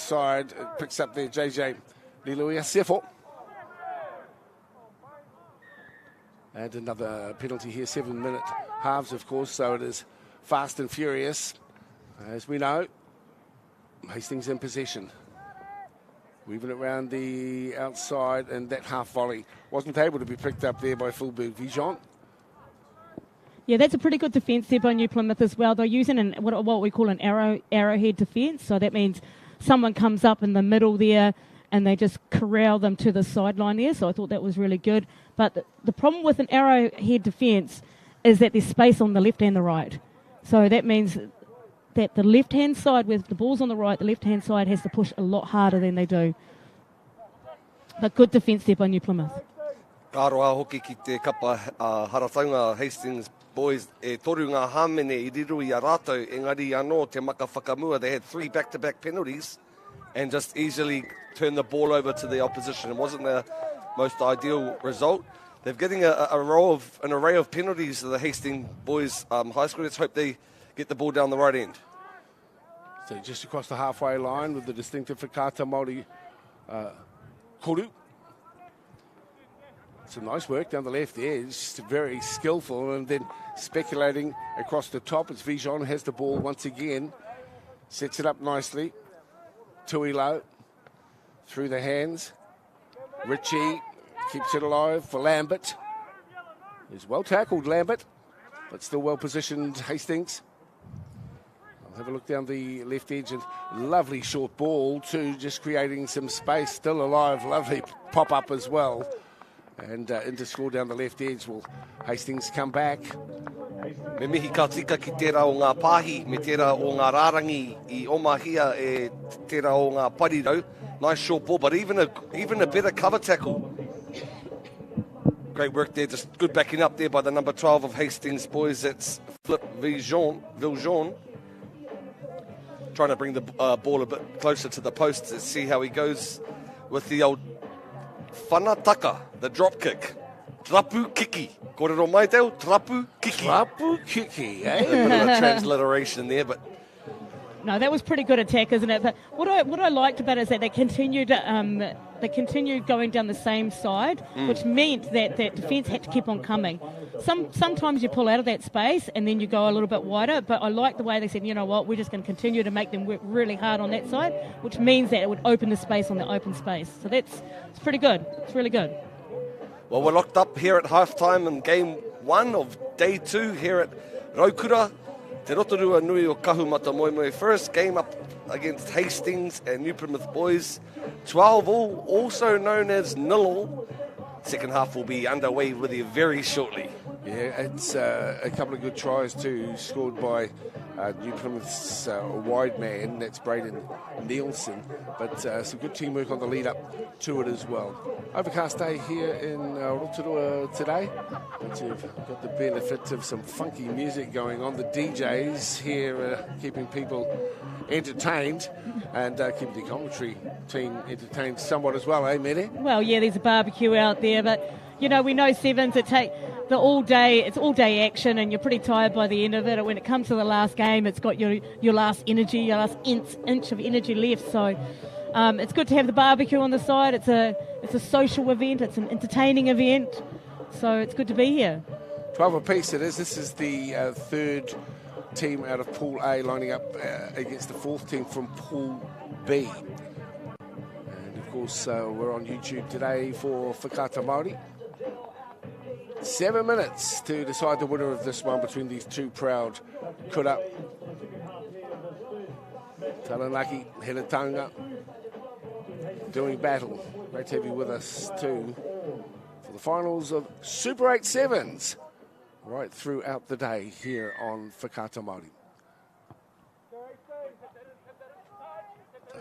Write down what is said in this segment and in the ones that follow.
side. It picks up there JJ Liluia Sefo. And another penalty here, 7-minute halves, of course, so it is fast and furious. As we know, Hastings in possession. Weaving it around the outside, and that half volley wasn't able to be picked up there by fullback Vijon. Yeah, that's a pretty good defence there by New Plymouth as well. They're using what we call an arrowhead defence, so that means someone comes up in the middle there and they just corral them to the sideline there, so I thought that was really good. But the problem with an arrowhead defence is that there's space on the left and the right. So that means that the left-hand side, with the ball's on the right, the left-hand side has to push a lot harder than they do. But good defence there by New Plymouth. Kāroa hoki ki te kapa harataunga Hastings boys e toru ngā hāmene I riru I a rātou, engari anō te maka whakamua. They had 3 back-to-back penalties and just easily turned the ball over to the opposition. It wasn't the most ideal result. They're getting an array of penalties to the Hastings Boys High School. Let's hope they get the ball down the right end. So just across the halfway line with the distinctive Whakata Māori koru. Some nice work down the left edge, very skillful, and then speculating across the top as Vijon has the ball once again. Sets it up nicely. Tuilo through the hands. Richie keeps it alive for Lambert. He's well tackled, Lambert, but still well positioned, Hastings. I'll have a look down the left edge, and lovely short ball too, just creating some space, still alive, lovely pop-up as well. And into score down the left edge. Will Hastings come back? Me mihi ka tika ki tērā o ngā pāhi, me tērā o ngā rārangi I omahia e tērā o ngā parirau. Nice short ball, but even a better cover tackle. Great work there, just good backing up there by the number 12 of Hastings boys. That's Flip Viljon. Trying to bring the ball a bit closer to the post. Let's see how he goes with the old whanataka, the drop kick. Trapu kiki. Kōrero mai teo, trapu kiki. Trapu kiki, eh? A bit of a transliteration there, but... No, that was pretty good attack, isn't it? But what I liked about it is that they continued going down the same side, which meant that defence had to keep on coming. Sometimes you pull out of that space and then you go a little bit wider, but I like the way they said, you know what, we're just going to continue to make them work really hard on that side, which means that it would open the space on the open space. So it's pretty good. It's really good. Well, we're locked up here at halftime in game 1 of day 2 here at Rotorua. Te Rotorua nui o Kahumata Moemoe. First game up against Hastings and New Plymouth Boys. 12 all, also known as 0. Second half will be underway with you very shortly. Yeah, it's a couple of good tries too, scored by New Plymouth's wide man, that's Braden Nielsen, but some good teamwork on the lead up to it as well. Overcast day here in Rotorua today, but you've got the benefit of some funky music going on. The DJs here keeping people entertained and keeping the commentary team entertained somewhat as well, eh, Mene? Well, yeah, there's a barbecue out there, but you know, we know Sevens, it's all day action, and you're pretty tired by the end of it. When it comes to the last game, it's got your last energy, your last inch of energy left. So it's good to have the barbecue on the side. It's a social event. It's an entertaining event. So it's good to be here. 12 apiece it is. This is the third team out of Pool A lining up against the fourth team from Pool B. And of course, we're on YouTube today for Whakata Māori. 7 minutes to decide the winner of this one between these two proud kura. Taranaki, Helatanga, doing battle. Great to have you with us too for the finals of Super 8 Sevens right throughout the day here on Whakata Māori.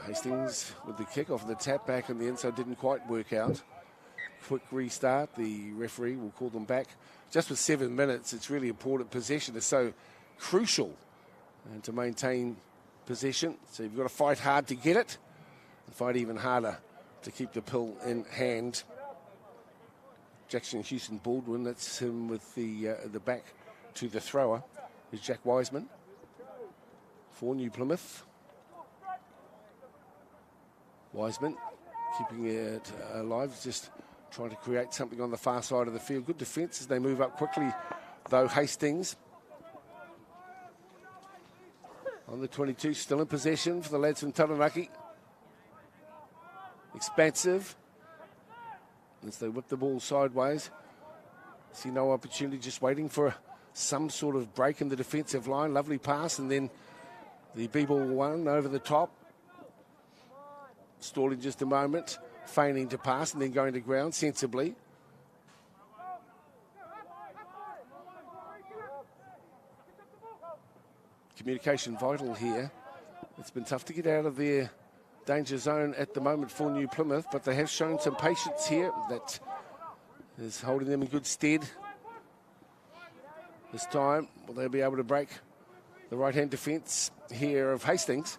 Hastings with the kick-off, the tap back on the inside didn't quite work out. Quick restart, the referee will call them back. Just with 7 minutes, it's really important. Possession is so crucial and to maintain possession. So you've got to fight hard to get it and fight even harder to keep the pill in hand. Jackson Houston Baldwin, that's him with the back to the thrower, is Jack Wiseman for New Plymouth. Wiseman keeping it alive, just trying to create something on the far side of the field. Good defence as they move up quickly, though. Hastings on the 22, still in possession for the lads from Tauranga. Expansive as they whip the ball sideways. See no opportunity, just waiting for some sort of break in the defensive line. Lovely pass, and then the B-ball one over the top. Stalling just a moment, feigning to pass and then going to ground sensibly. Communication vital here. It's been tough to get out of their danger zone at the moment for New Plymouth, but they have shown some patience here that is holding them in good stead. This time, will they be able to break the right-hand defence here of Hastings?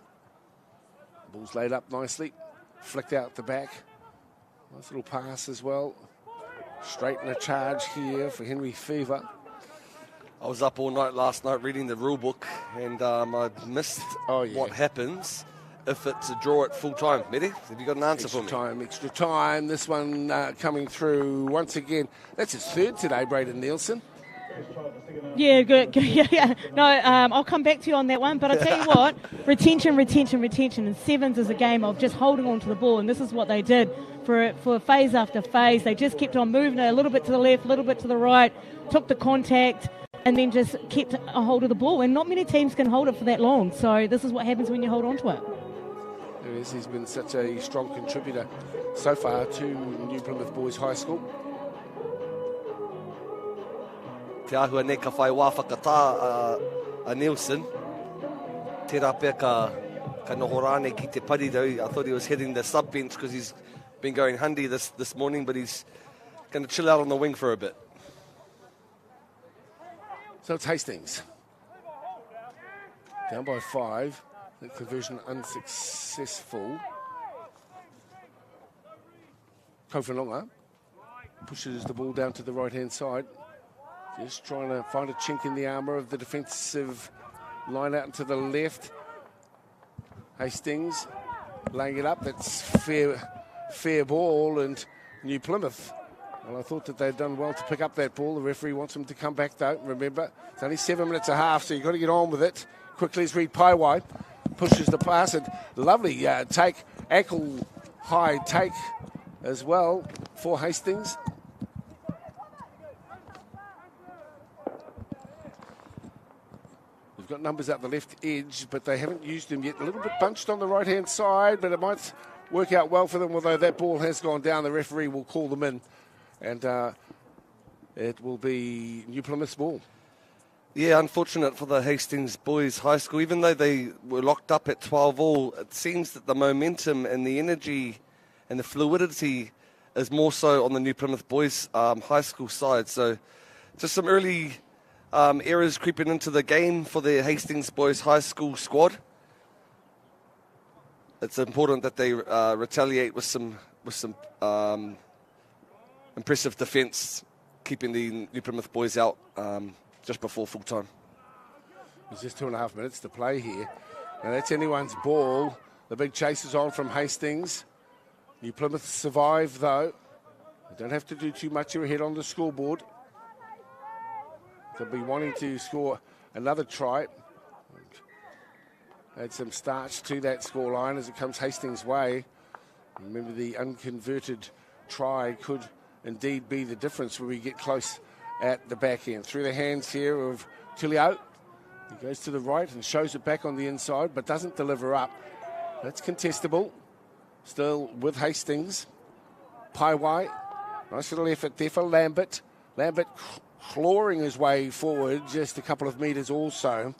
Ball's laid up nicely, flicked out the back. Nice little pass as well. Straight in a charge here for Henry Fever. I was up all night last night reading the rule book, and I missed what happens if it's a draw at full time. Mehdi, have you got an answer for me? Extra time. This one coming through once again. That's his third today, Braden Nielsen. Yeah, good. Yeah. No, I'll come back to you on that one. But I tell you what, retention. And 7's is a game of just holding on to the ball, and this is what they did for phase after phase. They just kept on moving it a little bit to the left, a little bit to the right, took the contact, and then just kept a hold of the ball. And not many teams can hold it for that long. So this is what happens when you hold on to it. There he is. He's been such a strong contributor so far to New Plymouth Boys High School. Te ahua ne ka whai wā whakatā a Nielsen. Tērā pēr ka noho rāne ki te pari though. I thought he was hitting the sub-bench because he's been going handy this morning, but he's going to chill out on the wing for a bit. So it's Hastings. Down by 5. The conversion unsuccessful. Kowhanonga pushes the ball down to the right-hand side. Just trying to find a chink in the armour of the defensive line out into the left. Hastings laying it up. That's fair ball, and New Plymouth. Well, I thought that they'd done well to pick up that ball. The referee wants them to come back, though. Remember, it's only 7 minutes and a half, so you've got to get on with it. Quickly as Reed Paiwai pushes the pass, and lovely take, ankle-high take as well for Hastings. Got numbers out the left edge, but they haven't used them yet. A little bit bunched on the right-hand side, but it might work out well for them, although that ball has gone down. The referee will call them in, and it will be New Plymouth's ball. Yeah, unfortunate for the Hastings Boys High School. Even though they were locked up at 12-all, it seems that the momentum and the energy and the fluidity is more so on the New Plymouth Boys High School side. So just some early errors creeping into the game for the Hastings Boys High School squad. It's important that they retaliate with some impressive defence, keeping the New Plymouth Boys out just before full time. There's just 2.5 minutes to play here. Now that's anyone's ball. The big chase is on from Hastings. New Plymouth survive though. They don't have to do too much here ahead on the scoreboard. They'll be wanting to score another try. Add some starch to that scoreline as it comes Hastings' way. Remember, the unconverted try could indeed be the difference when we get close at the back end. Through the hands here of Tilio. He goes to the right and shows it back on the inside, but doesn't deliver up. That's contestable. Still with Hastings. Paiwai. Nice little effort there for Lambert. Lambert clawing his way forward just a couple of metres also.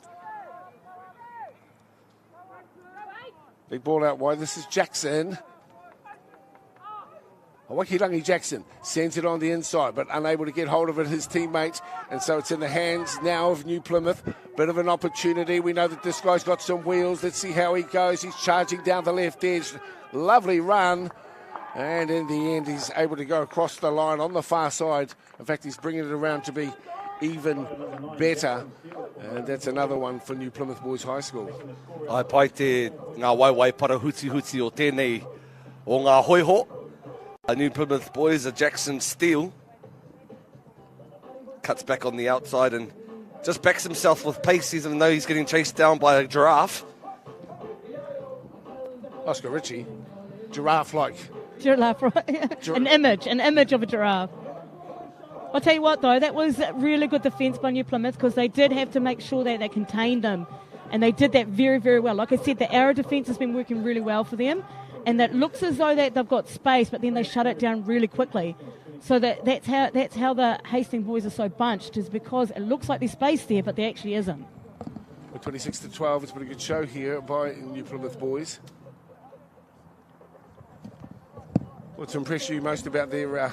Big ball out wide. This is Jackson. Wakirangi Jackson sends it on the inside, but unable to get hold of it, his teammate. And so it's in the hands now of New Plymouth. Bit of an opportunity. We know that this guy's got some wheels. Let's see how he goes. He's charging down the left edge. Lovely run. And in the end, he's able to go across the line on the far side. In fact, he's bringing it around to be even better. And that's another one for New Plymouth Boys High School. Ai pai te ngā waiwai para huti o tēnei o ngā hoiho. A New Plymouth Boys, a Jackson Steele. Cuts back on the outside and just backs himself with pace, even though he's getting chased down by a giraffe. Oscar Ritchie, giraffe-like. Giraffe, right? An image of a giraffe. I'll tell you what, though, that was really good defence by New Plymouth because they did have to make sure that they contained them. And they did that very, very well. Like I said, the arrow defence has been working really well for them. And that looks as though that they've got space, but then they shut it down really quickly. So that's how the Hastings boys are so bunched, is because it looks like there's space there, but there actually isn't. 26-12, it's a pretty good show here by New Plymouth Boys. What's impressed you most about their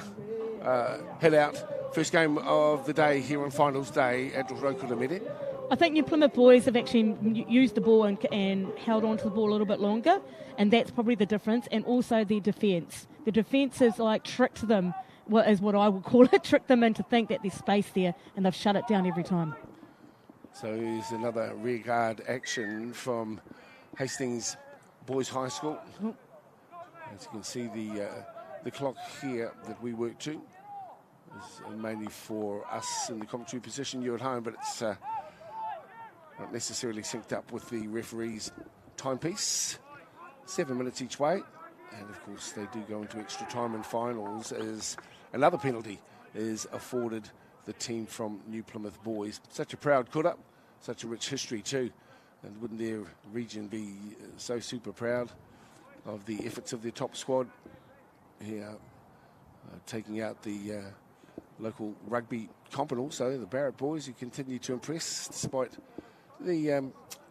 head-out first game of the day here on finals day at Rotorua Boys? I think New Plymouth Boys have actually used the ball and held on to the ball a little bit longer, and that's probably the difference, and also their defence. The defence has tricked them, is what I would call it, tricked them into think that there's space there, and they've shut it down every time. So here's another rear guard action from Hastings Boys High School. As you can see, the clock here that we work to is mainly for us in the commentary position, you at home, but it's not necessarily synced up with the referee's timepiece. 7 minutes each way, and of course they do go into extra time in finals as another penalty is afforded the team from New Plymouth Boys. Such a proud kura, such a rich history too, and wouldn't their region be so super proud of the efforts of their top squad here, taking out the local rugby comp, and also the Barrett boys, who continue to impress despite the,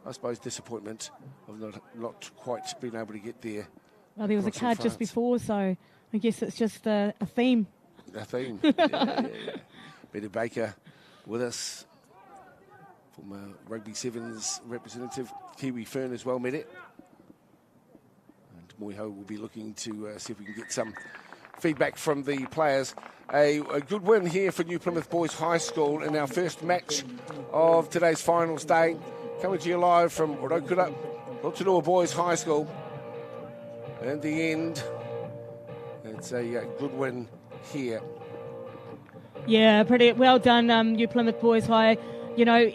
I suppose, disappointment of not quite being able to get there. Well, there was a card just before, so I guess it's just a theme. A theme, yeah. Betty Baker with us, former Rugby Sevens representative, Kiwi Fern as well, met it. And Moiho will be looking to see if we can get some feedback from the players. A good win here for New Plymouth Boys High School in our first match of today's finals day. Coming to you live from Rotorua Boys High School. In the end, it's a good win here. Yeah, pretty well done, New Plymouth Boys High. You know,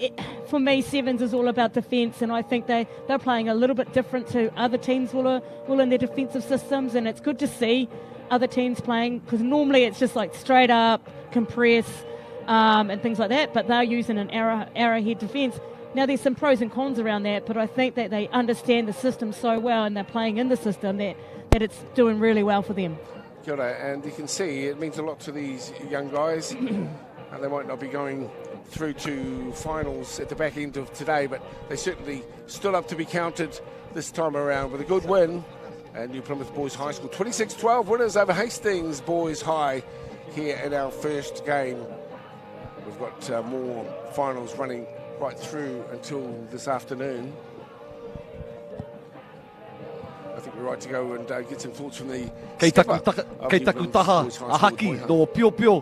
for me, Sevens is all about defence, and I think they're playing a little bit different to other teams will in their defensive systems, and it's good to see other teams playing, because normally it's just like straight up, compress, and things like that, but they're using an arrowhead defence. Now, there's some pros and cons around that, but I think that they understand the system so well, and they're playing in the system that it's doing really well for them. Kia ora, and you can see it means a lot to these young guys. They might not be going through to finals at the back end of today, but they certainly stood up to be counted this time around with a good win. And New Plymouth Boys High School 26-12 winners over Hastings Boys High here in our first game. We've got more finals running right through until this afternoon. I think we're right to go and get some thoughts from the Kei taku taha, a haki, no pio pio.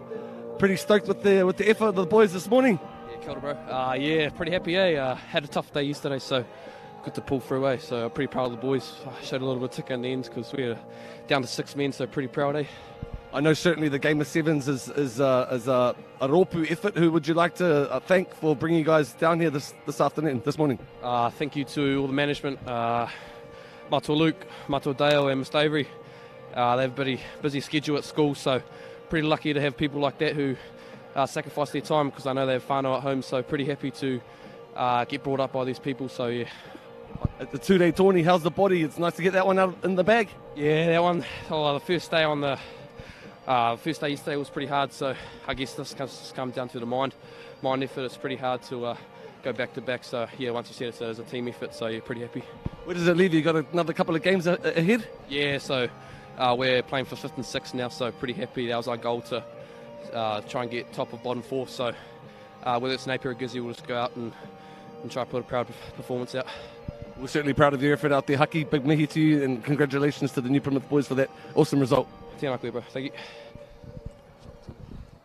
Pretty stoked with the effort of the boys this morning. Yeah, kia ora, bro. Yeah, pretty happy, had a tough day yesterday, so good to pull through, So I'm pretty proud of the boys. Showed a little bit of tick in the end because we were down to 6 men, so pretty proud, I know certainly the game of sevens is a ropu effort. Who would you like to thank for bringing you guys down here this morning? Thank you to all the management, Mato Luke, Mato Dale and Mr. Avery. They have a pretty busy schedule at school, so pretty lucky to have people like that who sacrifice their time, because I know they have whānau at home, so pretty happy to get brought up by these people, so yeah. At the 2-day tourney, how's the body? It's nice to get that one out in the bag. Yeah, that one, the first day first day yesterday was pretty hard, so I guess this comes down to the mind effort. It's pretty hard to go back to back, so yeah, once you said it's a team effort, so yeah, pretty happy. Where does it leave you? Got another couple of games ahead? Yeah, so we're playing for 5th and 6th now, so pretty happy. That was our goal, to try and get top of bottom 4, so whether it's Napier or Gisborne, we'll just go out and try to put a proud performance out. We're certainly proud of your effort out there, Haki. Big mihi to you, and congratulations to the New Plymouth boys for that awesome result. Tēnā koe, bro. Thank you.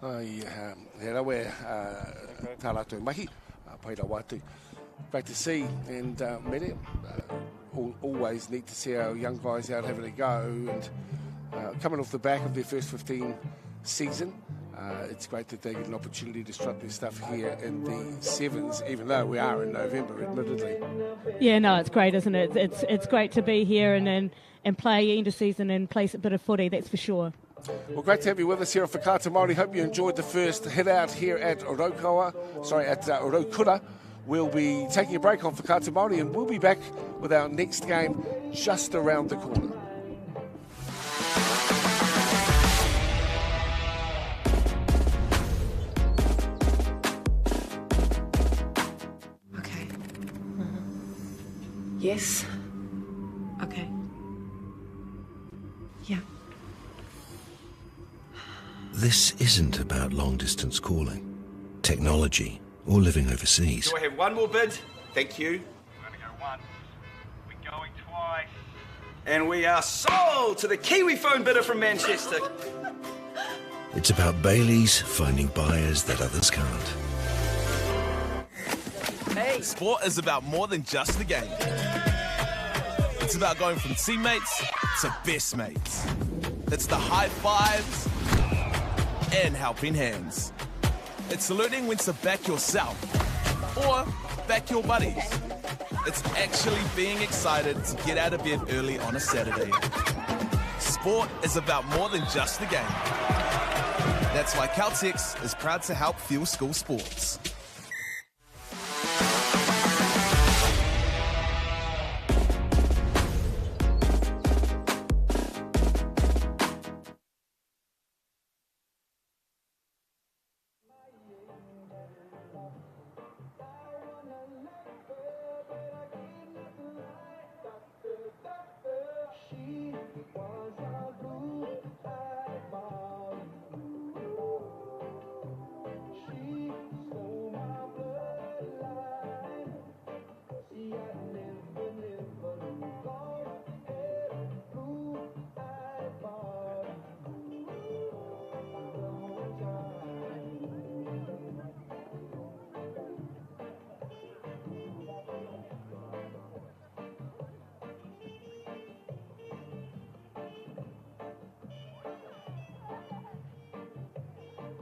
He rawe tā rātou mahi, paira wātu. Great to see, and Mere, always neat to see our young guys out having a go, and coming off the back of their first 15 season. It's great that they get an opportunity to strut their stuff here in the Sevens, even though we are in November, admittedly. Yeah, no, it's great, isn't it? It's great to be here and play end of season and play a bit of footy, that's for sure. Well, great to have you with us here at Whakaata Māori. Hope you enjoyed the first hit out here at Rokura. We'll be taking a break on Whakaata Māori, and we'll be back with our next game just around the corner. Okay. Yes. Okay. Yeah. This isn't about long-distance calling, technology, or living overseas. Do I have one more bid? Thank you. We're going to go once. We're going twice. And we are sold to the Kiwi phone bidder from Manchester. It's about Bailey's finding buyers that others can't. Hey, sport is about more than just the game. It's about going from teammates to best mates. It's the high fives and helping hands. It's learning when to back yourself or back your buddies. It's actually being excited to get out of bed early on a Saturday. Sport is about more than just the game. That's why Caltex is proud to help fuel school sports.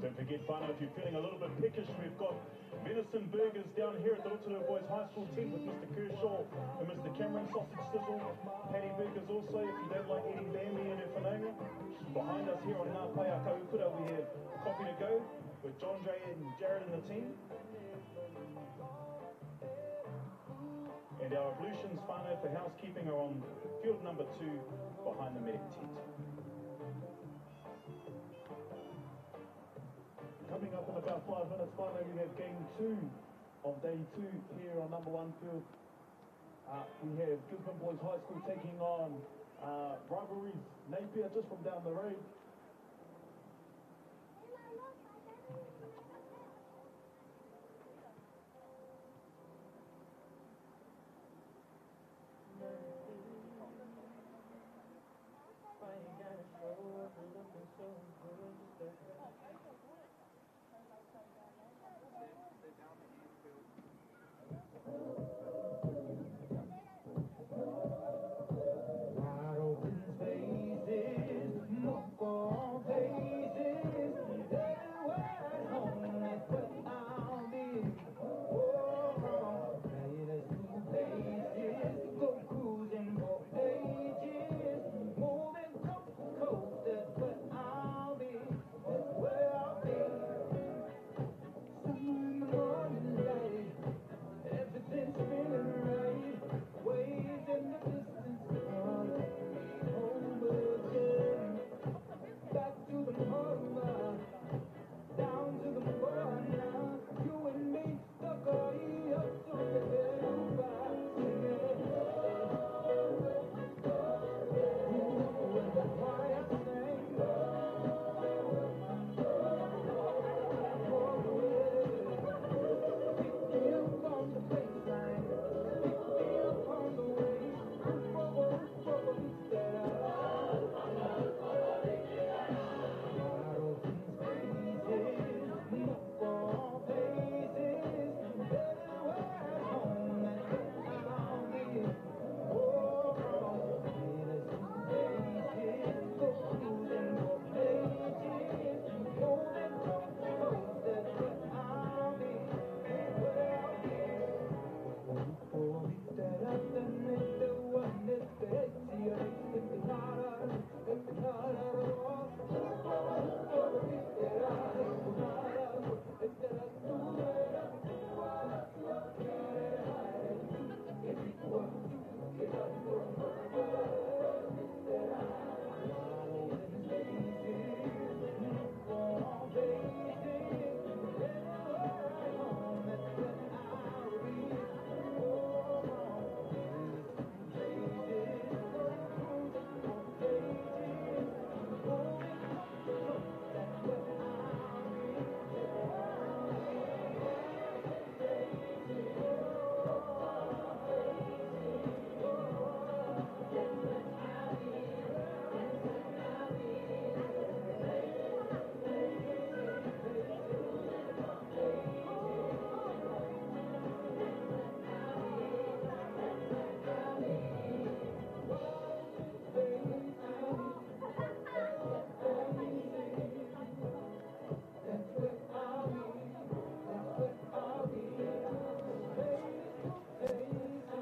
Don't forget, Whānau, if you're feeling a little bit peckish, we've got venison burgers down here at the Rotorua Boys High School tent with Mr. Kershaw and Mr. Cameron, sausage sizzle, patty burgers also, if you don't like eating Bambi and her whanaunga. Behind us here on Napier Kaukura, we have coffee to go with John Dre and Jared and the team. And our ablutions, Whānau, for housekeeping are on field number 2 behind the medic tent. Coming up in about 5 minutes, finally we have game 2 of day 2 here on number 1 field. We have Gisborne Boys High School taking on rivalries Napier just from down the road.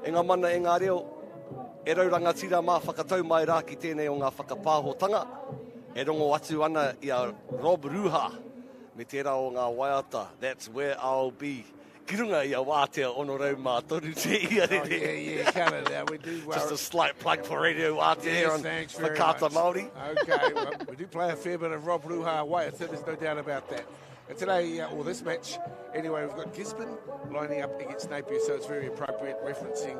E ngā mana e ngā reo, e rauranga tira mā whakatau mai rā ki tēnei o ngā whakapāhotanga. E rongo atu ana i a Rob Ruha, me tērā o ngā waiata, that's where I'll be. Ki runga i a wātea ono rau mā toru te ia re re. Yeah, Canada, we do well. Just a slight plug for Radio Wātea here on Whakata Māori. Okay, well, we do play a fair bit of Rob Ruha Waiata, there's no doubt about that. And today, or this match, anyway, we've got Gisborne lining up against Napier, so it's very appropriate, referencing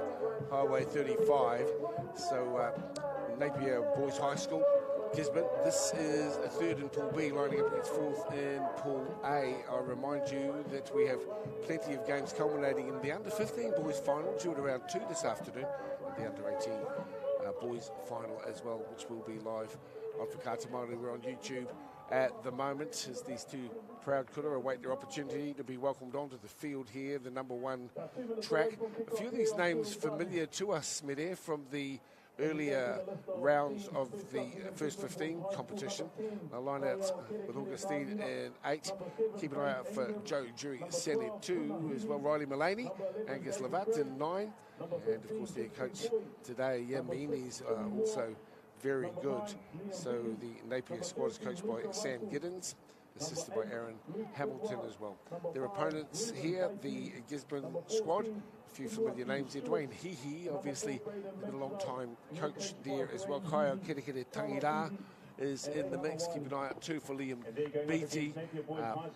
Highway 35. So, Napier Boys High School, Gisborne. This is a third in Pool B, lining up against fourth in Pool A. I remind you that we have plenty of games culminating in the under-15 boys final, due at around 2 this afternoon, and the under-18 boys final as well, which will be live on Whakata Māori. We're on YouTube at the moment as these two proud kura await their opportunity to be welcomed onto the field here, the number one track. A few of these names familiar to us, Mede, from the earlier rounds of the first 15 competition. They'll line out with Augustine in 8. Keep an eye out for Joe Jury Senate 2 as well. Riley Mullaney, Angus Lavat in 9. And of course their coach today, Yamin, is also very good. So the Napier squad is coached by Sam Giddens, assisted by Aaron Hamilton as well. Their opponents here, the Gisborne squad, a few familiar names there. Dwayne Hihi, obviously been a long time coach there as well. Kaio Kerekere Tangira is in the mix. Keep an eye out too for Liam Beattie,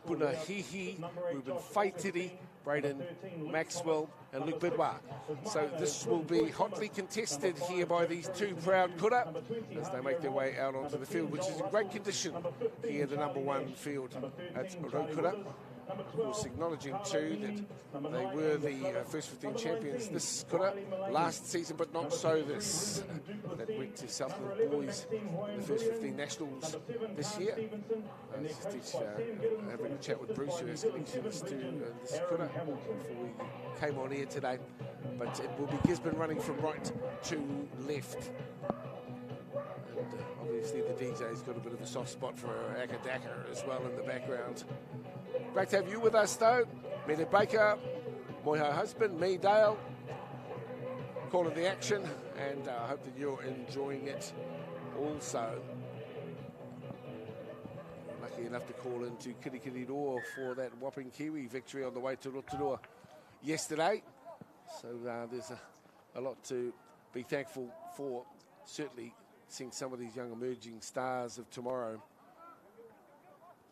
Puna Hihi, Ruben Faitiri, Braden Maxwell and Luke Bidwa. So this will be hotly contested here by these two proud kura as they make their way out onto the field, which is in great condition here, the number one field at Rotorua. Of course, acknowledging too that they were the first 15 champions this kura last season, but not so this. That went to Southland Boys in the first 15 nationals this year. Having a chat with Bruce, who has connections to this kura before we came on air today. But it will be Gisborne running from right to left. And obviously the DJ's got a bit of a soft spot for Akadaka as well in the background. Great to have you with us, though. Mede Baker, Moiho husband, me, Dale, calling the action, and I hope that you're enjoying it also. Lucky enough to call into Kirikiriroa for that whopping Kiwi victory on the way to Rotorua yesterday. So there's a lot to be thankful for. Certainly seeing some of these young emerging stars of tomorrow.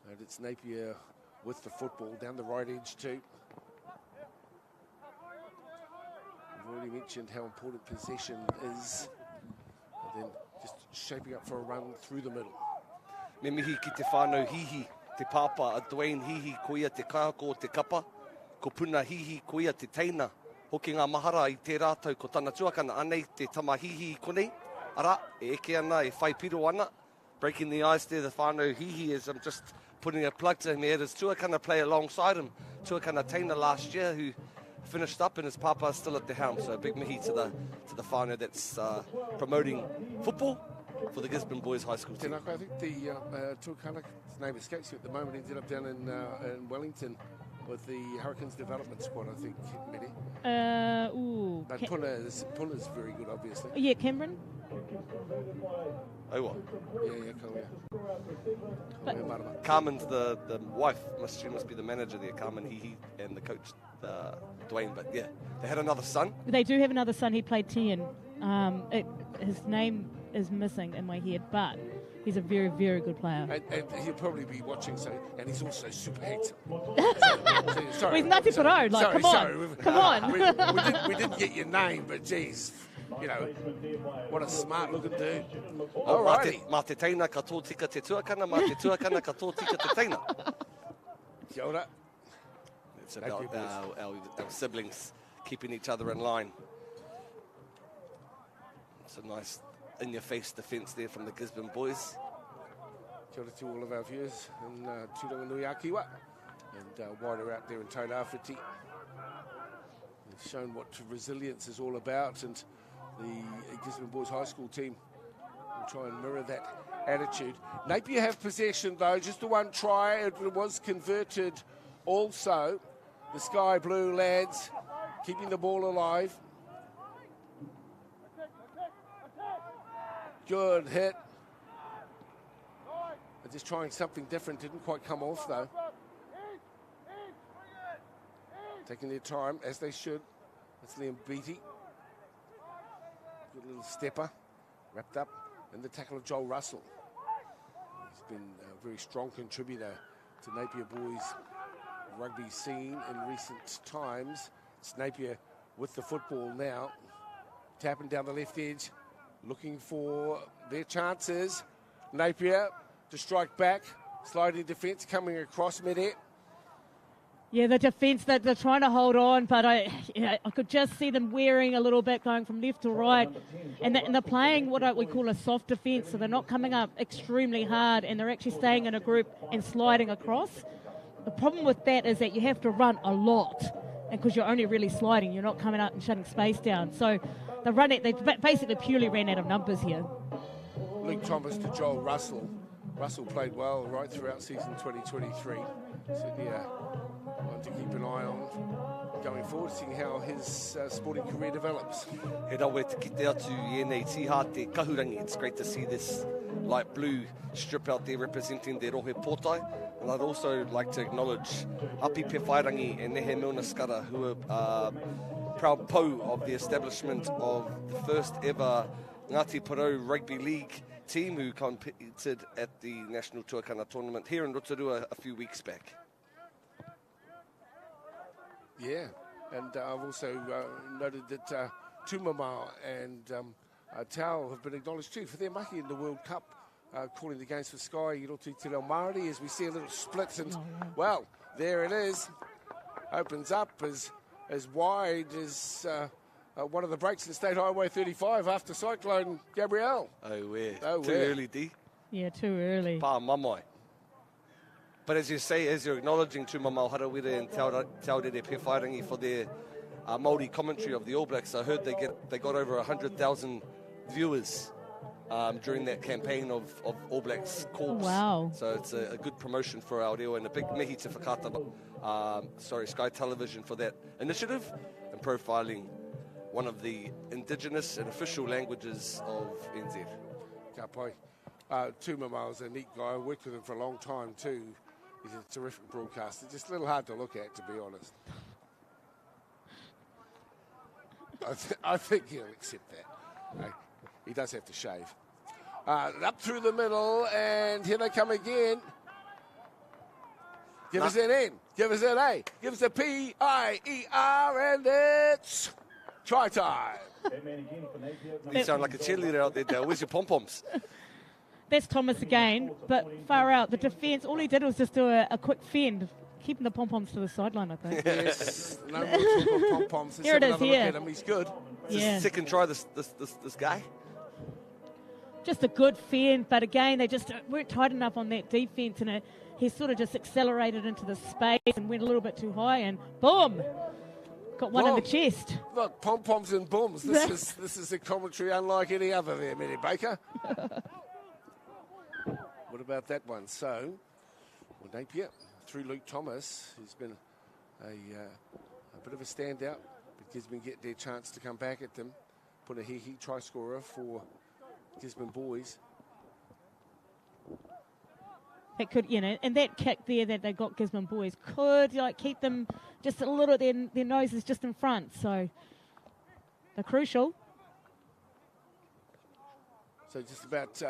And it's Napier with the football down the right edge too. I've already mentioned how important possession is, and then just shaping up for a run through the middle. Me mihi ki te whānau hihi, te pāpā a Dwayne hihi ko ia te kahako te kapa, ko puna hihi ko ia te teina. Hoki ngā mahara i te rātau ko tana tuakana anei te tama hihi konei. Ara, e eke ana, e whai piro ana. Breaking the ice there, the whānau hihi is, I'm just putting a plug to him here. There's Tuakana play alongside him. Tuakana Taina last year who finished up and his papa is still at the helm. So a big mihi to the whānau that's promoting football for the Gisborne Boys High School team. I think the Tuakana, his name escapes you at the moment, ended up down in Wellington with the Hurricanes development squad, I think, Mede. But Puna is very good, obviously. Yeah, Cameron. Oh, what? Yeah, cool, yeah. But Carmen's the wife. She must be the manager there, Carmen Hihi, and the coach, Dwayne. But yeah, they had another son. They do have another son. He played 10. His name is missing in my head, but he's a very, very good player. And he'll probably be watching, and he's also super handsome. Sorry. Well, he's Napier, come on. Come on. We didn't get your name, but geez, you know, what a smart-looking dude. All righty. Mā te teina ka tō tika te tuakana, mā te tuakana ka tō tika te teina. Kia ora. It's about our siblings keeping each other in line. It's a nice in-your-face defence there from the Gisborne boys. Kia ora to all of our viewers in Tauranga Nui Akiwa and wider out there in Tauranga. They've shown what resilience is all about, and the Gisborne Boys High School team will try and mirror that attitude. Napier have possession though, just the one try. It was converted also. The Sky Blue lads keeping the ball alive. Good hit. They're just trying something different. Didn't quite come off, though. Taking their time, as they should. That's Liam Beattie. Good little stepper. Wrapped up in the tackle of Joel Russell. He's been a very strong contributor to Napier boys' rugby scene in recent times. It's Napier with the football now. Tapping down the left edge. Looking for their chances. Napier to strike back. Sliding defence coming across mid-air. Yeah, the defence, they're trying to hold on, but I could just see them wearing a little bit, going from left to right. And they're playing what we call a soft defence, so they're not coming up extremely hard, and they're actually staying in a group and sliding across. The problem with that is that you have to run a lot, and because you're only really sliding, you're not coming up and shutting space down. So they basically purely ran out of numbers here. Luke Thomas to Joel Russell. Russell played well right throughout season 2023. So one to keep an eye on going forward, seeing how his sporting career develops. He rawe te kite atu I ēnei tiha te kahurangi. It's great to see this light blue strip out there representing the Rohe Pōtai. And I'd also like to acknowledge Api Pewhairangi and Nehe Milna Skara, who are proud po of the establishment of the first ever Ngāti Porou Rugby League team who competed at the National Tuakana tournament here in Rotorua a few weeks back. Yeah, and I've also noted that Tumamau and Tau have been acknowledged too for their mahi in the World Cup, calling the games for Sky, Irotu Te Reo Māori, as we see a little split. And, well, there it is. Opens up as wide as one of the breaks in State Highway 35 after Cyclone Gabrielle. Oh, where? Too early, D. Yeah, too early. Pa mamai. But as you say, as you're acknowledging Tumamau Harawira and Tauranga Pewhairangi for their Māori commentary of the All Blacks, I heard they got over 100,000 viewers during that campaign of All Blacks Corps. Oh, wow. So it's a good promotion for our reo and a big mihi te whakata, Sky Television for that initiative and profiling one of the indigenous and official languages of NZ. Ka pai. Tumamau's a neat guy. I worked with him for a long time too. He's a terrific broadcaster. Just a little hard to look at, to be honest. I think he'll accept that. He does have to shave. Up through the middle, and here they come again. Give us an N. Give us an A. Give us a P-I-E-R, and it's try time. You sound like a cheerleader out there, Dale. Where's your pom-poms? That's Thomas again, but far out. The defence, all he did was just do a quick fend, keeping the pom-poms to the sideline, I think. Yes, no more talk of pom-poms. Here it is, here. Look at him. He's good. Yeah. Second try, this guy. Just a good fend, but again, they just weren't tight enough on that defence, and he sort of just accelerated into the space and went a little bit too high, and boom! Got one in the chest. Look, pom-poms and booms. This is a commentary unlike any other there, Minnie Baker. What about that one? So, Napier through Luke Thomas, who's been a bit of a standout, but Gisborne get their chance to come back at them. Put a he try scorer for Gisborne boys. That could, and that kick there that they got Gisborne boys could keep them just a little, their noses just in front. So they're crucial. So just about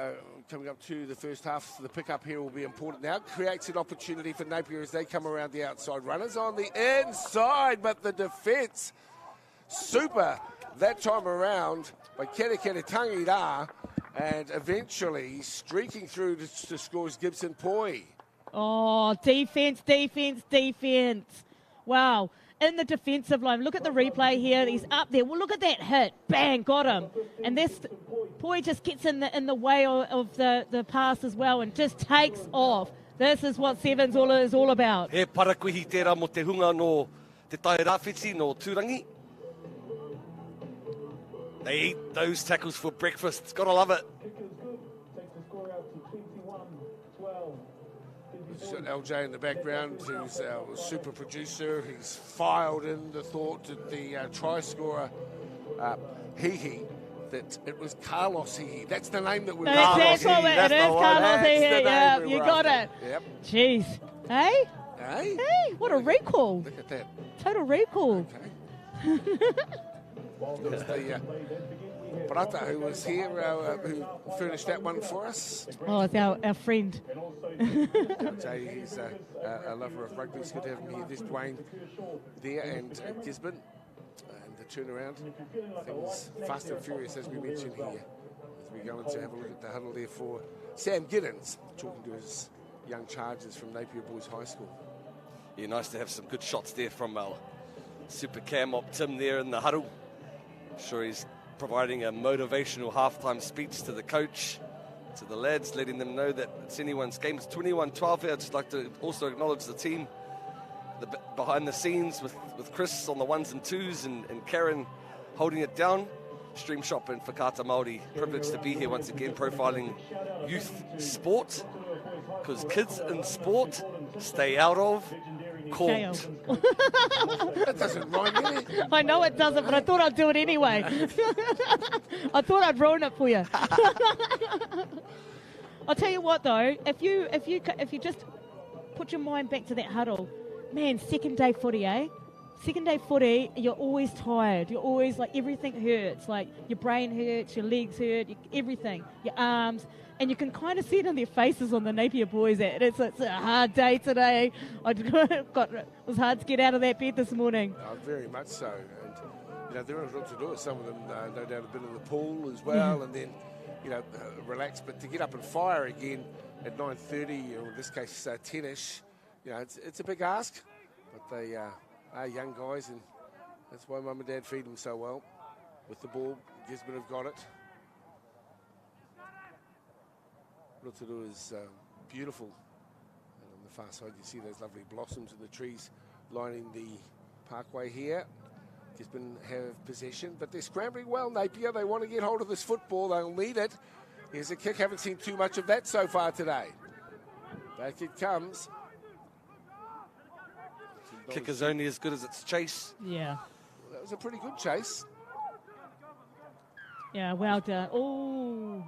coming up to the first half, so the pick-up here will be important now. Creates an opportunity for Napier as they come around the outside. Runners on the inside, but the defence super that time around by Kere Tangirā, and eventually streaking through to scores Gibson Poi. Oh, defence. Wow. In the defensive line. Look at the replay here. He's up there. Well, look at that hit. Bang, got him. And this Poi just gets in the way of the pass as well and just takes off. This is what Sevens is all about. He parakuhi tērā mo te hunga no te tae rāwhiti no Tūrangi. They eat those tackles for breakfast. Gotta love it. LJ in the background, who's our super producer. He's filed in the thought that the try scorer, Hihi, that it was Carlos here. That's the name that we were That's what it is, Carlos here. Yeah, you got it. Yep. Jeez. Hey? Hey? Hey, what a recall. Look at that. Total recall. Okay. It was the Prata who was here, who furnished that one for us. Oh, it's our friend. Jay, he's a lover of rugby. It's good to have him here. There's Dwayne there and Gisborne. And the turnaround, things fast and furious as we mentioned here. As we go in to have a look at the huddle there for Sam Giddens, talking to his young charges from Napier Boys High School. Yeah, nice to have some good shots there from our super cam op Tim there in the huddle. I'm sure he's providing a motivational halftime speech to the coach, to the lads, letting them know that it's anyone's game. It's 21-12 here. I'd just like to also acknowledge the team, the behind the scenes with Chris on the ones and twos and Karen holding it down. Stream Shop and Whakata Māori. Privileged to be here once again, profiling youth sport, because kids in sport stay out of court. That doesn't rhyme, does it? I know it doesn't, but I thought I'd do it anyway. I thought I'd ruin it for you. I'll tell you what, though, if you just put your mind back to that huddle, man, second day footy, eh? Second day footy, you're always tired. You're always like everything hurts. Like your brain hurts, your legs hurt, everything, your arms. And you can kind of see it in their faces on the Napier boys. It's a hard day today. It was hard to get out of that bed this morning. Oh, very much so. And, there is a lot to do it. Some of them, no doubt, have been in the pool as well. And then, relax. But to get up and fire again at 9:30, or in this case, 10-ish, it's a big ask. But they are young guys, and that's why Mum and Dad feed them so well. With the ball, Gisborne have got it. Rotorua is beautiful. And on the far side, you see those lovely blossoms and the trees lining the parkway here. Gisborne have possession, but they're scrambling well, Napier. They want to get hold of this football. They'll need it. Here's a kick. Haven't seen too much of that so far today. Back it comes. Kick is only as good as its chase. Yeah. Well, that was a pretty good chase. Yeah, well done. Oh.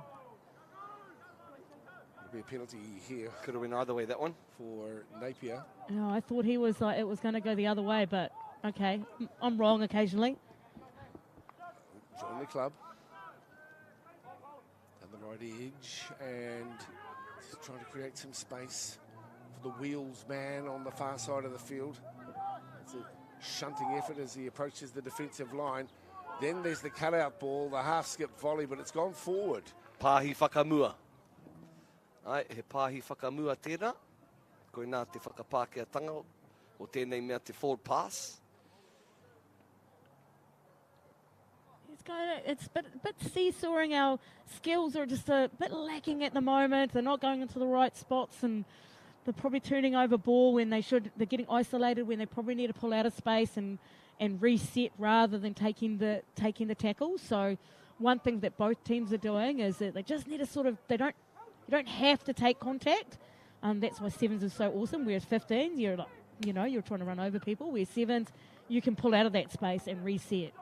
Be a penalty here. Could have been either way, that one. For Napier. No, I thought he was like it was going to go the other way, but okay. I'm wrong occasionally. Join the club. On the right edge, and just trying to create some space for the wheels man on the far side of the field. It's a shunting effort as he approaches the defensive line. Then there's the cutout ball, the half-skip volley, but it's gone forward. Pāhi whakamua. Ai, he pāhi whakamua tēnā. Koe nā te whakapākeatanga o tēnei mea te forward pass. It's a bit seesawing. Our skills are just a bit lacking at the moment. They're not going into the right spots, and they're probably turning over ball when they should. They're getting isolated when they probably need to pull out of space and reset rather than taking the tackle. So one thing that both teams are doing is that they just need to you don't have to take contact. That's why 7's is so awesome. Whereas 15's, you're like, you're trying to run over people. Whereas 7's, you can pull out of that space and reset.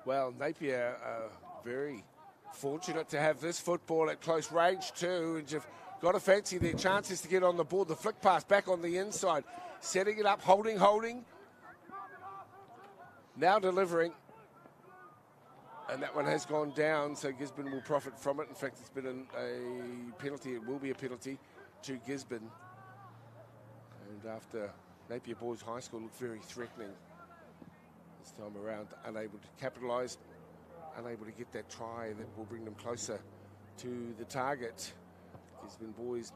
Well, Napier very fortunate to have this football at close range too, and you've got to fancy their chances to get on the board. The flick pass back on the inside, setting it up, holding. Now delivering. And that one has gone down, so Gisborne will profit from it. In fact, it's been a penalty. It will be a penalty to Gisborne. And after Napier Boys High School looked very threatening this time around, unable to capitalise, unable to get that try that will bring them closer to the target. Gisborne Boys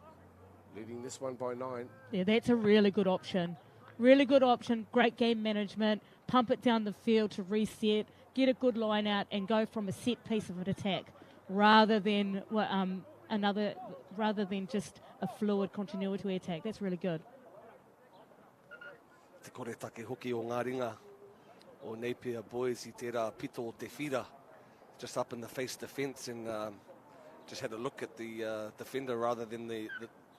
leading this one by 9. Yeah, that's a really good option. Really good option. Great game management. Pump it down the field to reset. Get a good line out and go from a set piece of an attack rather than just a fluid continuity attack. That's really good. Te kore take hoki o ngā ringa o Napier Boys I tērā pito o te whira, just up in the face defence, and just had a look at the defender rather than the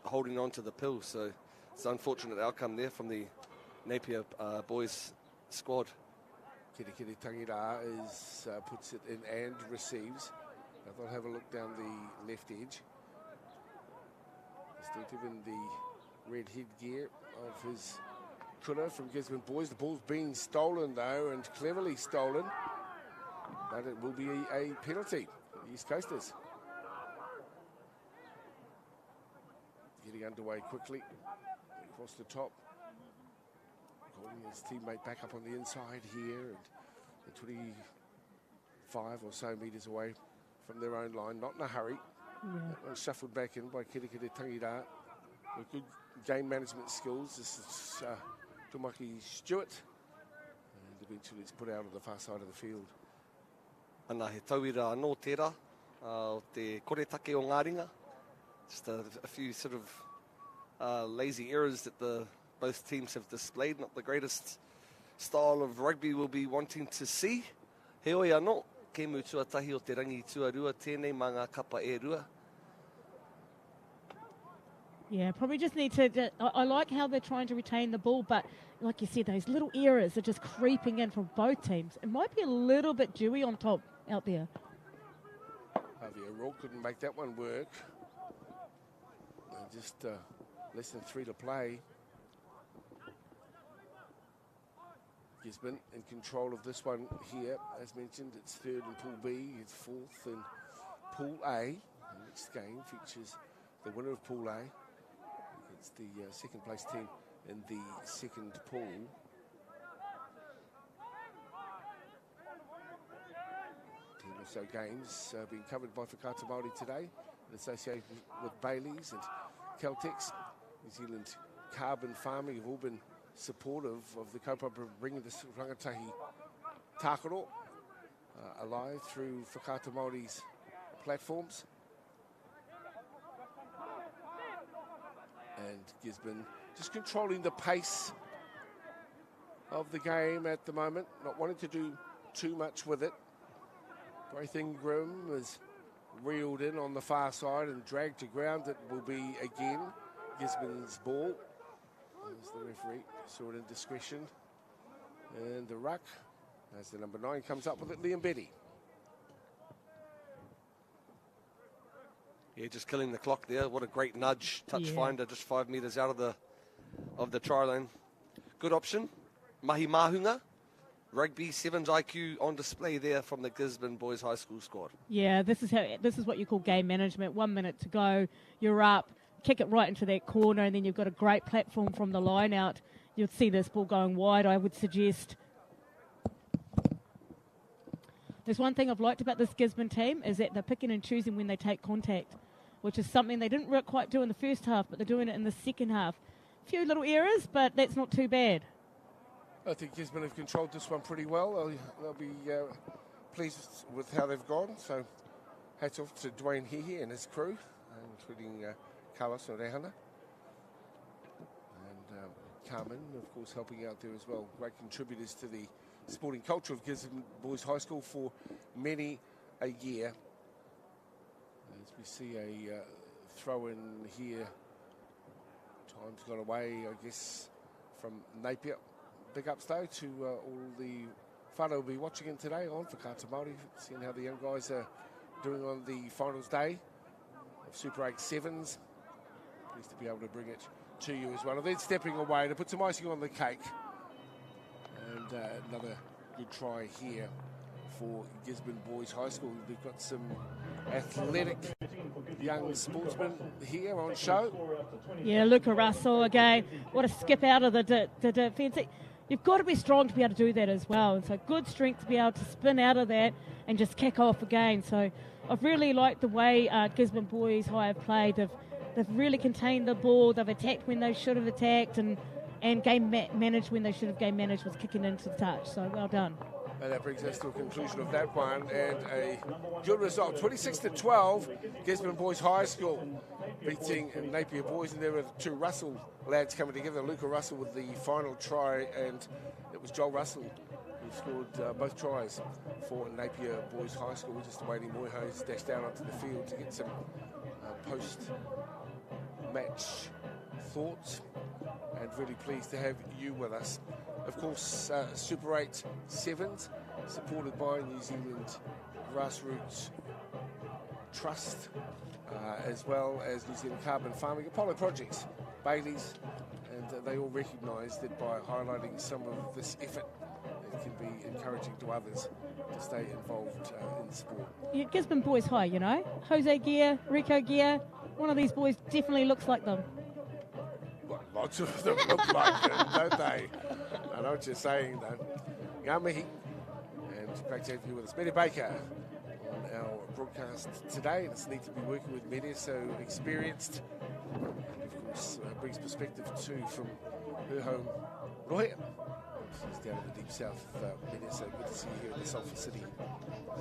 holding on to the pill. So it's an unfortunate outcome there from the Napier Boys squad. Kirikiri Tangira puts it in and receives. Now they'll have a look down the left edge. Distinctive in the red headgear of his kura from Gisborne Boys. The ball's being stolen though, and cleverly stolen. But it will be a penalty for the East Coasters. Getting underway quickly. Across the top. Calling his teammate back up on the inside here. And 25 or so metres away from their own line. Not in a hurry. Yeah. Shuffled back in by Kirikiri Tangira. With good game management skills. This is Tumaki Stewart. And eventually it's put out on the far side of the field. Ana he tauira anō tērā, o te koretake o ngā ringa. Just a few sort of lazy errors that both teams have displayed. Not the greatest style of rugby we'll be wanting to see. He oi anō, ke mutuatahi o te rangi tuarua, tēnei mā ngā kapa e rua. Yeah, probably just need to... I like how they're trying to retain the ball, but like you said, those little errors are just creeping in from both teams. It might be a little bit dewy on top out there. Javier Rourke couldn't make that one work. And just less than 3 to play. Gisborne in control of this one here. As mentioned, it's third in Pool B, it's fourth in Pool A. The next game features the winner of Pool A. It's the second place team in the second pool. 10 or so games being covered by Whakaata Māori today in association with Bailey's and Caltex. New Zealand Carbon Farming have all been supportive of the kaupapa bringing the rangatahi tākaro alive through Whakaata Māori's platforms. And Gisborne just controlling the pace of the game at the moment, not wanting to do too much with it. Braith Ingram is reeled in on the far side and dragged to ground. It will be again Gisborne's ball. As the referee saw it in discretion. And the ruck, as the number 9 comes up with it, Liam Betty. Yeah, just killing the clock there. What a great nudge, touch finder, just 5 metres out of the try line. Good option. Mahi Mahunga. Rugby Sevens IQ on display there from the Gisborne Boys High School squad. Yeah, this is what you call game management. 1 minute to go, you're up, kick it right into that corner, and then you've got a great platform from the line out. You'd see this ball going wide, I would suggest. There's one thing I've liked about this Gisborne team is that they're picking and choosing when they take contact, which is something they didn't quite do in the first half, but they're doing it in the second half. A few little errors, but that's not too bad. I think Gisborne have controlled this one pretty well. They'll be pleased with how they've gone. So hats off to Dwayne Hehe and his crew, including Carlos Orehana. And Carmen, of course, helping out there as well. Great contributors to the sporting culture of Gisborne Boys High School for many a year. As we see a throw in here. Time's gone away, I guess, from Napier. Big ups, though, to all the whānau will be watching in today on Whakaata Māori, seeing how the young guys are doing on the finals day of Super 8 7's. Pleased to be able to bring it to you as well. And then stepping away to put some icing on the cake. And another good try here for Gisborne Boys High School. We've got some athletic young sportsmen here on show. Yeah, Luca Russell again. What a skip out of the defence. You've got to be strong to be able to do that as well. And so good strength to be able to spin out of that and just kick off again. So I've really liked the way Gisborne Boys High have played. They've really contained the ball. They've attacked when they should have attacked and game managed when they should have game managed was kicking into the touch. So well done. And that brings us to a conclusion of that one, and a good result. 26-12, Gisborne Boys High School beating Napier Boys, and there were the two Russell lads coming together. Luca Russell with the final try, and it was Joel Russell who scored both tries for Napier Boys High School. We're just awaiting Moiho's dash down onto the field to get some post-match thoughts, and really pleased to have you with us. of course, Super 8 7's, supported by New Zealand Grassroots Trust, as well as New Zealand Carbon Farming, Apollo Projects, Bailey's, and they all recognise that by highlighting some of this effort, it can be encouraging to others to stay involved in the sport. Yeah, Gisborne Boys High, you know. Jose Gear, Rico Gear, one of these boys definitely looks like them. Well, lots of them look like them, don't they? I know what you're saying, though. Ngā mihi, and great to have you with us. Mary Baker on our broadcast today. It's neat to be working with Mary, so experienced. And of course, brings perspective too from her home, Rotorua. She's down in the deep south, Mary, so good to see you here in the Sulphur City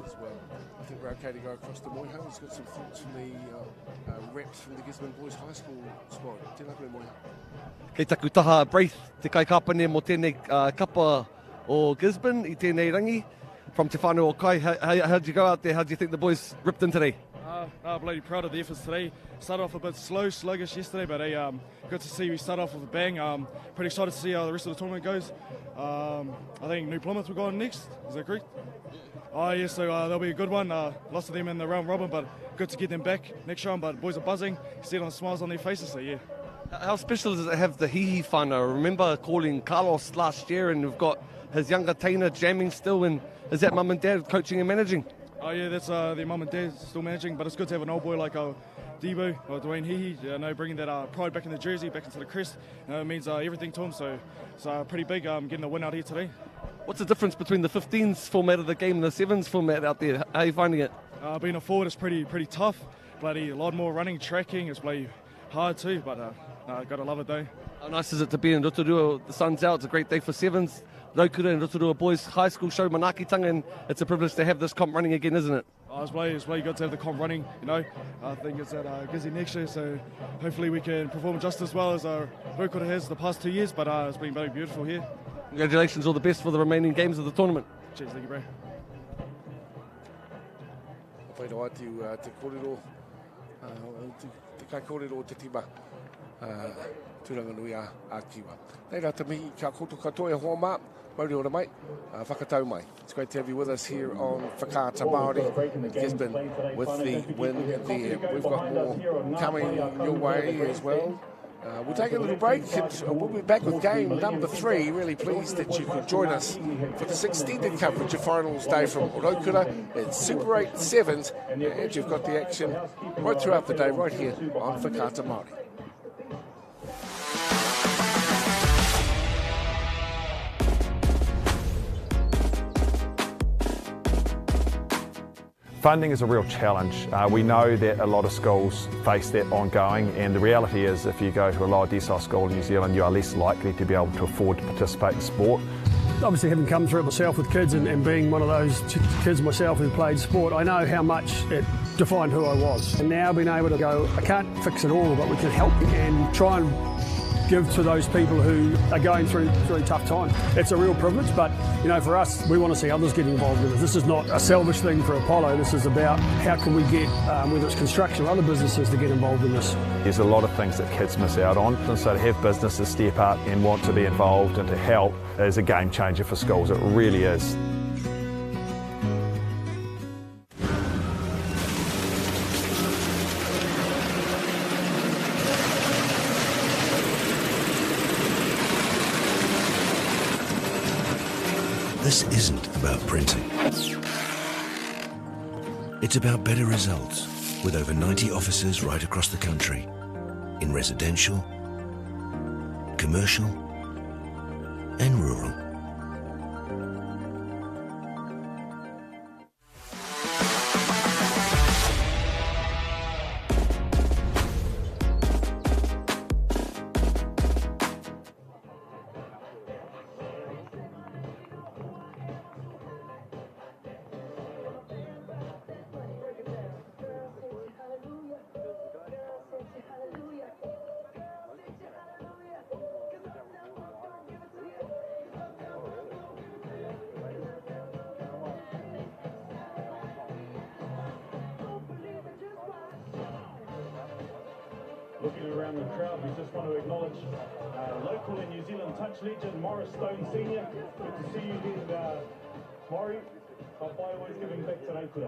as well. I think we're okay to go across to Moiho. He's got some thoughts from the reps from the Gisborne Boys High School squad. Tēnā koe, Moiho. Kei taku taha Braith, te kai kapane mo tēnei kapa o Gisborne I tēnei rangi. From te whānau o Kai, how'd you go out there? How do you think the boys ripped in today? Bloody proud of the efforts today. Started off a bit sluggish yesterday, but good to see we start off with a bang. Pretty excited to see how the rest of the tournament goes. I think New Plymouth will go on next. Is that correct? Oh, yeah, so that'll be a good one. Lots of them in the round robin, but good to get them back next round. But boys are buzzing. See it on smiles on their faces, so yeah. How special does it have the hihi whānau? I remember calling Carlos last year, and we've got his younger Taina jamming still. And is that mum and dad coaching and managing? Oh yeah, that's their mum and dad still managing, but it's good to have an old boy like Debo or Dwayne Hihi, bringing that pride back in the jersey, back into the crest. It means everything to him, so it's pretty big getting the win out here today. What's the difference between the 15s format of the game and the 7's format out there? How are you finding it? Being a forward is pretty tough. Bloody a lot more running, tracking. It's bloody hard too, but gotta love it though. How nice is it to be in Rotorua? The sun's out. It's a great day for 7's. Rotorua and Rotorua Boys High School show manakitanga, and it's a privilege to have this comp running again, isn't it? It's really good to have the comp running, I think it's at Gizzy next year, so hopefully we can perform just as well as Rotorua has the past 2 years, but it's been very beautiful here. Congratulations, all the best for the remaining games of the tournament. Cheers, thank you, bro. Whaero atu te kōrero, te kai kōrero te tima tūranga nui a Kiwa. Nei rā te mihi kia koutou katoa e hoa mā, mauri ora mai, whakatau mai. It's great to have you with us here on Whakaata Māori, Gisborne, with the win there. We've got more coming your way as well. We'll take a little break and we'll be back with game number 3. Really pleased that you could join us for this extended coverage of finals day from Rotorua. It's Super 8 7's, and you've got the action right throughout the day right here on Whakaata Māori. Funding is a real challenge. We know that a lot of schools face that ongoing, and the reality is if you go to a lower decile school in New Zealand, you are less likely to be able to afford to participate in sport. Obviously, having come through it myself with kids and being one of those kids myself who played sport, I know how much it defined who I was. And now being able to go, I can't fix it all, but we can help and try and give to those people who are going through really tough times. It's a real privilege, but for us, we want to see others get involved in it. This is not a selfish thing for Apollo. This is about how can we get, whether it's construction or other businesses, to get involved in this. There's a lot of things that kids miss out on, and so to have businesses step up and want to be involved and to help is a game changer for schools. It really is. This isn't about printing. It's about better results with over 90 offices right across the country in residential, commercial and rural. Looking around the crowd, we just want to acknowledge local and New Zealand touch legend Morris Stone Senior. Good to see you again, Maury. Our always giving back today today.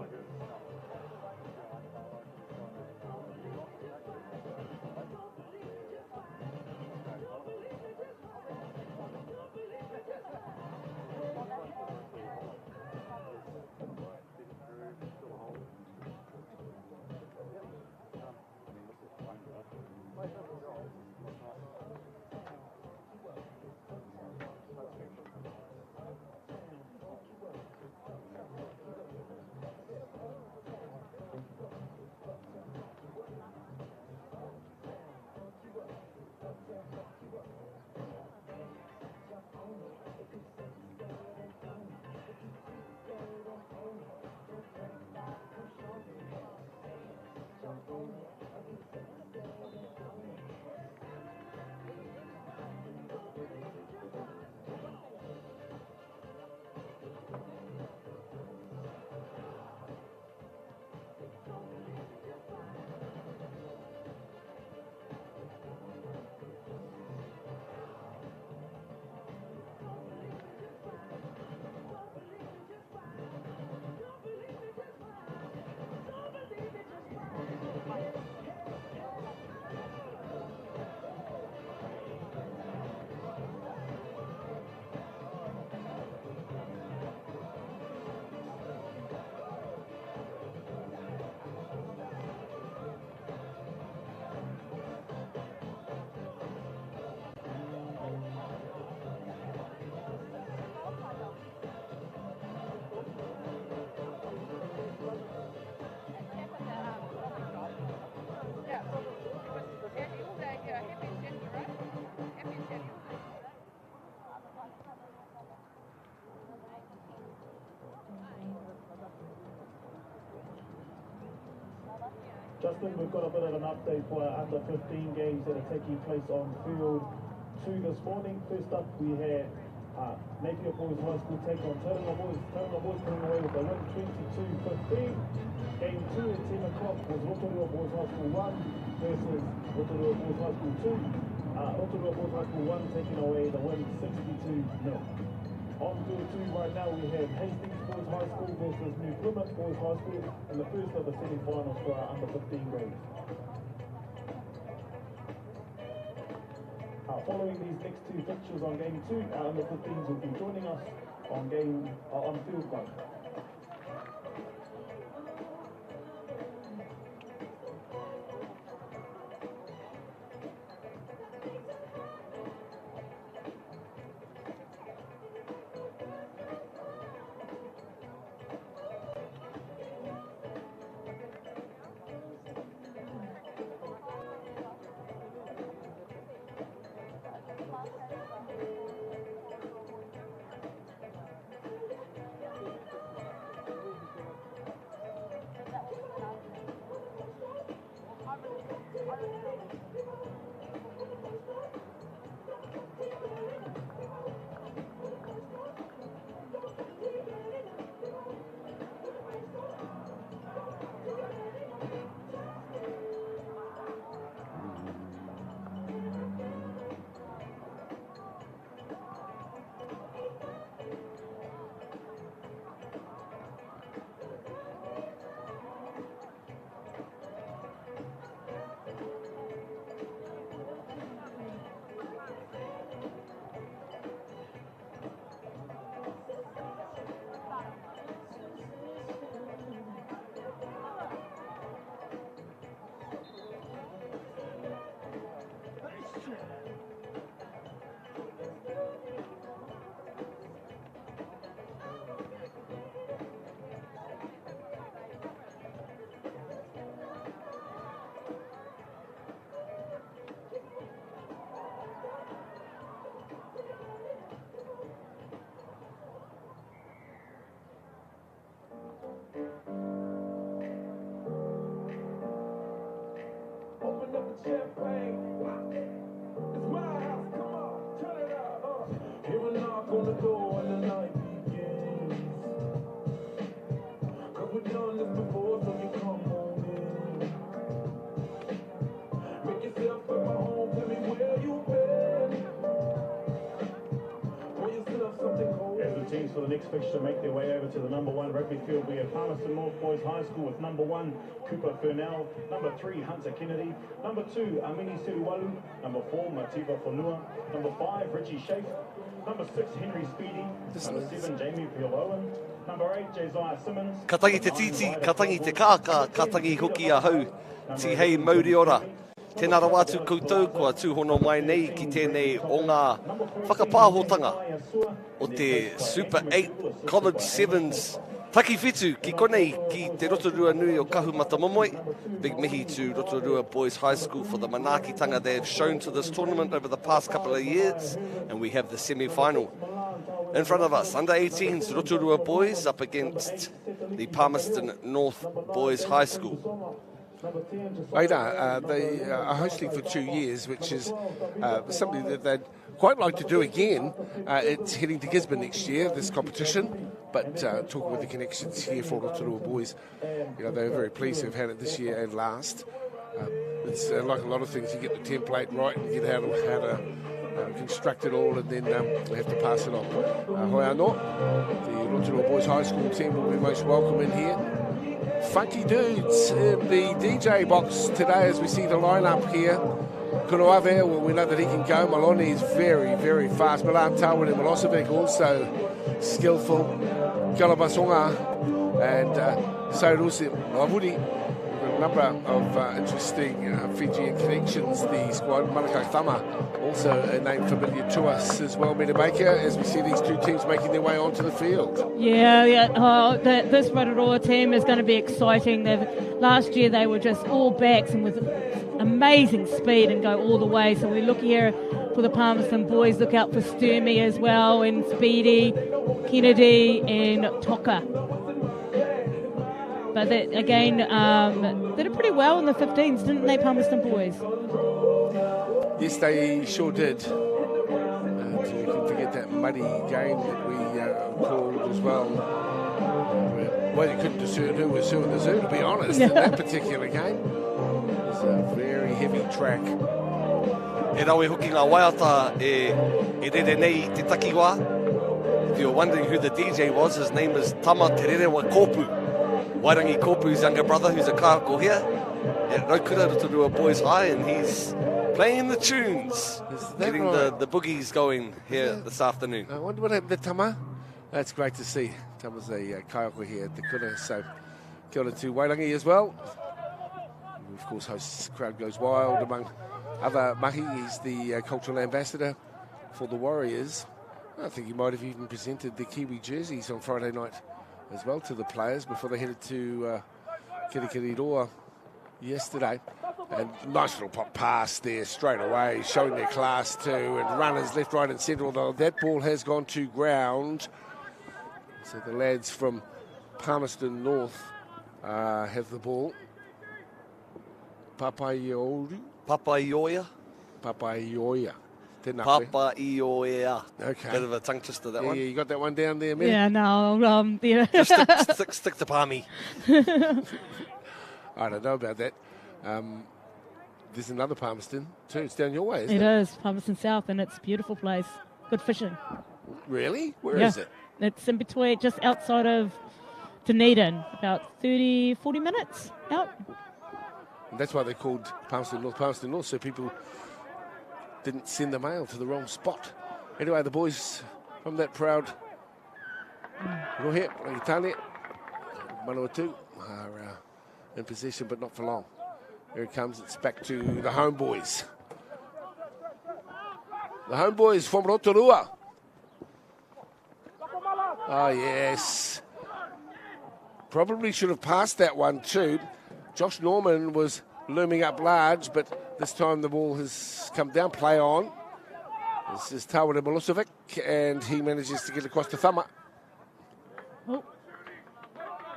Justin, we've got a bit of an update for our under 15 games that are taking place on field 2 this morning. First up, we had Napier Boys High School take on Tauranga Boys. Tauranga Boys coming away with a win 22-15. Game 2 at 10 o'clock was Rotorua Boys High School 1 versus Rotorua Boys High School 2. Rotorua Boys High School 1 taking away the win 62-0. On field 2 right now we have Hastings Boys High School versus New Plymouth Boys High School in the first of the semi-finals for our under 15 grades. Following these next 2 fixtures on game 2, our under 15s will be joining us on field 1. next fixture make their way over to the number 1 rugby field. We have Palmerston North Boys High School with number 1 Cooper Furnell, number 3 Hunter Kennedy, number 2 Amini Seruwalu, number 4 Mativa Fonua, number 5 Richie Shafe, number 6 Henry Speedy, number 7 Jamie Peel-Owen, number 8 Josiah Simmons. Katangi te titi, katangi te kāka, katangi hoki a hau, ti hei mauri ora. Tēnā rawa atu koutou, kua tūhono mai nei ki tēnei o ngā whakapāhotanga o te Super 8 College 7's taki whitu ki konei ki te Rotorua nui o Kahu Matamomoi. Big mihi to Rotorua Boys High School for the manaakitanga they have shown to this tournament over the past couple of years, and we have the semi-final. In front of us, under 18s, Rotorua Boys up against the Palmerston North Boys High School. Aida, they are hosting for 2 years, which is something that they'd quite like to do again. It's heading to Gisborne next year, this competition, but talking with the connections here for Rotorua Boys, they're very pleased to have had it this year and last. It's like a lot of things, you get the template right and you get how to construct it all, and then we have to pass it on. Hoi anō, the Rotorua Boys High School team will be most welcome in here. Funky dudes in the DJ box today as we see the lineup here. Kuroave, well, we know that he can go. Maloni is very, very fast. Milan Tawani Milosevic also skillful. Galabasonga and Saurusi Mavudi. A number of interesting Fijian connections. The squad, Malakai Thama, also a name familiar to us as well. Mina Baker, as we see these two teams making their way onto the field. Yeah. Oh, this Rotorua team is going to be exciting. Last year they were just all backs and with amazing speed and go all the way. So we look here for the Palmerston boys. Look out for Sturmy as well, and Speedy, Kennedy, and Toka. But they did pretty well in the 15s, didn't they, Palmerston boys? Yes, they sure did. You can forget that muddy game that we called as well. Well, you couldn't discern who was who in the zoo, to be honest, in that particular game. It was a very heavy track. E rawe hoki ngā waiata e rere nei te takiwa. If you're wondering who the DJ was, his name is Tama Tererewa Kopu. Wairangi Kopu's younger brother, who's a kāko here at Rotorua Boys High, and he's playing the tunes, getting the boogies going here this afternoon. I wonder what happened to Tama. That's great to see. Tama's a kāko here at the Kuna, so kia ora to Wairangi as well. Who of course hosts Crowd Goes Wild among other mahi. He's the cultural ambassador for the Warriors. I think he might have even presented the Kiwi jerseys on Friday night as well to the players before they headed to Kirikiriroa yesterday. And nice little pop pass there straight away, showing their class too, and runners left, right and centre, although that ball has gone to ground. So the lads from Palmerston North have the ball. Papaioia. Papaioia. Okay. Bit of a tongue twister, that one. Yeah, you got that one down there, man? Yeah, no. Just stick to Palmy. I don't know about that. There's another Palmerston too. It's down your way, isn't it? It is, Palmerston South, and it's a beautiful place. Good fishing. Really? Where is it? It's in between, just outside of Dunedin, about 40 minutes out. And that's why they're called Palmerston North, so people didn't send the mail to the wrong spot. Anyway, the boys from that proud Rohe, Rangitane, Manawatu are in possession, but not for long. Here it comes. It's back to the homeboys. The homeboys from Rotorua. Oh, yes. Probably should have passed that one too. Josh Norman was looming up large, but this time the ball has come down. Play on. This is Tauranga Milosevic, and he manages to get across to Thama.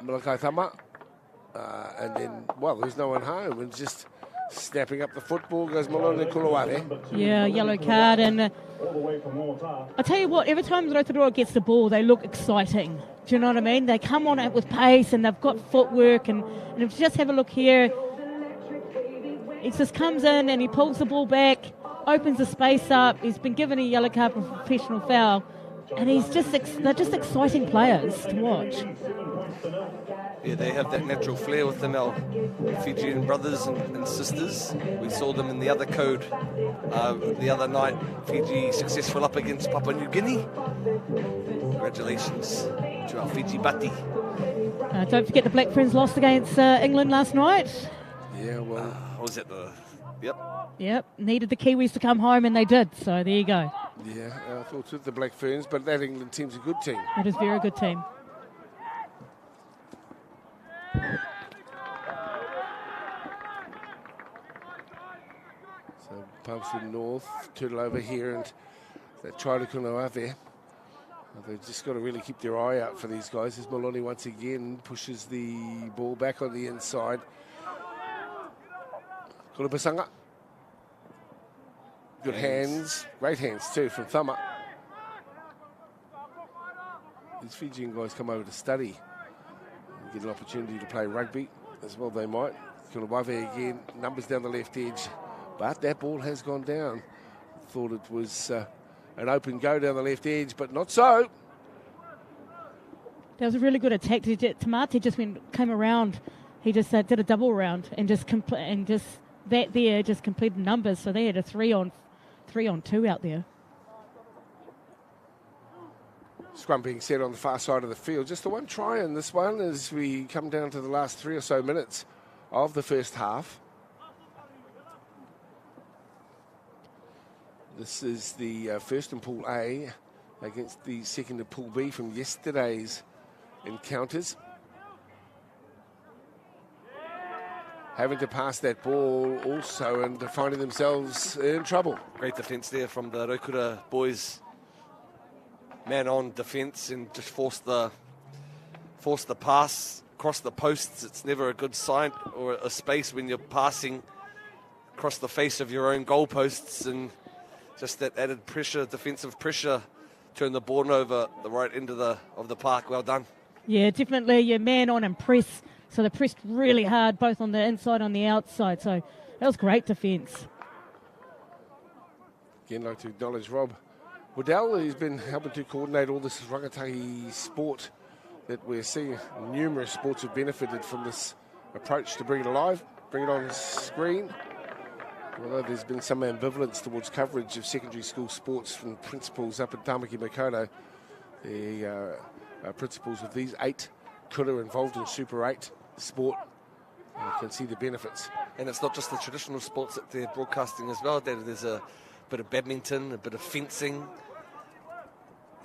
Malakai Thama. And then, well, there's no one home, and just snapping up the football goes Malone Kuluare. Yeah, yellow card. And I tell you what, every time Rotorua gets the ball, they look exciting. Do you know what I mean? They come on it with pace, and they've got footwork. And if you just have a look here, he just comes in and he pulls the ball back, opens the space up. He's been given a yellow card for a professional foul. And they're just exciting players to watch. Yeah, they have that natural flair with them, our Fijian brothers and sisters. We saw them in the other code the other night. Fiji successful up against Papua New Guinea. Congratulations to our Fiji Bati. Don't forget the Black Ferns lost against England last night. Yeah, well... was it the... Yep. Yep, needed the Kiwis to come home, and they did. So there you go. Yeah, I thought with the Black Ferns, but that England team's a good team. It is a very good team. So Palmerston North, turtle over here, and that try to Kunoa there. They've just got to really keep their eye out for these guys. As Maloney once again pushes the ball back on the inside. Kulapasanga. Good hands, great hands too from Thumma. These Fijian guys come over to study and get an opportunity to play rugby as well. They might. Kulawave again, numbers down the left edge, but that ball has gone down. Thought it was an open go down the left edge, but not so. That was a really good attack. Tamati just came around. He just did a double round and just completed numbers. So they had a 3-on-2 out there. Scrum being set on the far side of the field. Just the one try in this one as we come down to the last 3 or so minutes of the first half. This is the first in Pool A against the second in Pool B from yesterday's encounters. Having to pass that ball also and finding themselves in trouble. Great defence there from the Rotorua Boys. Man on defence and just force the pass across the posts. It's never a good sign or a space when you're passing across the face of your own goalposts, and just that added pressure, defensive pressure, turn the ball over the right end of the park. Well done. Yeah, definitely. Your man on and press. So they pressed really hard, both on the inside and on the outside. So that was great defence. Again, I'd like to acknowledge Rob Waddell, who's been helping to coordinate all this rangatahi sport that we're seeing. Numerous sports have benefited from this approach to bring it alive, bring it on screen. Although there's been some ambivalence towards coverage of secondary school sports from principals up at Tamaki Makaurau, the principals of these 8 kura involved in Super 8 sport. You can see the benefits. And it's not just the traditional sports that they're broadcasting as well. There's a bit of badminton, a bit of fencing.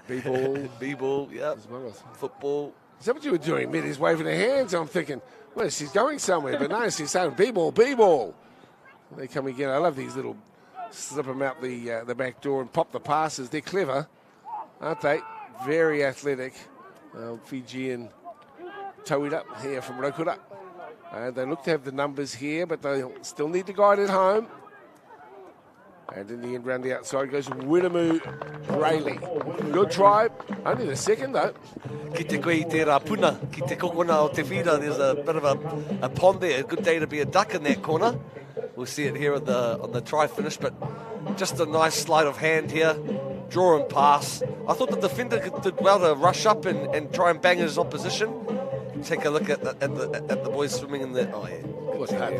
B-ball. B-ball, yeah. As well as football. Is that what you were doing? He's waving her hands. I'm thinking, well, she's going somewhere. But no, she's saying B-ball, B-ball. They come again. I love these little, slip them out the back door and pop the passes. They're clever, aren't they? Very athletic. Fijian Tauira here from Rotorua. They look to have the numbers here, but they still need to guide it home. And in the end, round the outside goes Winamu Rayleigh. Good try. Only the second, though. Ki te koe i te rapuna, ki te kokona o te whira. There's a bit of a pond there. A good day to be a duck in that corner. We'll see it here on the try finish, but just a nice sleight of hand here. Draw and pass. I thought the defender did well to rush up and try and bang his opposition. Take a look at the boys swimming in the... Oh, yeah. What's that?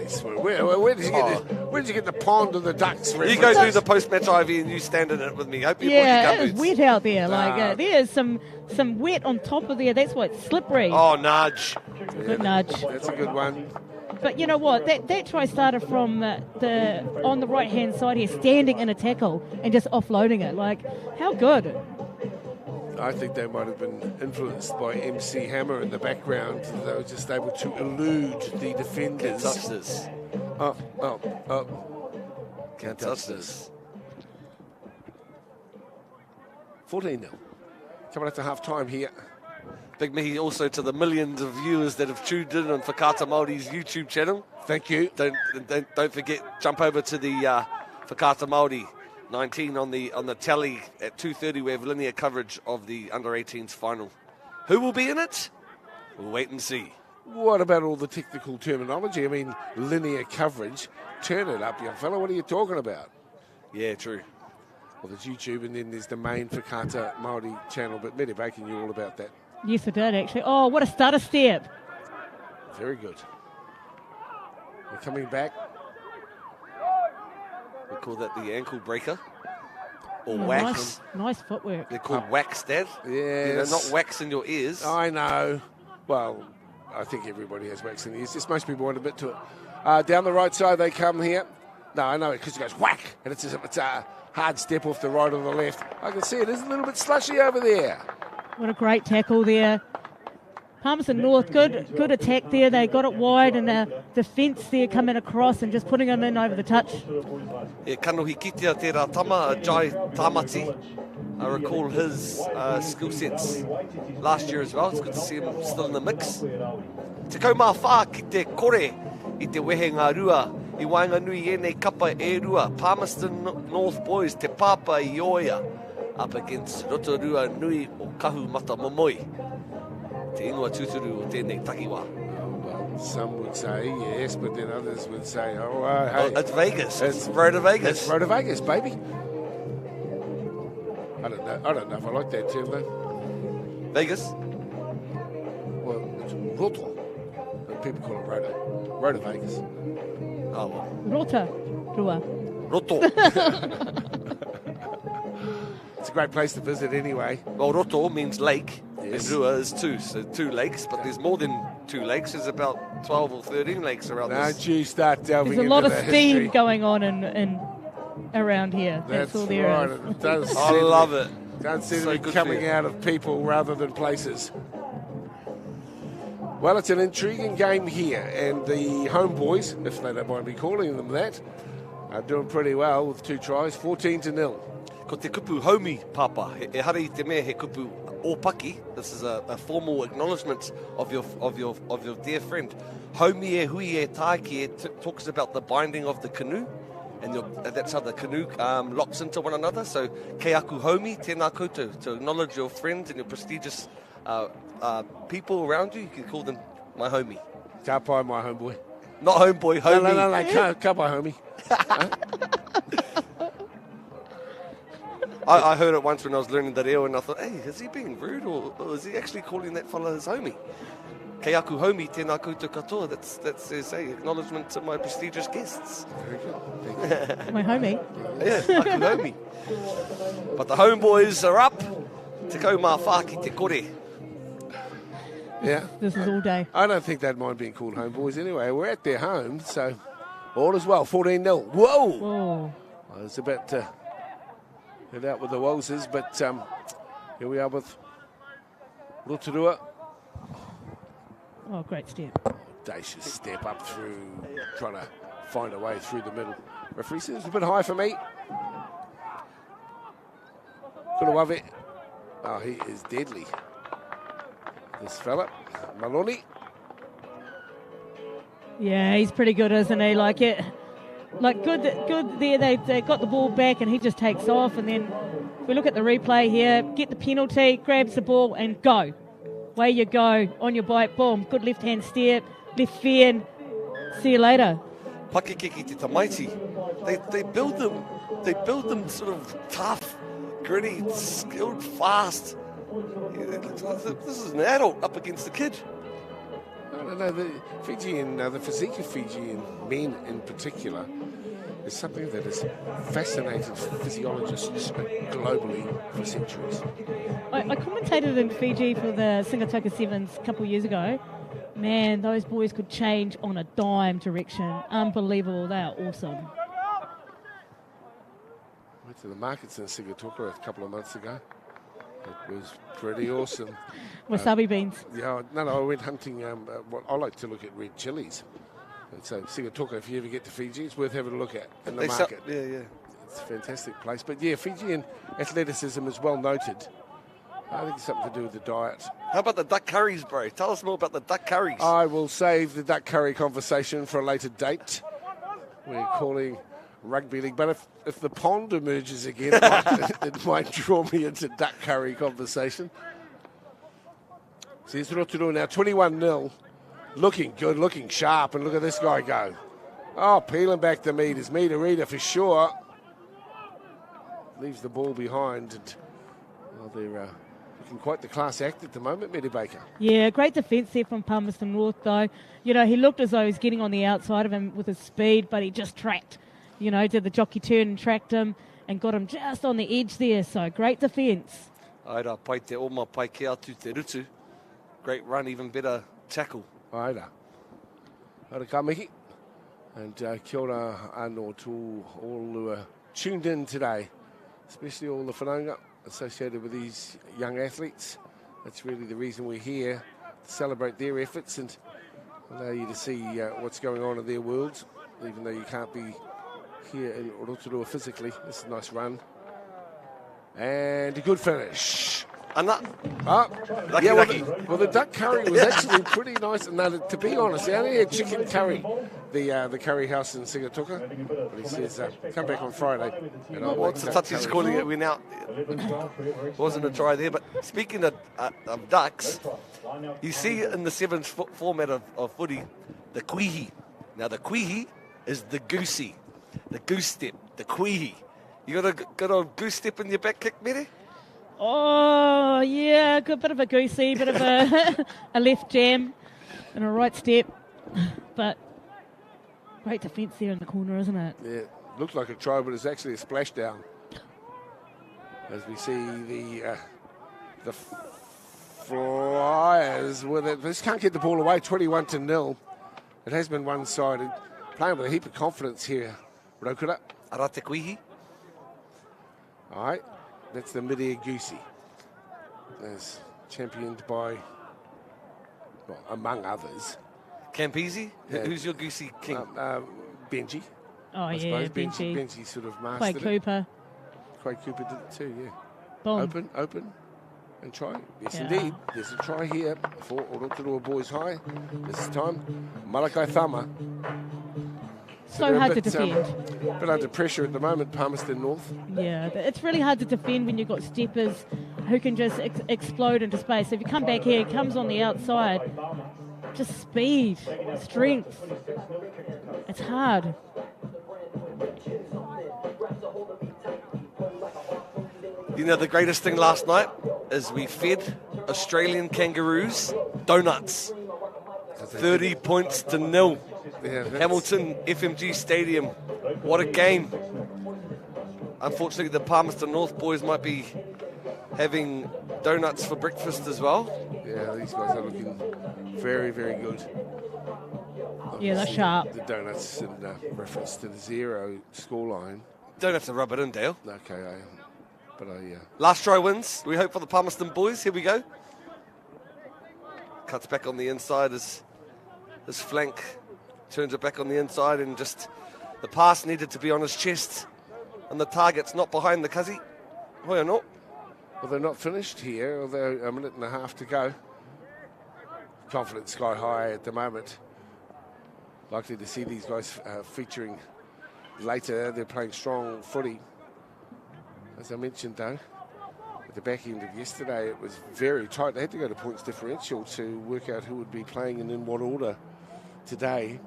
Where did you get this? Where did you get the pond and the ducks? You go do the post-match IV and you stand in it with me. Hope you yeah, it's wet out there. There's some wet on top of there. That's why it's slippery. Oh, nudge. Good nudge. That's a good one. But you know what? That try started from on the right-hand side here, standing in a tackle and just offloading it. Like, how good? I think they might have been influenced by MC Hammer in the background. They were just able to elude the defenders. Can't touch this. Can't touch this. 14-0. Coming up to half-time here. Big mihi also to the millions of viewers that have tuned in on Whakaata Māori's YouTube channel. Thank you. Don't forget, jump over to the Whakaata Māori 19 on the tally at 2:30. We have linear coverage of the under-18s final. Who will be in it? We'll wait and see. What about all the technical terminology? I mean, linear coverage. Turn it up, young fella. What are you talking about? Yeah, true. Well, there's YouTube, and then there's the main Whakata Māori channel. But Mary Bacon knew all about that. Yes, I did, actually. Oh, what a stutter step. Very good. They're coming back. We call that the ankle breaker. Or Oh, wax. Nice footwork. They're called wax, Dad. Yes. You know, not wax in your ears. I know. Well, I think everybody has wax in the ears. Just most people want a bit to it. Down the right side they come here. No, I know it because it goes whack, and it's a hard step off the right or the left. I can see it is a little bit slushy over there. What a great tackle there. Palmerston North, good attack there. They got it wide, and the defence there coming across and just putting them in over the touch. E kanohi kitea tērā tama, Jai Tamati. I recall his skill sets last year as well. It's good to see him still in the mix. Te kaumā whā ki te kore I te wehe ngā rua. I Wainganui e kapa e rua. Palmerston North Boys te pāpa I oia. Up against Rotorua Nui o Kahu Mata Momoi. Te ingoa tūturu o tēnei takiwā. Well, some would say yes, but then others would say, hey. It's Vegas. It's Road to Vegas. It's Road to Vegas, baby. I don't know if I like that term, though. Vegas? Well, it's Roto. But people call it Road to Vegas. Oh, well. Rotorua. Roto. It's a great place to visit anyway. Well, Roto means lake. Yes. And Rua is two, so 2 lakes, but there's more than 2 lakes. There's about 12 or 13 lakes around this. Don't you start delving There's a into lot of the steam history. going on in around here. That's all there right. is. It does I love it. Don't seem So to be good coming for you. out of people rather than places. Well, it's an intriguing game here, and the homeboys, if they don't mind me calling them that, are doing pretty well with 2 tries, 14-0. Ko te kupu homie, Papa. E hare I te mea he kupu ōpaki. This is a formal acknowledgement of your dear friend. Homie e hui e taiki talks about the binding of the canoe, and that's how the canoe locks into one another. So, ke aku homie, tēnā koutou. To acknowledge your friends and your prestigious people around you, you can call them my homie. Ka pai, my homeboy. Not homeboy, homie. No, ka pai, homie. I heard it once when I was learning the reo, and I thought, hey, is he being rude, or is he actually calling that fella his homie? Kei aku homie, tēnā koutou katoa. That's acknowledgement to my prestigious guests. Very good. My homie. Yeah, aku homie. But the homeboys are up. Te kaumā whā ki te kore. Yeah. This is all day. I don't think they'd mind being called homeboys anyway. We're at their home, so all is well. 14-0. Whoa! Whoa. I was about to head out with the Walsers, but here we are with Rotorua. Oh, great step. Audacious step up through, trying to find a way through the middle. Referee says it's a bit high for me. Gonna love it. Oh, he is deadly. This fella, Maloney. Yeah, he's pretty good, isn't he? Like good there. They got the ball back, and he just takes off. And then if we look at the replay here, get the penalty, grabs the ball, and go. Way you go on your bike. Boom. Good left hand step, left fin. See you later. Pakekeki te tamaiti. They build them. They build them sort of tough, gritty, skilled, fast. This is an adult up against the kid. I don't know, the Fijian, the physique of Fijian men in particular is something that has fascinated physiologists globally for centuries. I commentated in Fiji for the Rugby Sevens a couple of years ago. Man, those boys could change on a dime direction. Unbelievable. They are awesome. Went to the markets in Sigatoka a couple of months ago. It was pretty awesome. Wasabi beans. Yeah, no, I went hunting. I like to look at red chilies. And so Sigatoka, if you ever get to Fiji, it's worth having a look at in the market. Yeah. It's a fantastic place. But yeah, Fijian athleticism is well noted. I think it's something to do with the diet. How about the duck curries, bro? Tell us more about the duck curries. I will save the duck curry conversation for a later date. We're calling rugby league, but if the pond emerges again, it might draw me into duck curry conversation. So here's Rotorua now, 21-0. Looking good, looking sharp, and look at this guy go. Oh, peeling back the meters, meter reader for sure. leaves the ball behind. And, well, they're looking quite the class act at the moment, Medi Baker. Yeah, great defence there from Palmerston North, though. You know, he looked as though he was getting on the outside of him with his speed, but he just tracked. You know, did the jockey turn and tracked him and got him just on the edge there. So, great defence. Aira, pai te oma, pai ke atu te rutu. Great run, even better tackle. Aira. Aira ka mihi. And kia ora anō to all who are tuned in today, especially all the whanaunga associated with these young athletes. That's really the reason we're here, to celebrate their efforts and allow you to see what's going on in their worlds, even though you can't be here in Rotorua physically. This is a nice run. And a good finish. Lucky. Well, the duck curry was actually pretty nice. And now, to be honest, they only had chicken curry, the curry house in Sigatuka. But he says, come back on Friday. And I'll What's the touch he's calling it? We're now. Wasn't a try there. But speaking of ducks, you see in the sevens format of footy, the kuihi. Now, the kuihi is the goosey, the goose step, the kuihi. You got a goose step in your back kick, Mary? Oh, yeah, good bit of a goosey, bit of a left jam and a right step. But great defence there in the corner, isn't it? Yeah, looks like a try, but it's actually a splashdown. As we see the Flyers with it. They just can't get the ball away, 21-0. It has been one-sided. Playing with a heap of confidence here. Rokura. Arate kuihi. All right. That's the mid-air goosey, as championed by, well, among others. Campese? Yeah. Who's your goosey king? Benji. Oh, yeah, Benji. Benji sort of mastered Quade Cooper. Quade Cooper did it too, yeah. Boom. Open, and try. Yes, indeed. There's a try here for Rotorua Boys High. This time, Malakai Thama. So hard to defend. But under pressure at the moment, Palmerston North. Yeah, it's really hard to defend when you've got steppers who can just explode into space. So if you come back here, he comes on the outside. Just speed, strength. It's hard. You know, the greatest thing last night is we fed Australian kangaroos donuts. 30 points to 0. Yeah, Hamilton FMG Stadium. What a game. Unfortunately, the Palmerston North boys might be having donuts for breakfast as well. Yeah, these guys are looking very, very good. Yeah, they're sharp. The donuts in reference to the 0 scoreline. Don't have to rub it in, Dale. Okay, Last try wins. We hope for the Palmerston boys. Here we go. Cuts back on the inside as his flank turns it back on the inside, and just the pass needed to be on his chest, and the target's not behind the Kazi. Hoi no. Well, they're not finished here, although a minute and a half to go. Confidence sky high at the moment. Likely to see these guys featuring later. They're playing strong footy. As I mentioned, though, at the back end of yesterday, it was very tight. They had to go to points differential to work out who would be playing and in what order today.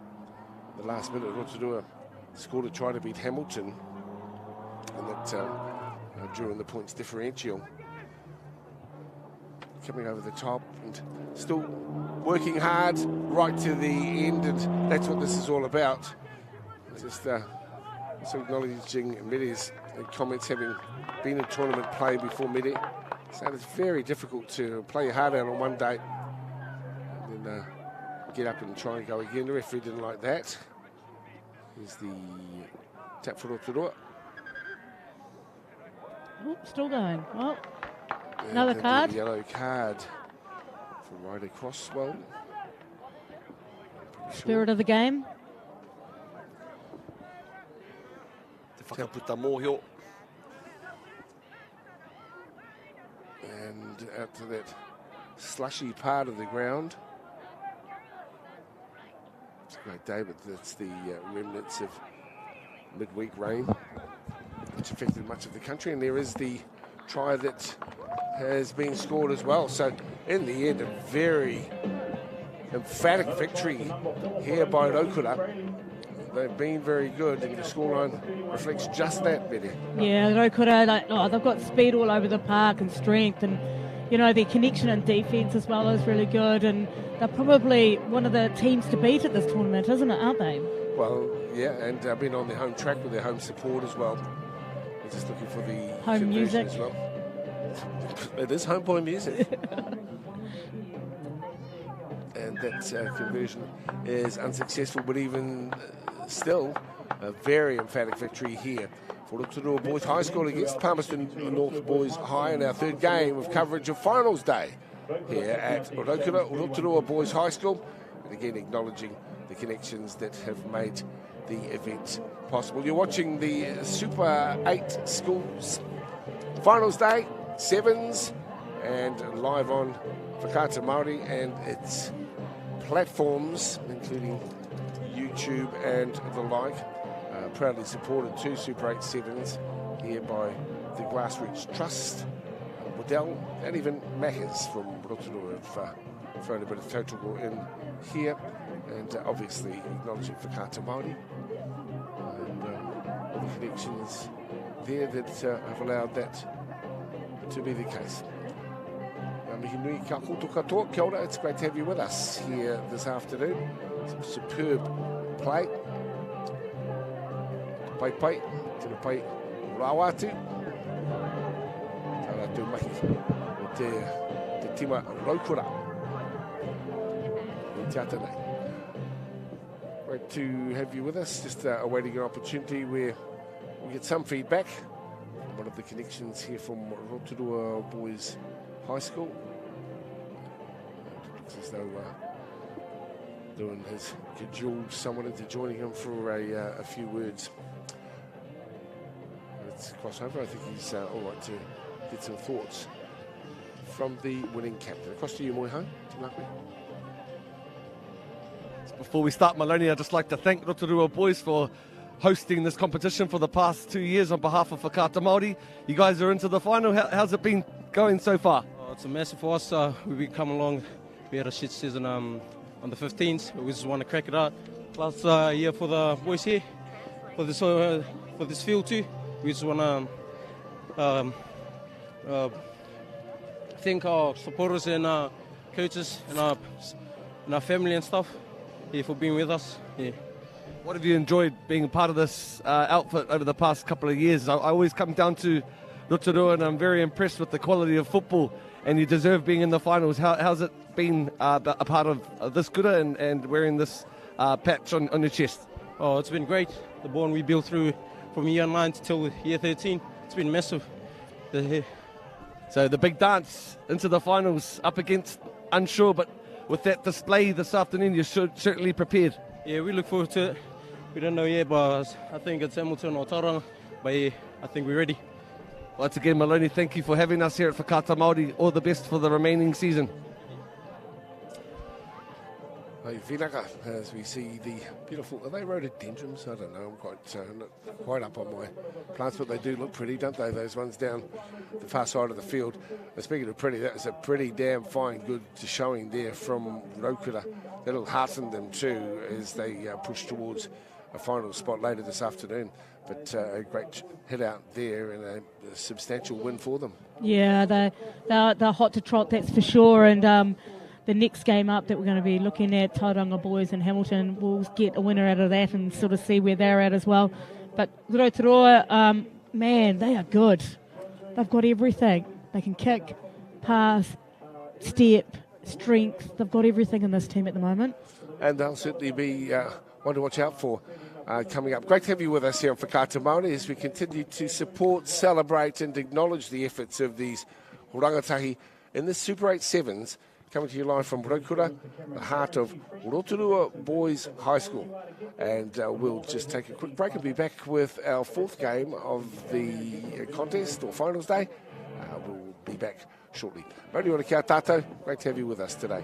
The last minute, Rotorua scored a try to beat Hamilton, and that drew in the points differential. Coming over the top and still working hard right to the end, and that's what this is all about. Just so acknowledging Medi's comments, having been in tournament play before Medi. So it's very difficult to play your heart out on one day and then get up and try and go again. The referee didn't like that. Here's the tap for Rotorua. Oh, still going. Well, another card. Yellow card for Ryder Crosswell. Spirit of the game. And out to that slushy part of the ground. It's a great day, but that's the remnants of midweek rain, which affected much of the country. And there is the try that has been scored as well. So in the end, a very emphatic victory here by Rokura. they've been very good, and the scoreline reflects just that, Betty. Yeah, Rotorua, they've got speed all over the park and strength, and their connection and defence as well is really good, and they're probably one of the teams to beat at this tournament, isn't it, aren't they? Well, yeah, and been on their home track with their home support as well. We're just looking for the home music as well. It is home point music. And that conversion is unsuccessful, but even still, a very emphatic victory here for Rotorua Boys High School against Palmerston North Boys High in our third game of coverage of finals day here at Rotorua Boys High School. And again, acknowledging the connections that have made the event possible. You're watching the Super 8 Schools finals day, 7's, and live on Whakaata Māori and its platforms, including YouTube and the like. Proudly supported two Super 8 7's here by the Grassroots Trust, Waddell, and even Maccas from Rotorua have thrown a bit of total in here, and obviously acknowledging Whakaata Māori and all the connections there that have allowed that to be the case. Mihi ka koutou katoa, kia ora. It's great to have you with us here this afternoon. Some superb play. Pai pai, tino pai rawatu. Tara tu mahi o te tima Rotorua. Te ata nei. Great to have you with us. Just awaiting an opportunity where we get some feedback from one of the connections here from Rotorua Boys High School. It looks as though Lewin has cajoled someone into joining him for a few words. Let's cross over. I think he's all right to get some thoughts from the winning captain. Across to you, Moiho. Before we start, Maloney, I'd just like to thank Rotorua Boys for hosting this competition for the past 2 years on behalf of Whakaata Māori. You guys are into the final. How's it been going so far? It's a massive for us. We've come along. We had a shit season on the 15th. We just want to crack it out. Last year for the boys here, for this field too. We just want to thank our supporters and our coaches and our family and stuff here for being with us. Yeah. What have you enjoyed being a part of this outfit over the past couple of years? I always come down to Rotorua and I'm very impressed with the quality of football, and you deserve being in the finals. How's it been a part of this good and wearing this patch on your chest? Oh, it's been great. The bond we built through from year 9 till year 13, it's been massive. So the big dance into the finals up against Unsure, but with that display this afternoon, you're certainly prepared. Yeah, we look forward to it. We don't know yet, but I think it's Hamilton or Tauranga, but yeah, I think we're ready. Once again, Maloney, thank you for having us here at Whakaata Māori. All the best for the remaining season. Hey, Vinaka, as we see the beautiful, are they rhododendrons? I don't know, I'm not quite up on my plants, but they do look pretty, don't they? Those ones down the far side of the field. And speaking of pretty, that was a pretty damn fine good showing there from Rotorua. That'll hearten them too as they push towards a final spot later this afternoon. But a great hit out there and a substantial win for them. Yeah, they're hot to trot, that's for sure. And the next game up that we're going to be looking at, Tauranga Boys and Hamilton, we'll get a winner out of that and sort of see where they're at as well. But Rotorua, man, they are good. They've got everything. They can kick, pass, step, strength. They've got everything in this team at the moment. And they'll certainly be one to watch out for coming up. Great to have you with us here on Whakaata Māori as we continue to support, celebrate and acknowledge the efforts of these rangatahi in the Super 8 7's. Coming to you live from Rotorua, the heart of Rotorua Boys High School. And we'll just take a quick break and be back with our fourth game of the contest or finals day. We'll be back shortly. Mauri ora kia tātou. Great to have you with us today.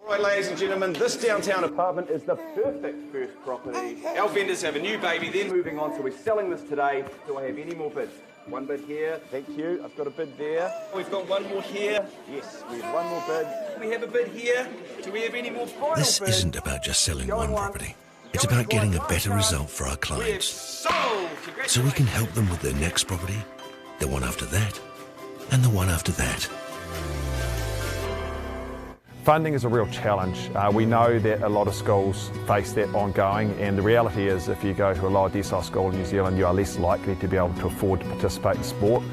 Right, ladies and gentlemen, this downtown apartment is the perfect first property. Our vendors have a new baby, then moving on, so we're selling this today. Do I have any more bids? One bid here. Thank you. I've got a bid there. We've got one more here. Yes, we have one more bid. We have a bid here. Do we have any more final This bids? isn't about just selling one property. It's about getting a better result for our clients, so we can help them with their next property, the one after that, and the one after that. Funding is a real challenge. We know that a lot of schools face that ongoing, and the reality is if you go to a lower decile school in New Zealand, you are less likely to be able to afford to participate in sport.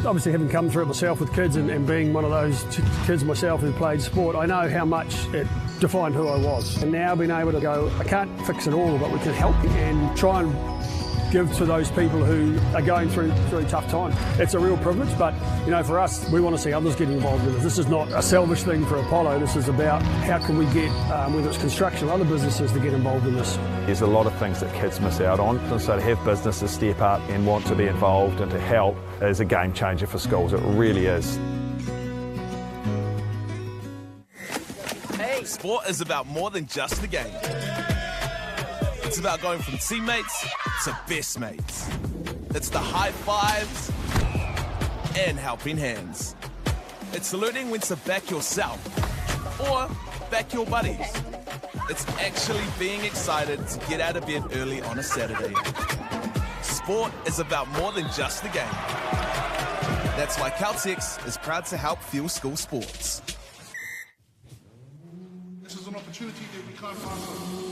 Obviously, having come through it myself with kids and being one of those kids myself who played sport, I know how much it defined who I was. And now being able to go, I can't fix it all, but we can help and try and give to those people who are going through tough times. It's a real privilege, but you know, for us, we want to see others get involved in it. This is not a selfish thing for Apollo. This is about how can we get, whether it's construction or other businesses, to get involved in this. There's a lot of things that kids miss out on, and so to have businesses step up and want to be involved and to help is a game changer for schools. It really is. Hey, sport is about more than just the game. It's about going from teammates to best mates. It's the high fives and helping hands. It's saluting when to back yourself or back your buddies. It's actually being excited to get out of bed early on a Saturday. Sport is about more than just the game. That's why Caltex is proud to help fuel school sports. This is an opportunity that we can't pass on.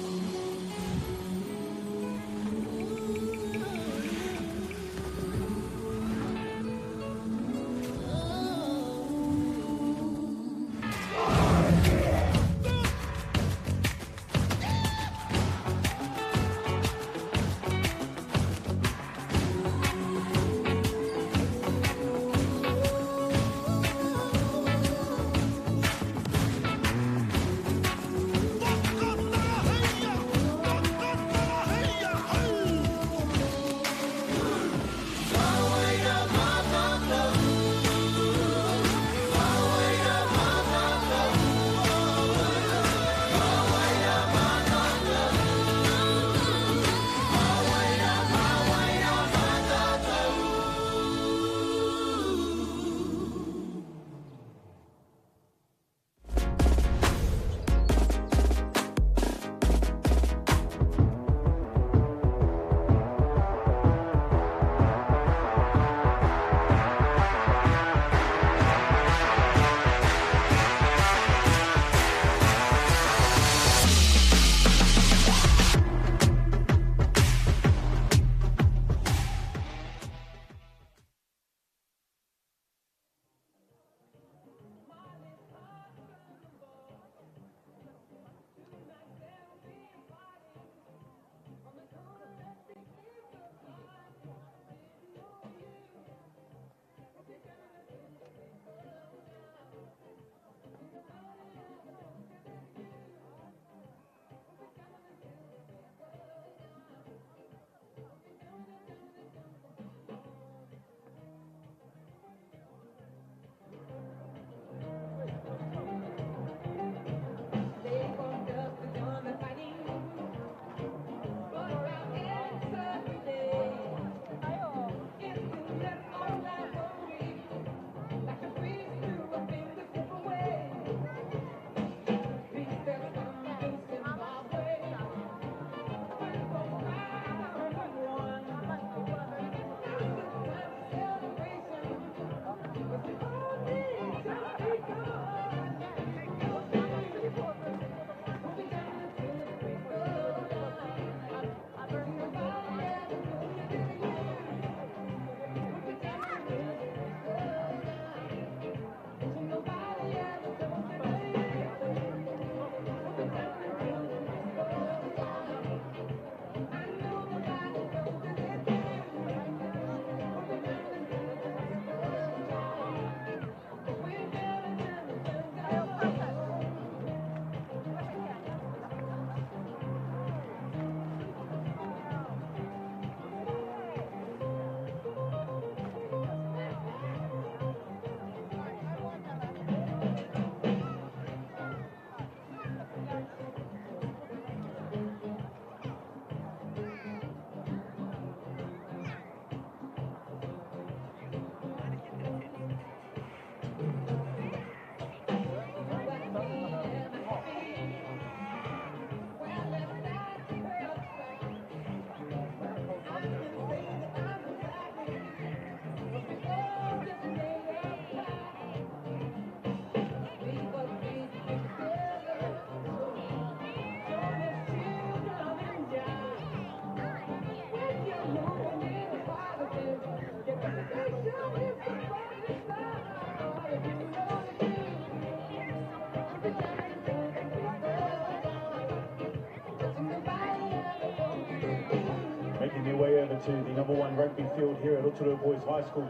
to the #1 rugby field here at Rotorua Boys High School.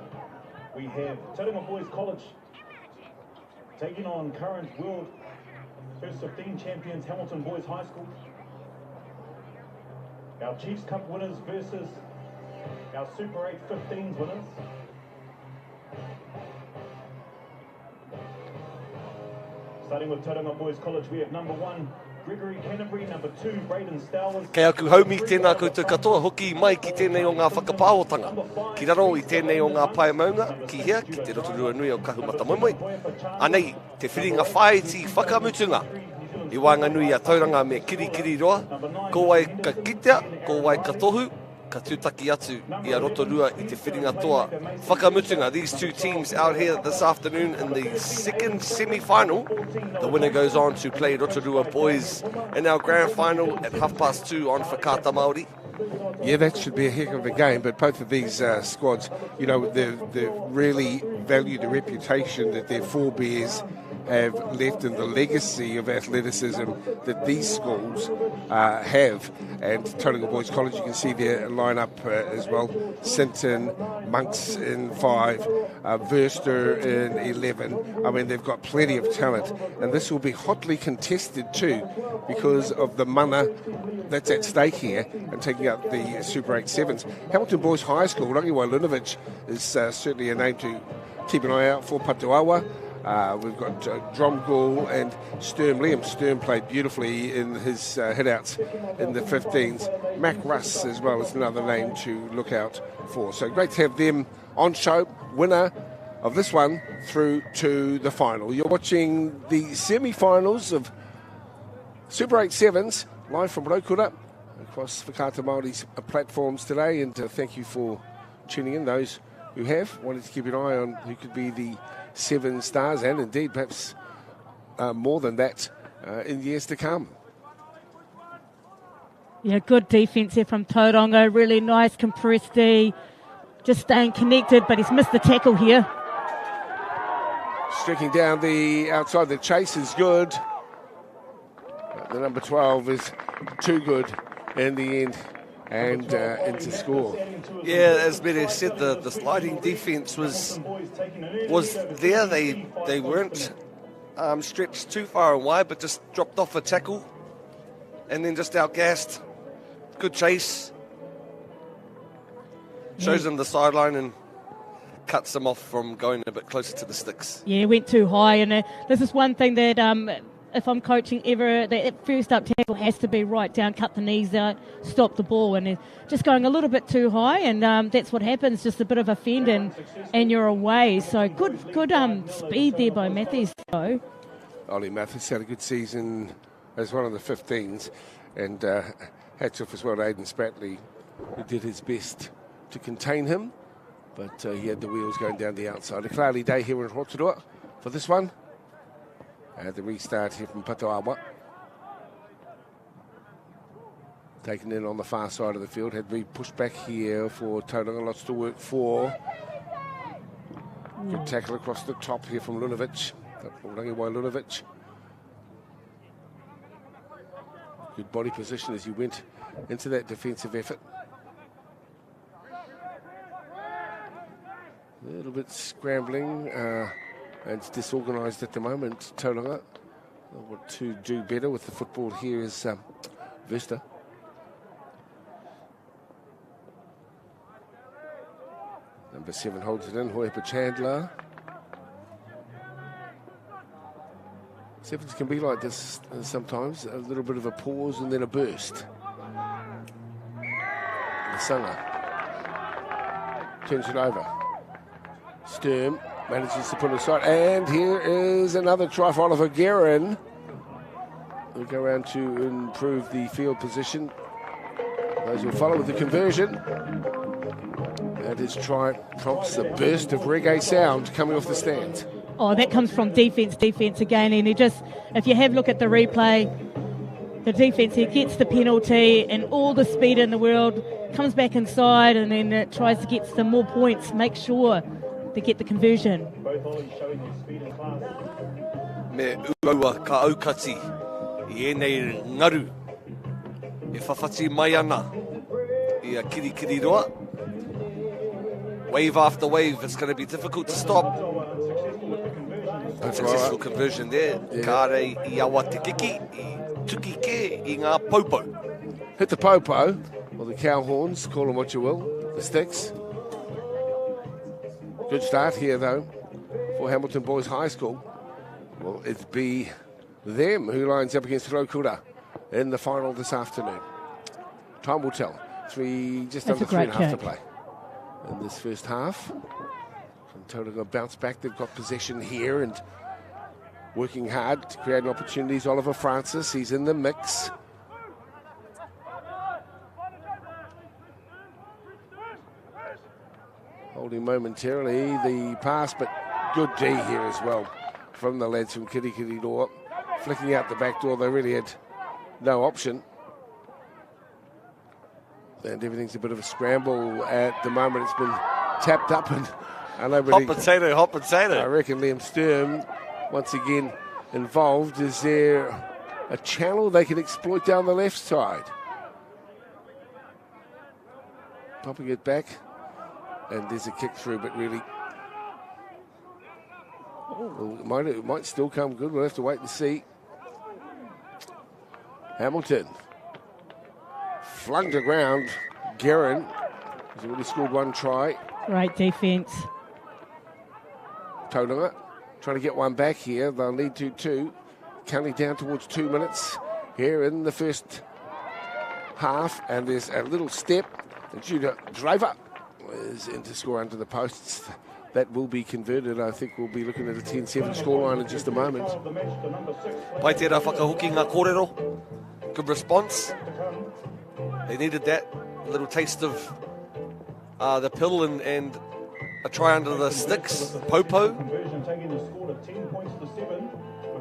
We have Tauranga Boys College taking on current world first 15 champions Hamilton Boys High School. Our Chiefs Cup winners versus our Super 8 15s winners. Starting with Tauranga Boys College, we have #1 Gregory Canterbury, #2 Braden Stowers. Kei aku haumi tēnā koutou katoa hoki mai ki tēnei o ngā whakapāotanga. Ki raro i tēnei o ngā pae maunga, ki hea, ki te Rotorua nui o kahumata moimoi. Anei, te whiringa whae ti whakamutunga. I wanga nui a Tauranga me kirikiri roa, ko wai ka kitea, ko wai ka tohu, ka tūtaki atu i a Rotorua i te whiringa toa whakamutunga. These two teams out here this afternoon in the second semi-final. The winner goes on to play Rotorua Boys in our grand final at 2:30 on Whakata Māori. Yeah, that should be a heck of a game, but both of these squads, you know, they've really valued the reputation that their forebears have left and the legacy of athleticism that these schools have. And Tauranga Boys College, you can see their line-up as well. Sinton, Monks in 5, Verster in 11. I mean, they've got plenty of talent. And this will be hotly contested too because of the mana that's at stake here and taking up the Super 8 Sevens. Hamilton Boys High School, Rangi Wailunovich is certainly a name to keep an eye out for. Patuawa. We've got Dromgool and Sturm. Liam Sturm played beautifully in his hitouts in the 15s. Mac Russ as well is another name to look out for. So great to have them on show. Winner of this one through to the final. You're watching the semi-finals of Super 8 Sevens live from Rotorua across Whakata Māori's platforms today. And thank you for tuning in. Those who have wanted to keep an eye on who could be the 7 stars and indeed perhaps more than that in years to come. Yeah, good defence here from Tauranga. Really nice compressed D. Just staying connected, but he's missed the tackle here. Streaking down the outside, the chase is good. The number 12 is too good in the end and into score. Yeah, as Mere said, the sliding defence was there. They weren't stretched too far and wide, but just dropped off a tackle and then just outgassed. Good chase. Shows them the sideline and cuts them off from going a bit closer to the sticks. Yeah, went too high, and this is one thing that if I'm coaching ever, that first up tackle has to be right down, cut the knees out, stop the ball, and just going a little bit too high, and that's what happens, just a bit of a fend and you're away. So good speed there by Matthews, though. Ollie Matthews had a good season as one of the 15s, and hats off as well to Aidan Spratley, who did his best to contain him, but he had the wheels going down the outside. A cloudy day here in Rotorua for this one. The restart here from Patuawa. Taken in on the far side of the field. Had to be pushed back here for Tauranga. Lots to work for. Good tackle across the top here from Lunovic. Rangiwai Lunovic. Good body position as he went into that defensive effort. A little bit scrambling. And it's disorganised at the moment, Tauranga. What to do better with the football here is Vista. Number 7 holds it in, Hoipa Chandler. Sevens can be like this sometimes, a little bit of a pause and then a burst. Masanga turns it over. Sturm manages to put it aside, and here is another try for Oliver Guerin. We'll go around to improve the field position. Those will follow with the conversion. And his try prompts a burst of reggae sound coming off the stands. Oh, that comes from defence again, and he just, if you have a look at the replay, the defence, he gets the penalty and all the speed in the world, comes back inside and then tries to get some more points, make sure to get the conversion. Me ua ka aukati I enei ngaru e whawhati mai ana a Kiri Roa. Wave after wave, it's going to be difficult to stop. Successful conversion there. Kāre I awa tikiki, I tuki ke, I ngā popo. Hit the popo, or the cow horns, call them what you will, the sticks. Good start here, though, for Hamilton Boys High School. Will it be them who lines up against Rotorua in the final this afternoon? Time will tell. Just under 3.5 to play in this first half. Tauranga bounce back. They've got possession here and working hard to create opportunities. Oliver Francis, he's in the mix. Holding momentarily the pass, but good D here as well from the lads from Kirikiriroa. Flicking out the back door, they really had no option. And everything's a bit of a scramble at the moment. It's been tapped up and hot potato. I reckon Liam Sturm once again involved. Is there a channel they can exploit down the left side? Popping it back, and there's a kick through, but really, well, it might still come good. We'll have to wait and see. Hamilton flung to ground. Guerin has already scored one try. Great defence. Tauranga trying to get one back here. They'll need to two. Counting down towards 2 minutes here in the first half. And there's a little step. And Judah Draver is in to score under the posts. That will be converted. I think we'll be looking at a 10-7 scoreline in just a moment. Pai tērā whakahuki ngā kōrero. Good response. They needed that. A little taste of the pill and a try under the sticks. Popo.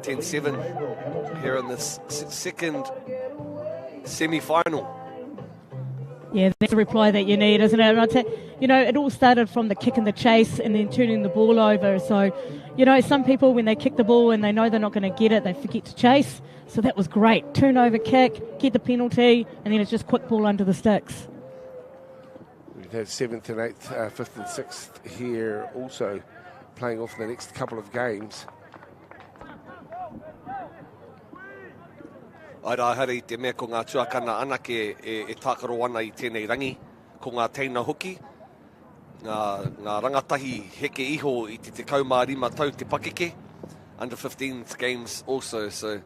10-7 here in this second semi-final. Yeah, that's the reply that you need, isn't it? And I'd say, it all started from the kick and the chase and then turning the ball over. So, some people, when they kick the ball and they know they're not going to get it, they forget to chase. So that was great. Turnover kick, get the penalty, and then it's just quick ball under the sticks. We've had 7th and 8th, 5th and 6th here also playing off the next couple of games. Aira hari te mea ko ngā tuakana ana e tākaro ana I tēnei rangi, ko ngā teina hoki, ngā rangatahi heke iho I te kaumārima tau te pakeke, under 15s games also, so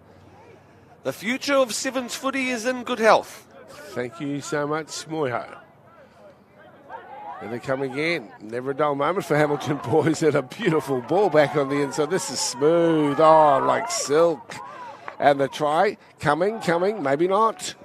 the future of 7's footy is in good health. Thank you so much, Moiho. And they come again. Never a dull moment for Hamilton boys, and a beautiful ball back on the inside. This is smooth, like silk. And the try, coming, maybe not.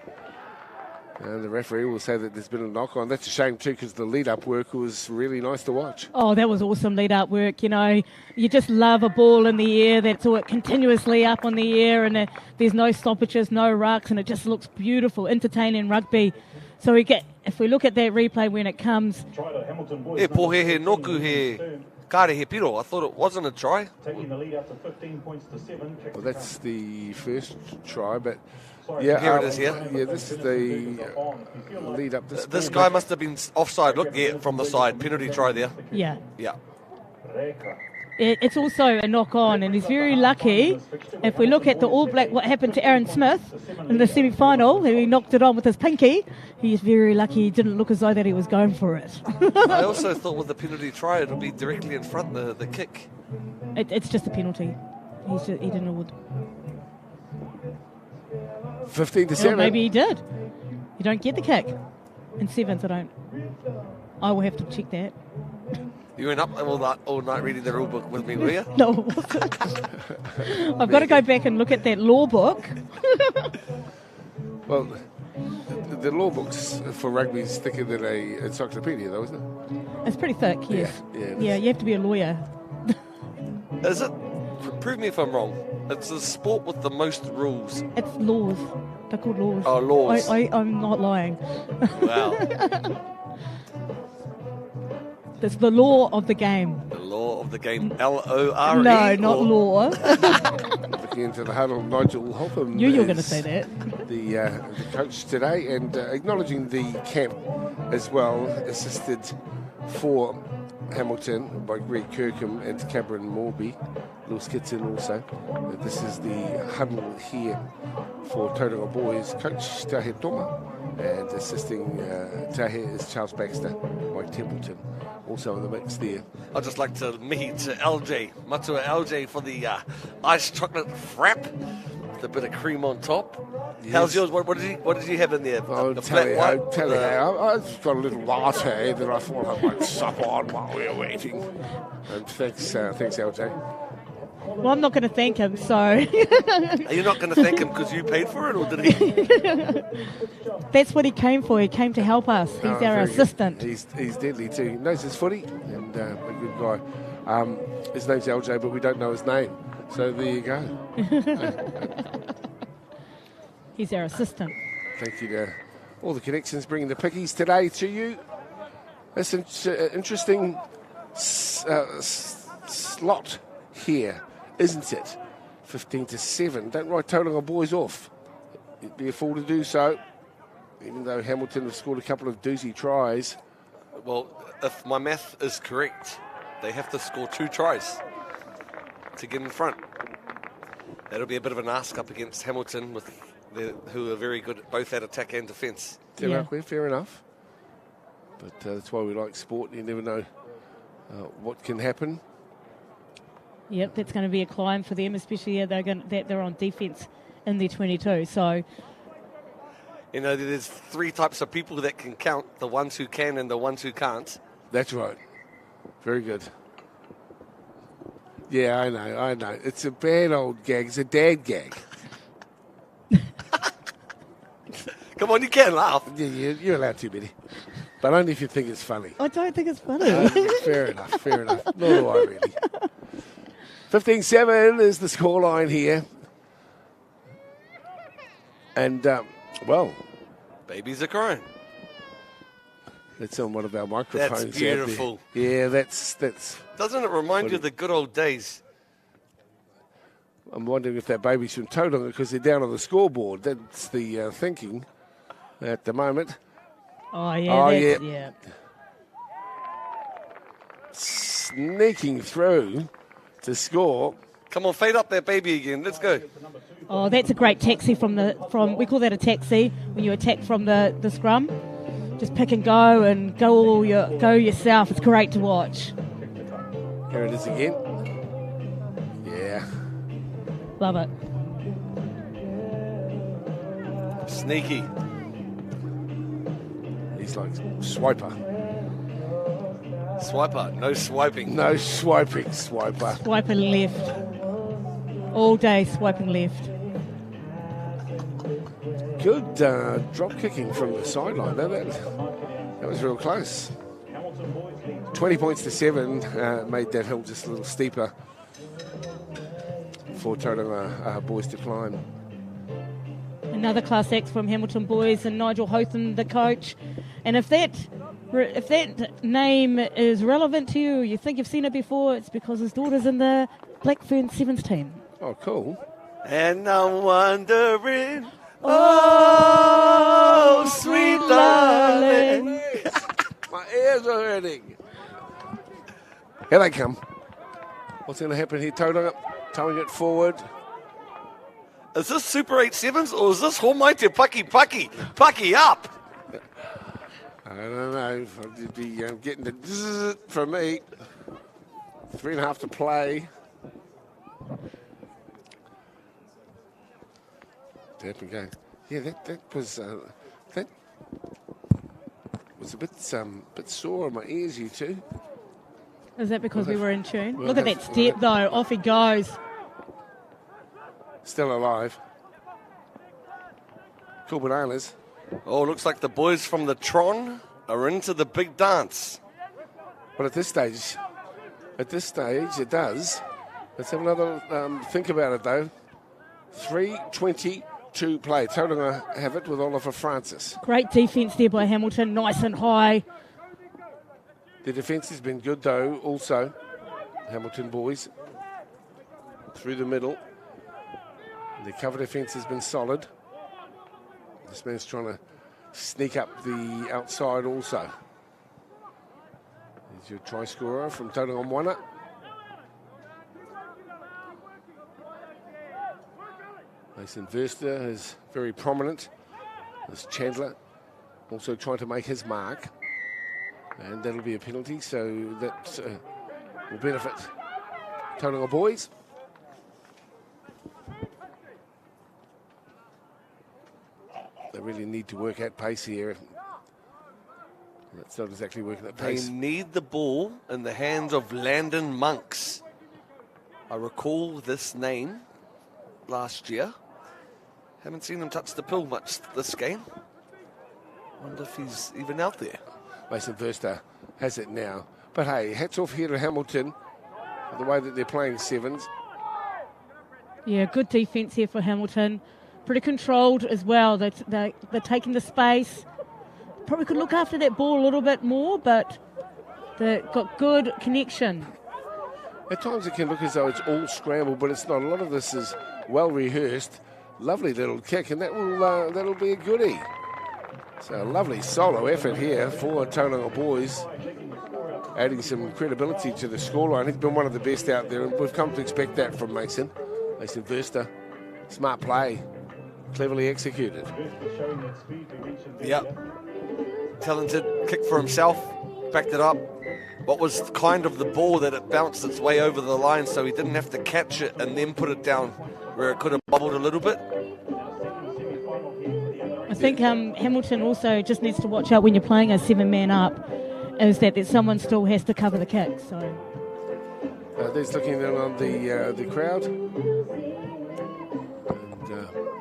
And the referee will say that there's been a knock-on. That's a shame too, because the lead-up work was really nice to watch. Oh, that was awesome lead-up work, You just love a ball in the air that's all continuously up on the air, and there's no stoppages, no rucks, and it just looks beautiful, entertaining rugby. So if we look at that replay when it comes... E pohe he noku he... Kāre he piro, I thought it wasn't a try. Taking the lead up to 15 points to 7. Well, that's the first try, but yeah, here it is here. Yeah, this is the lead up. This guy must have been offside. Look, from the side, penalty try there. Yeah. Yeah. It's also a knock-on, and he's very lucky. If we look at the All Black, what happened to Aaron Smith in the semi-final, he knocked it on with his pinky. He's very lucky he didn't look as though that he was going for it. I also thought with the penalty try, it would be directly in front, the kick. It's just a penalty. He didn't know. 15-7. Well, maybe he did. You don't get the kick. In 7s, I don't. I will have to check that. You went up all night reading the rule book with me, were you? No, it wasn't. I've got to go back and look at that law book. Well, the law book's for rugby is thicker than an encyclopedia, though, isn't it? It's pretty thick, yes. Yeah, you have to be a lawyer. Is it? Prove me if I'm wrong. It's a sport with the most rules. It's laws. They're called laws. Oh, laws. I'm not lying. Wow. It's the law of the game. The law of the game. L-O-R-E? No, not law. The walking into the huddle, Nigel Hopham. Knew you were going to say that. The coach today, and acknowledging the camp as well, assisted for Hamilton by Greg Kirkham and Cameron Morby. Lewis Kitson also. This is the huddle here for Tauranga Boys. Coach Tahe Toma, and assisting Tahe is Charles Baxter, Mike Templeton, also in the mix there. I'd just like to meet LJ, Matua LJ, for the iced chocolate frap with a bit of cream on top. Yes. How's yours? What did you have in there? The flat white? I've got a little latte that I thought I might sup on while we were waiting. And thanks LJ. Well, I'm not going to thank him, so... Are you not going to thank him because you paid for it, or did he? That's what he came for. He came to help us. He's our assistant. He's deadly too. He knows his footy, and a good guy. His name's LJ, but we don't know his name. So there you go. He's our assistant. Thank you to all the connections bringing the pickies today to you. It's an interesting slot here, isn't it? 15-7. Don't write Tauranga Boys off. It'd be a fool to do so, even though Hamilton have scored a couple of doozy tries. Well, if my math is correct, they have to score 2 tries to get in front. That'll be a bit of an ask up against Hamilton, who are very good both at attack and defence. Yeah. Fair enough. But that's why we like sport. You never know what can happen. Yep, that's going to be a climb for them, especially they're on defence in their 22. So, you know, there's 3 types of people that can count: the ones who can and the ones who can't. That's right. Very good. Yeah, I know. It's a bad old gag. It's a dad gag. Come on, you can laugh. Yeah, you're allowed to, Betty. But only if you think it's funny. I don't think it's funny. Fair enough. Nor do I, really. 15-7 is the scoreline here. And, babies are crying. That's on one of our microphones. That's beautiful. Yeah, that's... Doesn't it remind you of the good old days? I'm wondering if that baby's from Tauranga because they're down on the scoreboard. That's the thinking at the moment. Oh, yeah. Sneaking through to score. Come on, fade up that baby again. Let's go. Oh, that's a great taxi from we call that a taxi when you attack from the scrum. Just pick and go yourself. It's great to watch. Here it is again. Yeah. Love it. Sneaky. He's like swiper. Swiper, no swiping. No swiping, swiper. Swiping left. All day swiping left. Good drop kicking from the sideline. That was real close. 20 points to 7 made that hill just a little steeper for Tauranga Boys to climb. Another Class X from Hamilton Boys and Nigel Hotham, the coach. And if that name is relevant to you, you think you've seen it before, it's because his daughter's in the Blackfern Sevens team. Oh, cool. And I'm wondering, oh, sweet darling. My ears are hurting. Here they come. What's going to happen here? Towing it forward. Is this Super 8 Sevens or is this Homaite Paki up? I don't know. I'd be getting the zzz from me. 3.5 to play. Tap and go. Yeah, that was a bit sore on my ears, you two. Is that because we were in tune? Look at that step, though. Off he goes. Still alive. Cool bananas. Oh, looks like the boys from the Tron are into the big dance. Well, at this stage, it does. Let's have another think about it, though. 3:20 to play. Tauranga have it with Oliver Francis. Great defence there by Hamilton. Nice and high. The defence has been good, though, also. Hamilton boys. Through the middle. The cover defence has been solid. This man's trying to sneak up the outside also. Here's your try scorer from Tauranga Moana. Mason Verster is very prominent. This Chandler also trying to make his mark. And that'll be a penalty, so that will benefit Tauranga boys. They really need to work at pace here. That's not exactly working at pace. They need the ball in the hands of Landon Monks. I recall this name last year. Haven't seen him touch the pill much this game. Wonder if he's even out there. Mason Verster has it now. But hey, hats off here to Hamilton for the way that they're playing sevens. Yeah, good defence here for Hamilton. Pretty controlled as well. They're taking the space. Probably could look after that ball a little bit more, but they've got good connection. At times it can look as though it's all scrambled, but it's not. A lot of this is well rehearsed. Lovely little kick, and that'll be a goodie. So a lovely solo effort here for Tauranga boys, adding some credibility to the scoreline. He's been one of the best out there, and we've come to expect that from Mason Verster. Smart play, cleverly executed. Yep. Talented kick for himself, backed it up. What was kind of the ball that it bounced its way over the line, so he didn't have to catch it and then put it down where it could have bubbled a little bit. I think Hamilton also just needs to watch out when you're playing a 7-man up, is that someone still has to cover the kick. So there's looking in on the crowd. And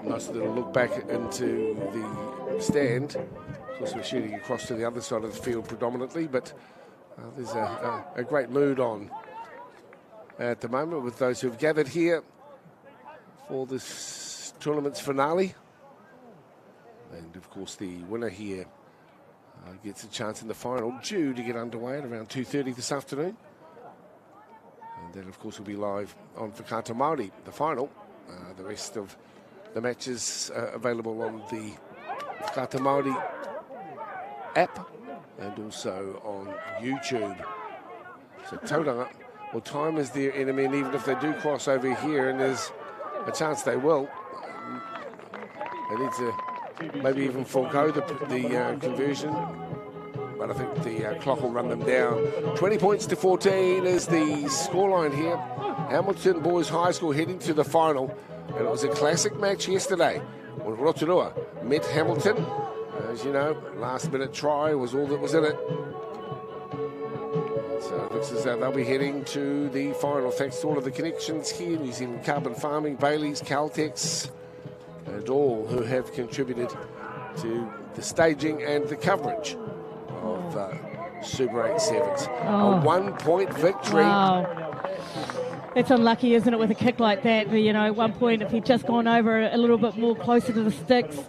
nice little look back into the stand. Of course, we're shooting across to the other side of the field predominantly, but there's a great mood on at the moment with those who've gathered here for this tournament's finale. And of course the winner here gets a chance in the final, due to get underway at around 2:30 this afternoon. And then of course will be live on Whakaata Māori, the final. The rest of the matches available on the Whakaata Māori app and also on YouTube. So Tauranga, well, time is their enemy, and even if they do cross over here, and there's a chance they will, they need to maybe even forego the conversion. But I think the clock will run them down. 20 points to 14 is the scoreline here. Hamilton Boys High School heading to the final. And it was a classic match yesterday when Rotorua met Hamilton. As you know, last minute try was all that was in it. So it looks as though they'll be heading to the final. Thanks to all of the connections here, New Zealand Carbon Farming, Bailey's, Caltex, and all who have contributed to the staging and the coverage of Super 8 Sevens. A 1-point victory. Wow. It's unlucky, isn't it, with a kick like that? You know, 1 point, if he'd just gone over a little bit more closer to the sticks,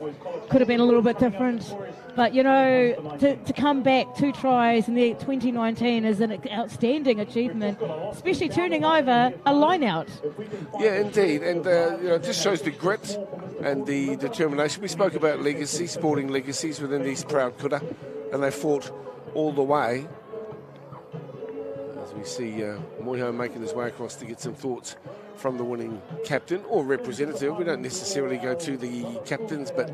could have been a little bit different. But, you know, to come back 2 tries in the 2019 is an outstanding achievement, especially turning over a line-out. Yeah, indeed. And, you know, it just shows the grit and the determination. We spoke about legacy, sporting legacies within these proud kura, and they fought all the way. As we see Moiho making his way across to get some thoughts from the winning captain or representative. We don't necessarily go to the captains, but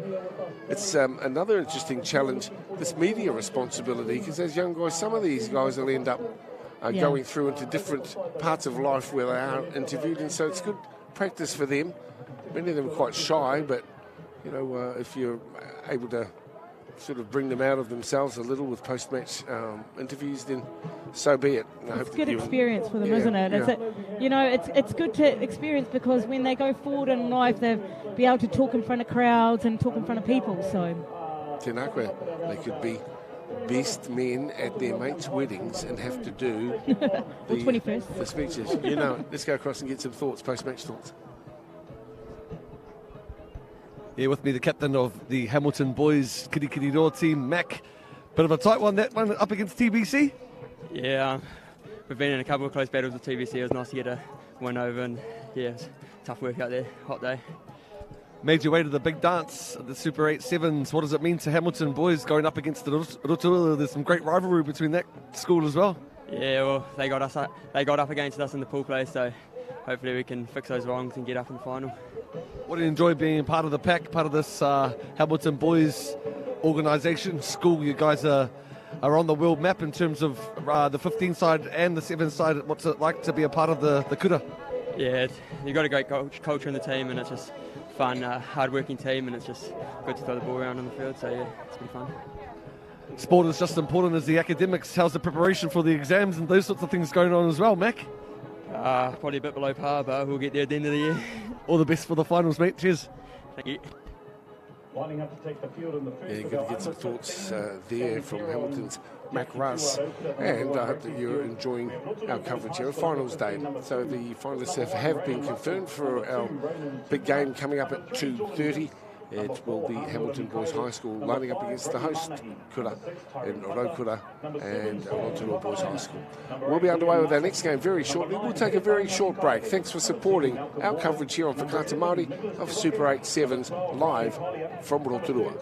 it's another interesting challenge, this media responsibility, because as young guys, some of these guys will end up going through into different parts of life where they are interviewed, and so it's good practice for them. Many of them are quite shy, but you know, if you're able to sort of bring them out of themselves a little with post-match interviews, then so be it. It's good experience for them, isn't it? It's good to experience, because when they go forward in life, they'll be able to talk in front of crowds and talk in front of people. So, Tinakwe, they could be best men at their mates' weddings and have to do the 21st. The speeches. You know, let's go across and get some thoughts, post-match thoughts. Here with me, the captain of the Hamilton Boys Kirikiriroa team, Mac. Bit of a tight one, that one up against TBC. Yeah, we've been in a couple of close battles with TBC. It was nice to get a win over, and yeah, it's tough work out there, hot day. made your way to the big dance at the Super 8 7's. What does it mean to Hamilton boys going up against the Rotorua? There's some great rivalry between that school as well. Yeah, well, they got up against us in the pool play, so hopefully we can fix those wrongs and get up in the final. What do you enjoy being part of the pack, part of this Hamilton boys organisation, school? You guys are on the world map in terms of the 15 side and the 7 side. What's it like to be a part of the kura? Yeah, you've got a great culture in the team, and it's just fun, hard-working team, and it's just good to throw the ball around on the field, so yeah, it's been fun. Sport is just as important as the academics. How's the preparation for the exams and those sorts of things going on as well, Mac? Probably a bit below par, but we'll get there at the end of the year. All the best for the finals, mate. Cheers. Thank you. Lining up to take the field in the first. Yeah, you're going to get some thoughts there from Hamilton's Mac Russ, and I hope that you're enjoying our coverage here. Finals day. So the finalists have been confirmed for our big game coming up at 2:30. It will be Hamilton Boys High School lining up against the host kura in Rotorua and Rotorua Boys High School. We'll be underway with our next game very shortly. We'll take a very short break. Thanks for supporting our coverage here on Whakaata Māori of Super 8 7's live from Rotorua.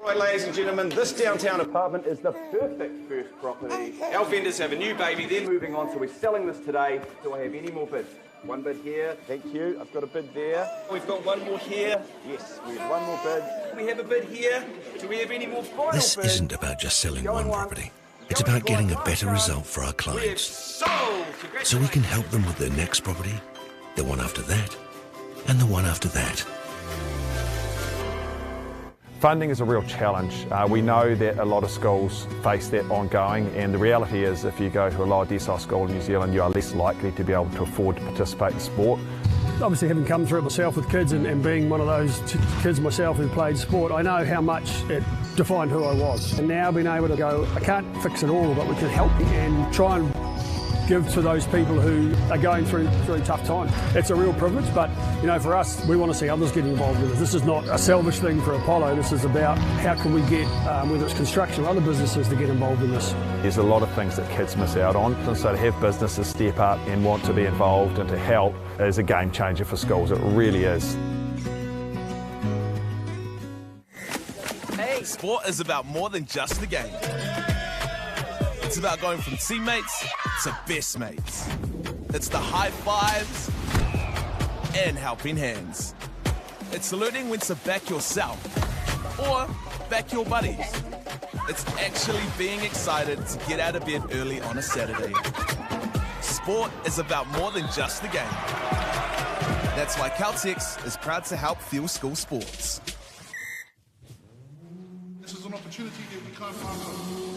All right, ladies and gentlemen, this downtown apartment is the perfect first property. Our vendors have a new baby then. Moving on, so we're selling this today. Do I have any more bids? One bid here, thank you. I've got a bid there. We've got one more here. Yes, we have one more bid. We have a bid here. Do we have any more final This bids? isn't about just selling one property. It's about getting a better result for our clients, so we can help them with their next property, the one after that, and the one after that. Funding is a real challenge. We know that a lot of schools face that ongoing, and the reality is if you go to a lower decile school in New Zealand, you are less likely to be able to afford to participate in sport. Obviously, having come through it myself with kids and being one of those kids myself who played sport, I know how much it defined who I was. And now being able to go, I can't fix it all, but we can help and try and give to those people who are going through a tough time. It's a real privilege, but you know, for us, we want to see others get involved with it. This is not a selfish thing for Apollo. This is about how can we get, whether it's construction or other businesses, to get involved in this. There's a lot of things that kids miss out on, and so to have businesses step up and want to be involved and to help is a game changer for schools. It really is. Hey, sport is about more than just the game. It's about going from teammates to best mates. It's the high fives and helping hands. It's learning when to back yourself or back your buddies. It's actually being excited to get out of bed early on a Saturday. Sport is about more than just the game. That's why Caltex is proud to help fuel school sports. This is an opportunity that we can't pass on.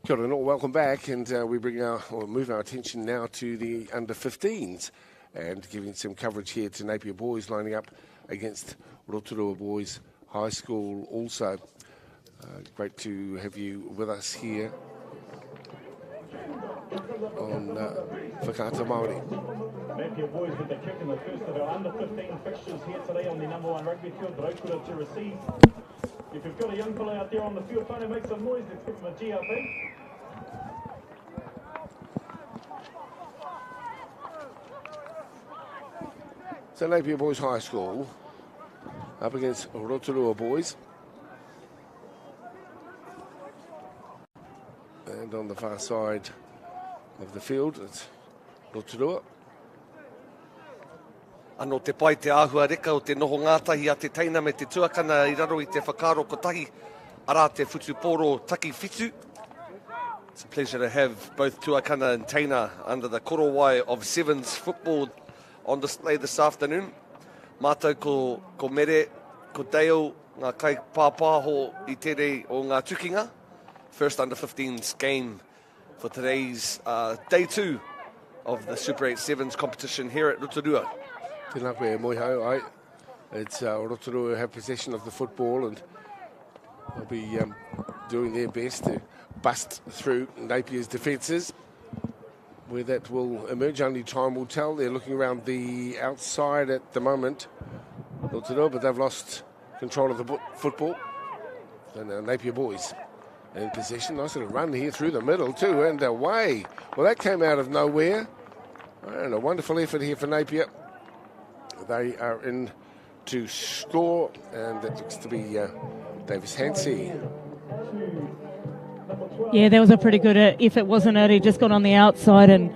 Kia ora, welcome back, and we move our attention now to the under-15s and giving some coverage here to Napier boys lining up against Rotorua Boys High School also. Great to have you with us here. on Whakaata Māori. Napier boys with the kick in the first of our under-15 fixtures here today on the number 1 rugby field, Rotorua to receive. If you've got a young fellow out there on the field trying to make some noise, let's give him a GRP. So Napier Boys High School up against Rotorua Boys. And on the far side of the field, it's Rotorua. Ano te pai te āhua reka o te noho ngātahi a te teina me te tuakana I raro I te whakaro kotahi ara te whutuporo taki whitu. It's a pleasure to have both tuakana and teina under the korowai of 7's football on display this afternoon. Mātou ko mere, ko Dale, ngā kai pāpāho I tere o ngā tukinga. First under 15's game for today's day 2 of the Super 8 7's competition here at Rotorua. Tēnā koe moi hau, ai. It's Rotorua have possession of the football and they'll be doing their best to bust through Napier's defences. Where that will emerge, only time will tell. They're looking around the outside at the moment, Rotorua, but they've lost control of the football. And Napier boys in possession. Nice little run here through the middle too, and away. Well, that came out of nowhere. And a wonderful effort here for Napier. They are in to score, and that looks to be Davis Hansey. Yeah, that was a pretty good effort, wasn't it? He just got on the outside, and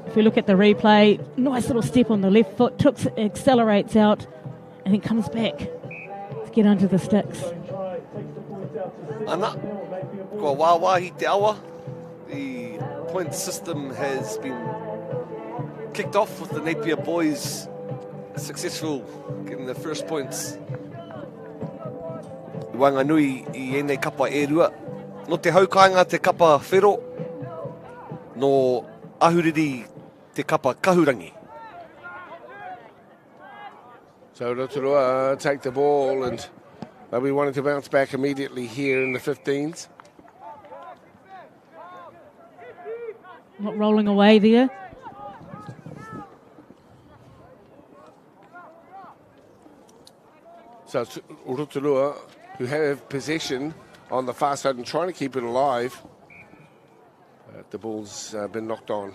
if we look at the replay, nice little step on the left foot, accelerates out, and then comes back to get under the sticks. Ana, kua wāwahi te awa. The point system has been kicked off with the Napier boys successful getting the first points. Wanganui I ene kapa e rua. No te haukainga te kapa whero, no ahuriri te kapa kahurangi. So Rotorua take the ball and they'll be wanting to bounce back immediately here in the 15s. Not rolling away there. So it's Rotorua who have possession on the far side and trying to keep it alive. The ball's been knocked on.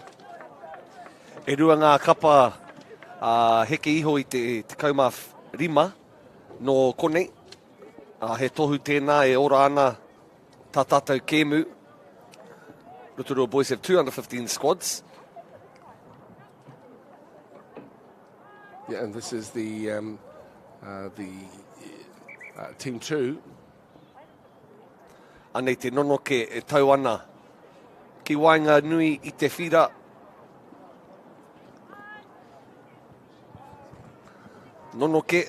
E rua ngā kapa heke iho I te kauma rima no konei. He tohu tēnā e ora ana tā tātou kēmu. Rotorua boys have 2 under 15 squads. Yeah, and this is the team 2. Anei te nonoke e tau ana. Ki wainga nui I te whira. Nonoke,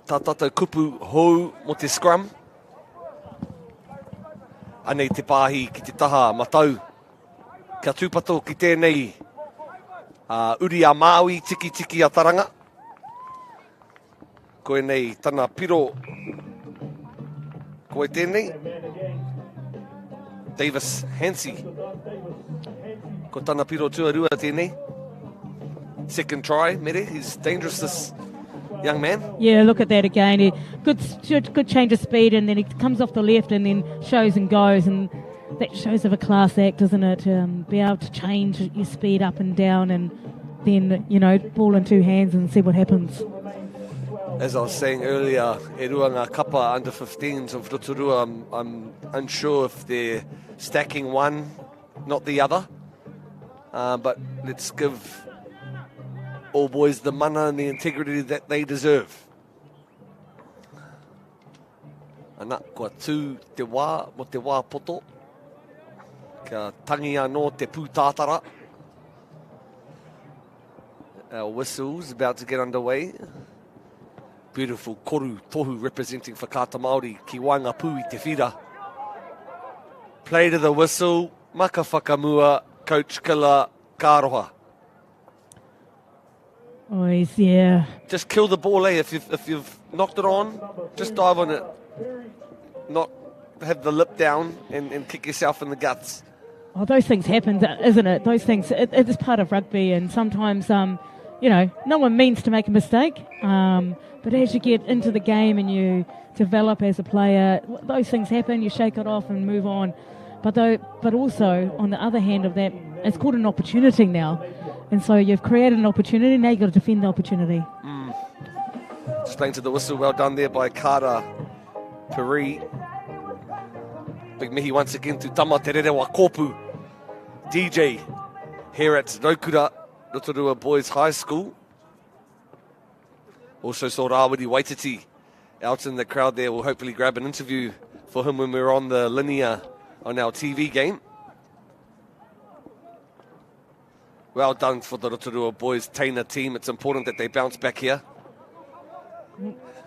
tā tātou kupu hou mo te scrum. Anei te pāhi ki te taha matau. Kia tūpato ki tēnei uri a Māui tiki a Tauranga. Koe nei tana piro. Koe tēnei. Davis Hansey. Ko tana piro tuarua tēnei. Second try, mere. He's dangerous, this young man. Yeah, look at that again. Good change of speed, and then he comes off the left and then shows and goes, and that shows of a class act, isn't it? Be able to change your speed up and down, and then, ball in 2 hands and see what happens. As I was saying earlier, e rua ngā kapa under 15s of Rotorua, I'm unsure if they're stacking one, not the other. But let's give all boys the mana and the integrity that they deserve. Ana, kua tū te wā mo te wā poto. Kia tangi anō te pūtātara. Our whistle's about to get underway. Beautiful koru tohu representing Whakaata Māori ki wainga pū I te whira. Play to the whistle, maka whakamua, Coach Killer Kāroha. Oh, yeah. Just kill the ball, eh? If you've knocked it on, just dive on it. Not have the lip down and kick yourself in the guts. Oh, those things happen, isn't it? Those things, it is part of rugby, and sometimes, no one means to make a mistake, but as you get into the game and you develop as a player, those things happen, you shake it off and move on. But also, on the other hand of that, it's called an opportunity now. And so you've created an opportunity, now you've got to defend the opportunity. Just playing to the whistle, well done there by Kara Peri. Big mihi once again to Tama Te Rere wa Kopu. DJ here at Rotorua Boys High School. Also saw Rawiri Waititi out in the crowd there. We'll hopefully grab an interview for him when we're on the linear on our TV game. Well done for the Rotorua Boys Taina team. It's important that they bounce back here.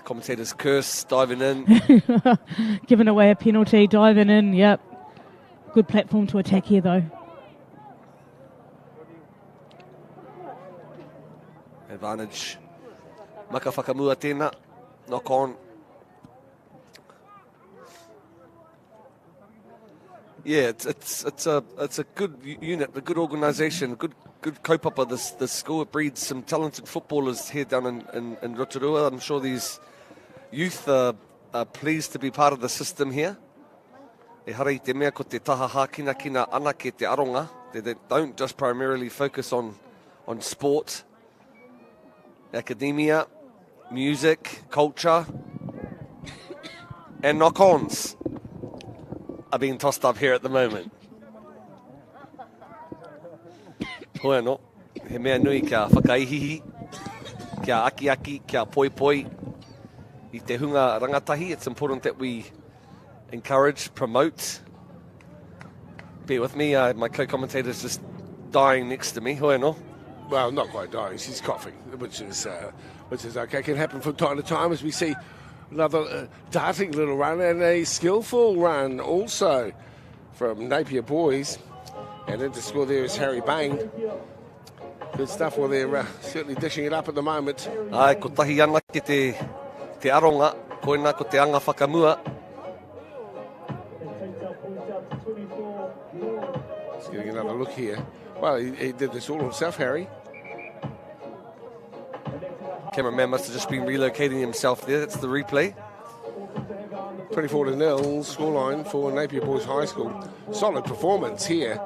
Commentators curse, diving in. Giving away a penalty, diving in, yep. Good platform to attack here, though. Advantage. Maka whakamua tēnā. Knock on. Yeah, it's a good unit, a good organisation, good kaupapa, this school. It breeds some talented footballers here down in Rotorua. I'm sure these youth are pleased to be part of the system here. E hara I te mea ko te taha hākina kina ana ke te aronga. They don't just primarily focus on sport, academia, music, culture, and knock-ons are being tossed up here at the moment. Hoi anō, he mea nui kia whakaihihi, kia aki-aki, kia poi-poi. I te hunga rangatahi, it's important that we encourage, promote. Bear with me, my co-commentator's just dying next to me. Hoi anō. Well, not quite dying, she's coughing, which is okay. Can happen from time to time as we see another darting little run and a skillful run also from Napier Boys. And into score there is Harry Bain. Good stuff. Well, they're certainly dishing it up at the moment. Ai, ko tahi ana ki te aronga, koina ko te anga whakamua. Let's get another look here. Well, he did this all himself, Harry. Cameraman must have just been relocating himself there. That's the replay. 24-0 scoreline for Napier Boys High School. Solid performance here.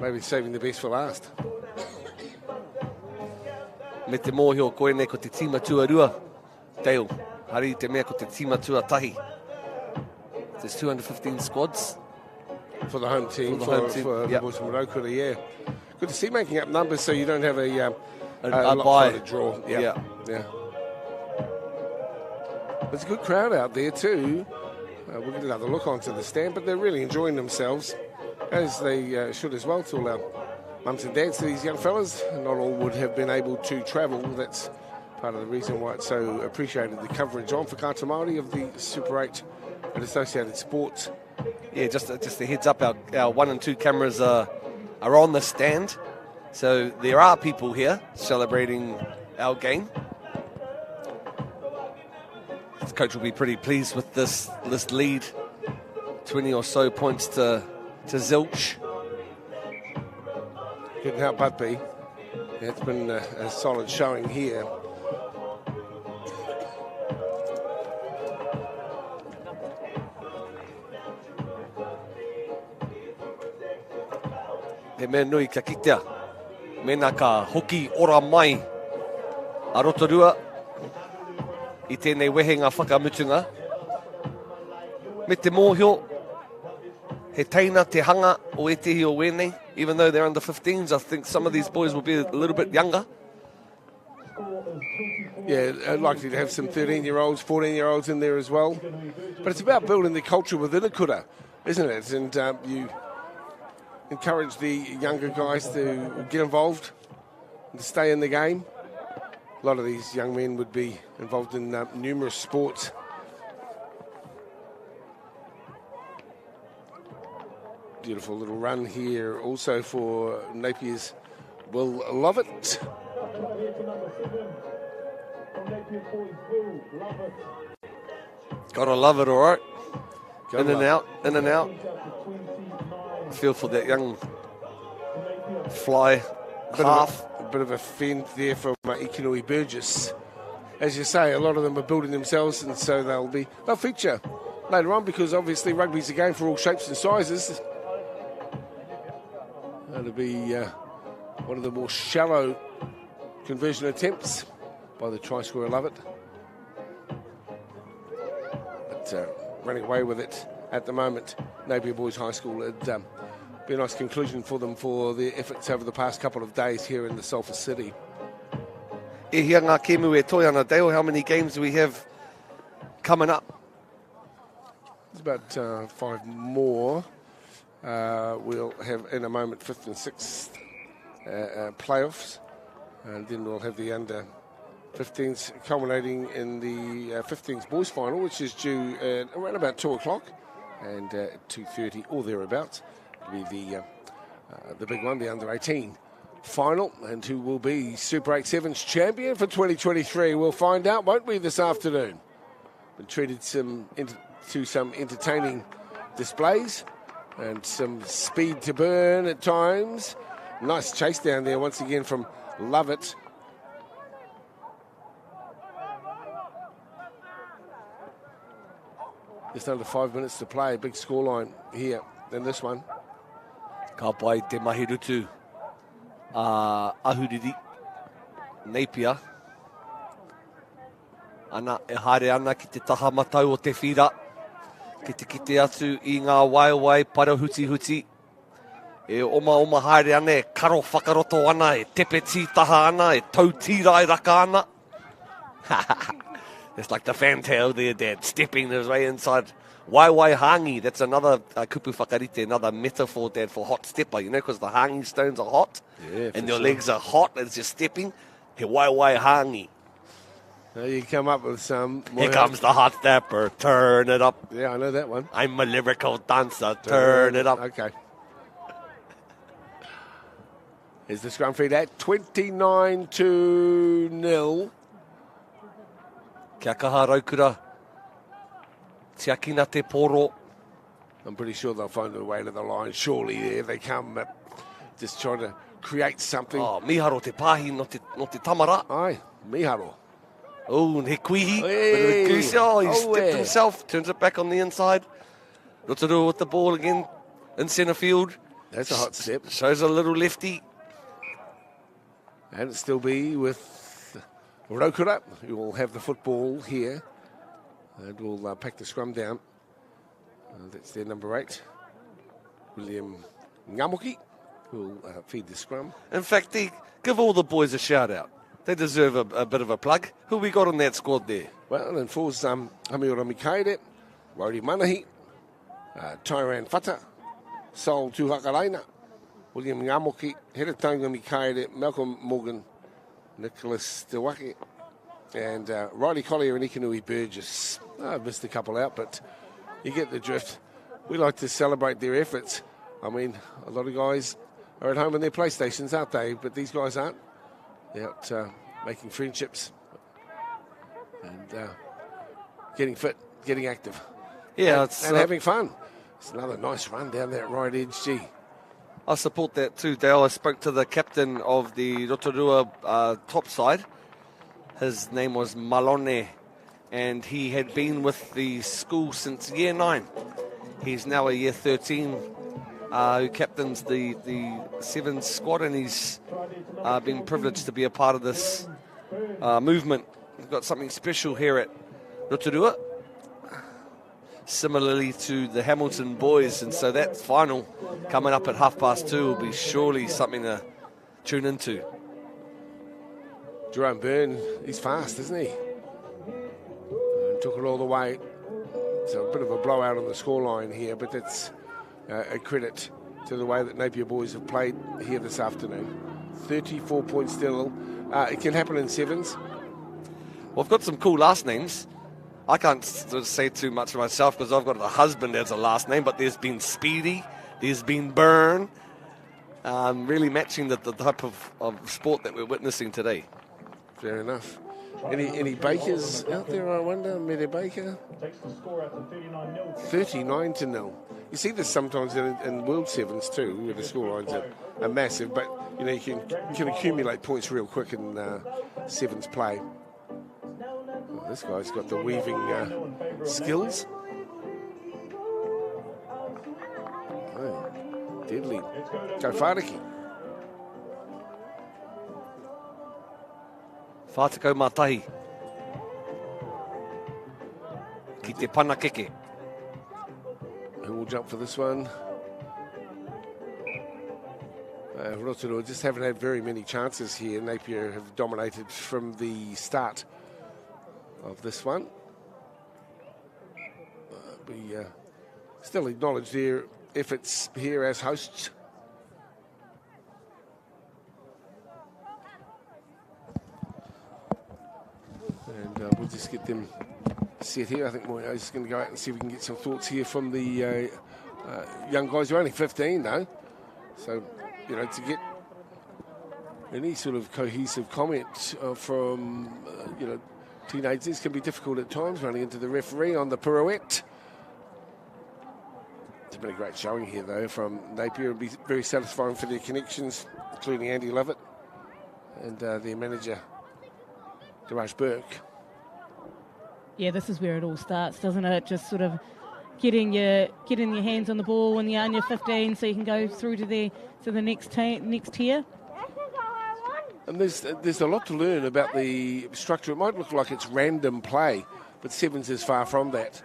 Maybe saving the best for last. Me te mōhio koene ko te tima tuarua. Dale, hari te mea ko te tima tuatahi. There's 215 squads. For the home team, for the boys from Rotorua, yeah. Good to see making up numbers so you don't have a lopsided draw. Yeah. There's a good crowd out there too. We'll get another look onto the stand, but they're really enjoying themselves, as they should as well, to all our mums and dads to these young fellas. Not all would have been able to travel. That's part of the reason why it's so appreciated, the coverage on Whakata Māori of the Super 8 and associated sports. Yeah, just a heads up, our 1 and 2 cameras are on the stand. So there are people here celebrating our game. The coach will be pretty pleased with this lead. 20 or so points to zilch. Couldn't help but be. Yeah, it's been a solid showing here. He mea nui kia kitea. Mena ka hoki ora mai a Rotorua I tēnei wehenga whakamutunga. Me te mōhio, he teina te hanga o etehi o wēnei. Even though they're under 15s, I think some of these boys will be a little bit younger. Yeah, likely to have some 13-year-olds, 14-year-olds in there as well. But it's about building the culture within a kura, isn't it? And you encourage the younger guys to get involved and to stay in the game. A lot of these young men would be involved in numerous sports. Beautiful little run here also for Napier's Will Lovett. Gotta love it, all right. In and out. feel for that young fly half. A bit of a fend there from Ikinui Burgess. As you say, a lot of them are building themselves, and so they'll feature later on, because obviously rugby's a game for all shapes and sizes. That'll be one of the more shallow conversion attempts by the try scorer, Love It. But running away with it at the moment, Napier Boys High School. It'd be a nice conclusion for them for their efforts over the past couple of days here in the Sulphur City. E hia ngā kemu e toi ana, Dale. How many games do we have coming up? There's about 5 more. We'll have in a moment 5th and 6th playoffs, and then we'll have the under 15s culminating in the 15s boys final, which is due around about 2 o'clock and 2:30 or thereabouts. It'll be the big one, the under 18 final, and who will be Super 8 Sevens champion for 2023. We'll find out, won't we, this afternoon? Been treated to some entertaining displays and some speed to burn at times. Nice chase down there once again from Love It. Just under 5 minutes to play. Big scoreline here in this one. Ka pai te mahirutu Ahuriri Napier. Ana e haere ana ki te taha matau o te whira. Ki te kite atu i ngā waiwai parahuti-huti. E oma haere ana, e karo whakaroto ana, e tepe tītaha ana, e tau tīrai raka ana. It's like the fantail there, Dad, stepping his way inside. Waiwai hangi, that's another kupu whakarite, another metaphor, Dad, for hot stepper, you know, because the hangi stones are hot, and your legs are hot as you're stepping. He waiwai hangi. Now you come up with some. Here comes the hot stepper, turn it up. Yeah, I know that one. I'm a lyrical dancer, turn it up. Okay. Here's the scrum feed at 29-0. Kia kaha raukura. Tiakina te poro. I'm pretty sure they'll find their way to the line. Surely there they come, just trying to create something. Oh, miharo te pahi, no te tamara. Aye, miharo. Oh, he kuihi. Hey. He stepped himself, turns it back on the inside. Rotorua with the ball again in centre field. That's a hot step. Shows a little lefty. And it'll still be with Rotorua, who will have the football here. And will pack the scrum down. That's their number 8. William Ngamoki, who will feed the scrum. In fact, give all the boys a shout out. They deserve a bit of a plug. Who we got on that squad there? Well, in fours, Hamiora Mikaere, Rodi Manahi, Tyran Fata, Sol Tuhakaraina, William Ngamoki, Heretanga Mikaere, Malcolm Morgan, Nicholas Dewake, and Riley Collier and Ikinui Burgess. I've missed a couple out, but you get the drift. We like to celebrate their efforts. I mean, a lot of guys are at home on their PlayStations, aren't they? But these guys aren't. They're out making friendships and getting fit, getting active. Yeah, and having fun. It's another nice run down that right edge, gee. I support that too, Dale. I spoke to the captain of the Rotorua top side. His name was Malone, and he had been with the school since year 9. He's now a year 13 who captains the 7's squad, and he's been privileged to be a part of this movement. We've got something special here at Rotorua, similarly to the Hamilton boys, and so that final coming up at 2:30 will be surely something to tune into. Jerome Byrne, he's fast, isn't he? Took it all the way. It's a bit of a blowout on the scoreline here, but that's a credit to the way that Napier boys have played here this afternoon. 34 points still. It can happen in 7's. Well, I've got some cool last names. I can't say too much for myself because I've got a husband as a last name, but there's been Speedy, there's been Byrne, really matching the type of sport that we're witnessing today. Fair enough. Any Bakers out there, I wonder? Mede Baker? 39-0. You see this sometimes in World Sevens too, where the scorelines are massive, but you know you can accumulate points real quick in Sevens play. Well, this guy's got the weaving skills. Oh, deadly. Go Whāriki. Whātikau mātahi. Ki te pana keke. Who will jump for this one? Rotorua just haven't had very many chances here. Napier have dominated from the start of this one. We still acknowledge their efforts here as hosts. And we'll just get them set here. I think Moyo's is going to go out and see if we can get some thoughts here from the young guys. They're only 15 though, so you know, to get any sort of cohesive comment from you know, teenagers can be difficult at times. Running into the referee on the pirouette. It's been a great showing here though from Napier. It'll be very satisfying for their connections, including Andy Lovett and their manager Daraj Burke. Yeah, this is where it all starts, doesn't it? Just sort of getting your hands on the ball when you're under 15, so you can go through to the next tier. And there's a lot to learn about the structure. It might look like it's random play, but Sevens is far from that.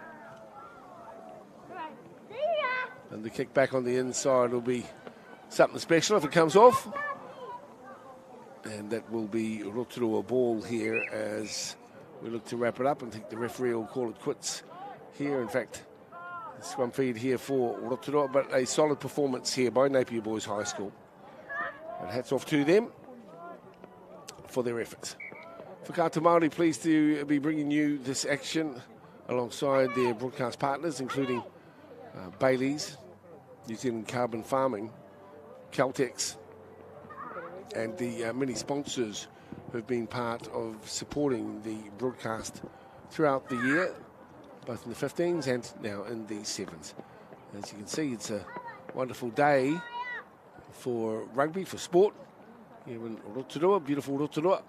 And the kick back on the inside will be something special if it comes off. And that will be Rotorua ball here as we look to wrap it up. And I think the referee will call it quits here. In fact, scrum feed here for Rotorua, but a solid performance here by Napier Boys High School. And hats off to them for their efforts. Whakaata Māori, pleased to be bringing you this action alongside their broadcast partners, including Bailey's, New Zealand Carbon Farming, Caltex, and the many sponsors who've been part of supporting the broadcast throughout the year, both in the 15s and now in the 7s. As you can see, it's a wonderful day for rugby, for sport, here in Rotorua, beautiful Rotorua.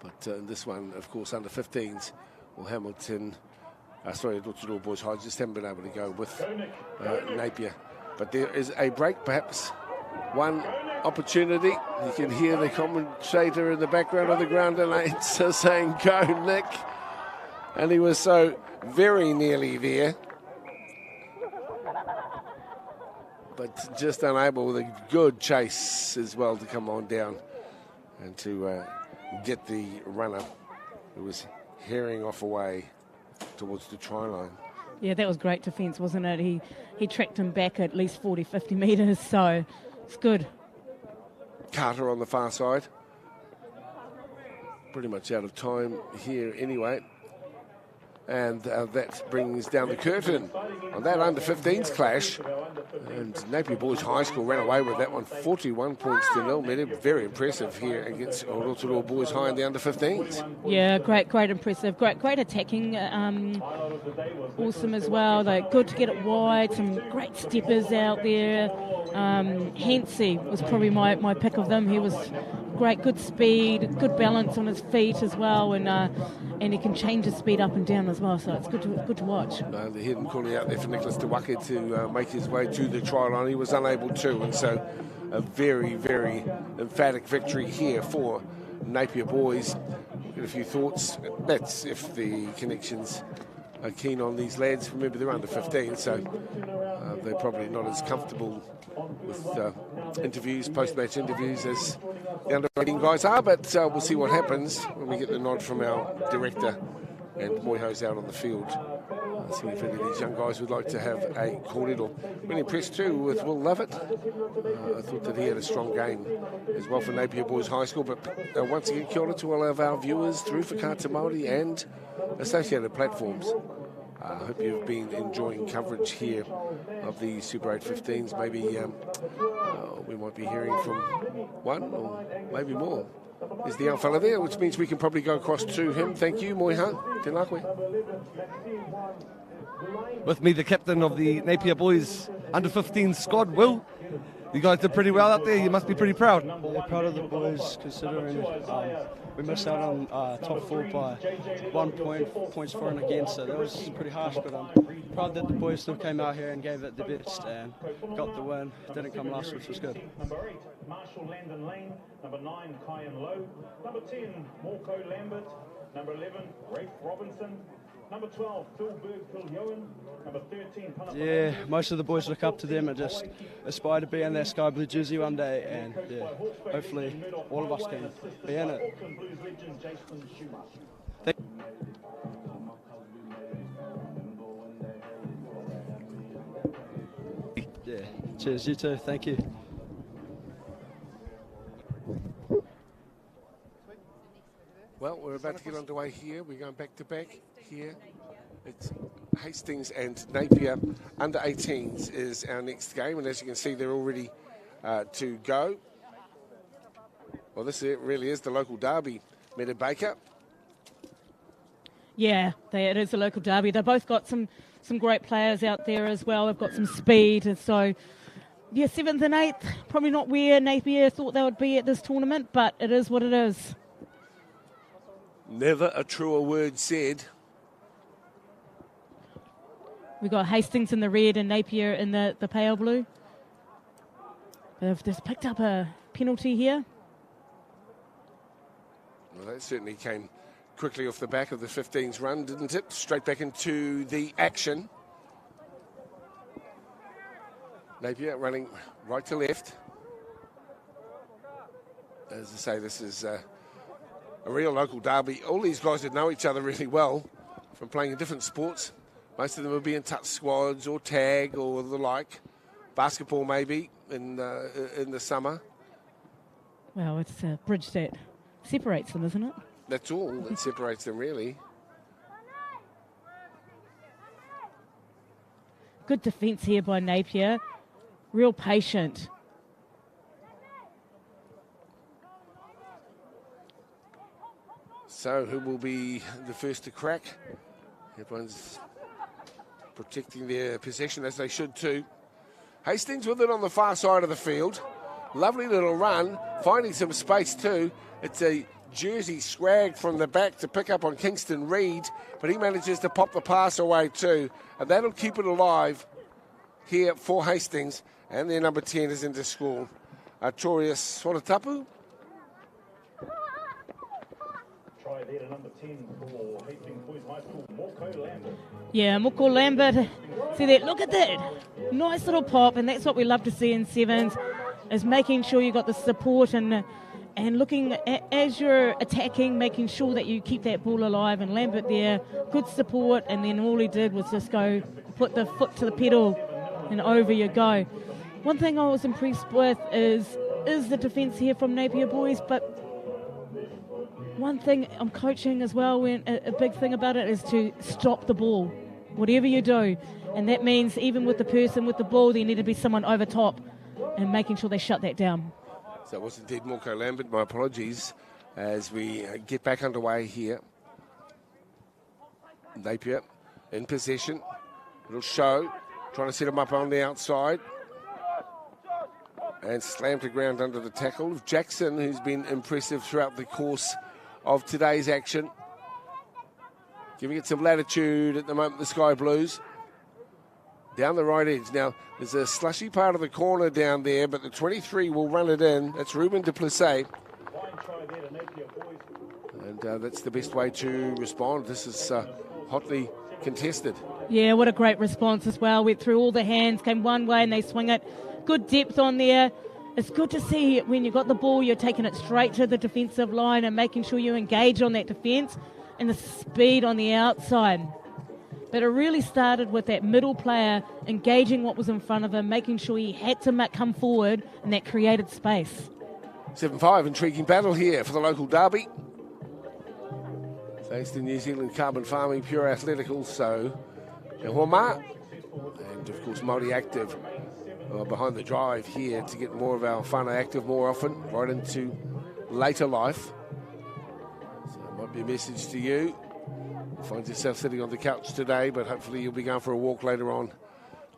But in this one, of course, under 15s, well, Hamilton, Rotorua Boys High just haven't been able to go with Napier. But there is a break, perhaps one opportunity. You can hear the commentator in the background of the ground announcer saying, "Go, Nick." And he was so very nearly there, but just unable, with a good chase as well, to come on down and to get the runner who was herring off away towards the try line. Yeah, that was great defence, wasn't it? He tracked him back at least 40, 50 metres, so it's good. Carter on the far side. Pretty much out of time here anyway. And that brings down the curtain on that under-15s clash. And Napier Boys High School ran away with that one, 41 points to 0. Very impressive here against Rotorua Boys High in the under-15s. Yeah, great, impressive. Great attacking. Awesome as well. They're good to get it wide. Some great steppers out there. Hensey was probably my pick of them. He was great, good speed, good balance on his feet as well, and he can change his speed up and down as well, so it's good to watch. The hidden calling out there for Nicholas Tawaka to make his way to the try line. He was unable to, and so a very, very emphatic victory here for Napier Boys. Get a few thoughts. That's if the connections are keen on these lads. Remember, they're under 15, so they're probably not as comfortable with interviews, post-match interviews, as the under-18 guys are, but we'll see what happens when we get the nod from our director and Moiho's out on the field. See if any of these young guys would like to have a corridor. Really impressed too with Will Lovett. I thought that he had a strong game as well for Napier Boys High School, but once again, kia ora to all of our viewers through Whakaata Māori and associated platforms. I hope you've been enjoying coverage here of the Super 8 15s. Maybe we might be hearing from one or maybe more is the young fella there, which means we can probably go across to him. Thank you, Moiha. Te nakwe. With me, the captain of the Napier Boys under-15 squad, Will. You guys did pretty well out there. You must be pretty proud. Yeah, proud of the boys, considering we missed out on top 4 by 1 point, points for and against. So that was pretty harsh, but I'm proud that the boys still came out here and gave it the best and got the win. Didn't come last, which was good. Number 8, Marshall Landon Lane. Number 9, Kyan Lowe. Number 10, Morco Lambert. Number 11, Rafe Robinson. Number 12, Phil Berg, Phil Yohan. Number 13, Yeah, most of the boys look up to them and just aspire to be in that sky blue jersey one day, and yeah, hopefully all of us can be in it. Yeah, cheers, you too, thank you. Well, we're about to get underway here. We're going back to back here. It's Hastings and Napier under 18s is our next game, and as you can see, they're all ready to go. Well, this really is the local derby. Meta Baker. Yeah, it is a local derby. They've both got some great players out there as well. They've got some speed, and so yeah, 7th and 8th probably not where Napier thought they would be at this tournament, but it is what it is. Never a truer word said. We got Hastings in the red and Napier in the pale blue. They've just picked up a penalty here. Well, that certainly came quickly off the back of the 15's run, didn't it? Straight back into the action. Napier running right to left. As I say, this is a real local derby. All these guys would know each other really well from playing in different sports. Most of them will be in touch squads or tag or the like. Basketball maybe in the summer. Well, it's a bridge that separates them, isn't it? That's all that separates them, really. Good defence here by Napier. Real patient. So who will be the first to crack? Everyone's protecting their possession as they should too. Hastings with it on the far side of the field. Lovely little run, finding some space too. It's a Jersey swag from the back to pick up on Kingston Reid, but he manages to pop the pass away too, and that'll keep it alive here for Hastings, and their number 10 is into school. Artorius Solatapu. Try there to number 10 for Hastings Boys High School, Morco Lambert. Yeah, Morco Lambert. See that? Look at that. Nice little pop, and that's what we love to see in sevens, is making sure you got the support and looking as you're attacking, making sure that you keep that ball alive. And Lambert there, good support, and then all he did was just go put the foot to the pedal and over you go. One thing I was impressed with is the defence here from Napier Boys, but one thing I'm coaching as well, when a big thing about it is to stop the ball, whatever you do. And that means even with the person with the ball, there need to be someone over top and making sure they shut that down. So it was indeed Morco Lambert. My apologies as we get back underway here. Napier in possession. Little show, trying to set him up on the outside. And slammed to ground under the tackle of Jackson, who's been impressive throughout the course of today's action. Giving it some latitude at the moment, the Sky Blues. Down the right edge. Now, there's a slushy part of the corner down there, but the 23 will run it in. That's Ruben de Plessis. And that's the best way to respond. This is hotly contested. Yeah, what a great response as well. Went through all the hands, came one way and they swing it. Good depth on there. It's good to see when you got the ball, you're taking it straight to the defensive line and making sure you engage on that defence and the speed on the outside. But it really started with that middle player engaging what was in front of him, making sure he had to come forward, and that created space. 7-5, intriguing battle here for the local derby. Thanks to New Zealand Carbon Farming, Pure Athletic also. Homa, and of course Māori Active behind the drive here to get more of our whānau active more often, right into later life. So it might be a message to you. Find yourself sitting on the couch today, but hopefully you'll be going for a walk later on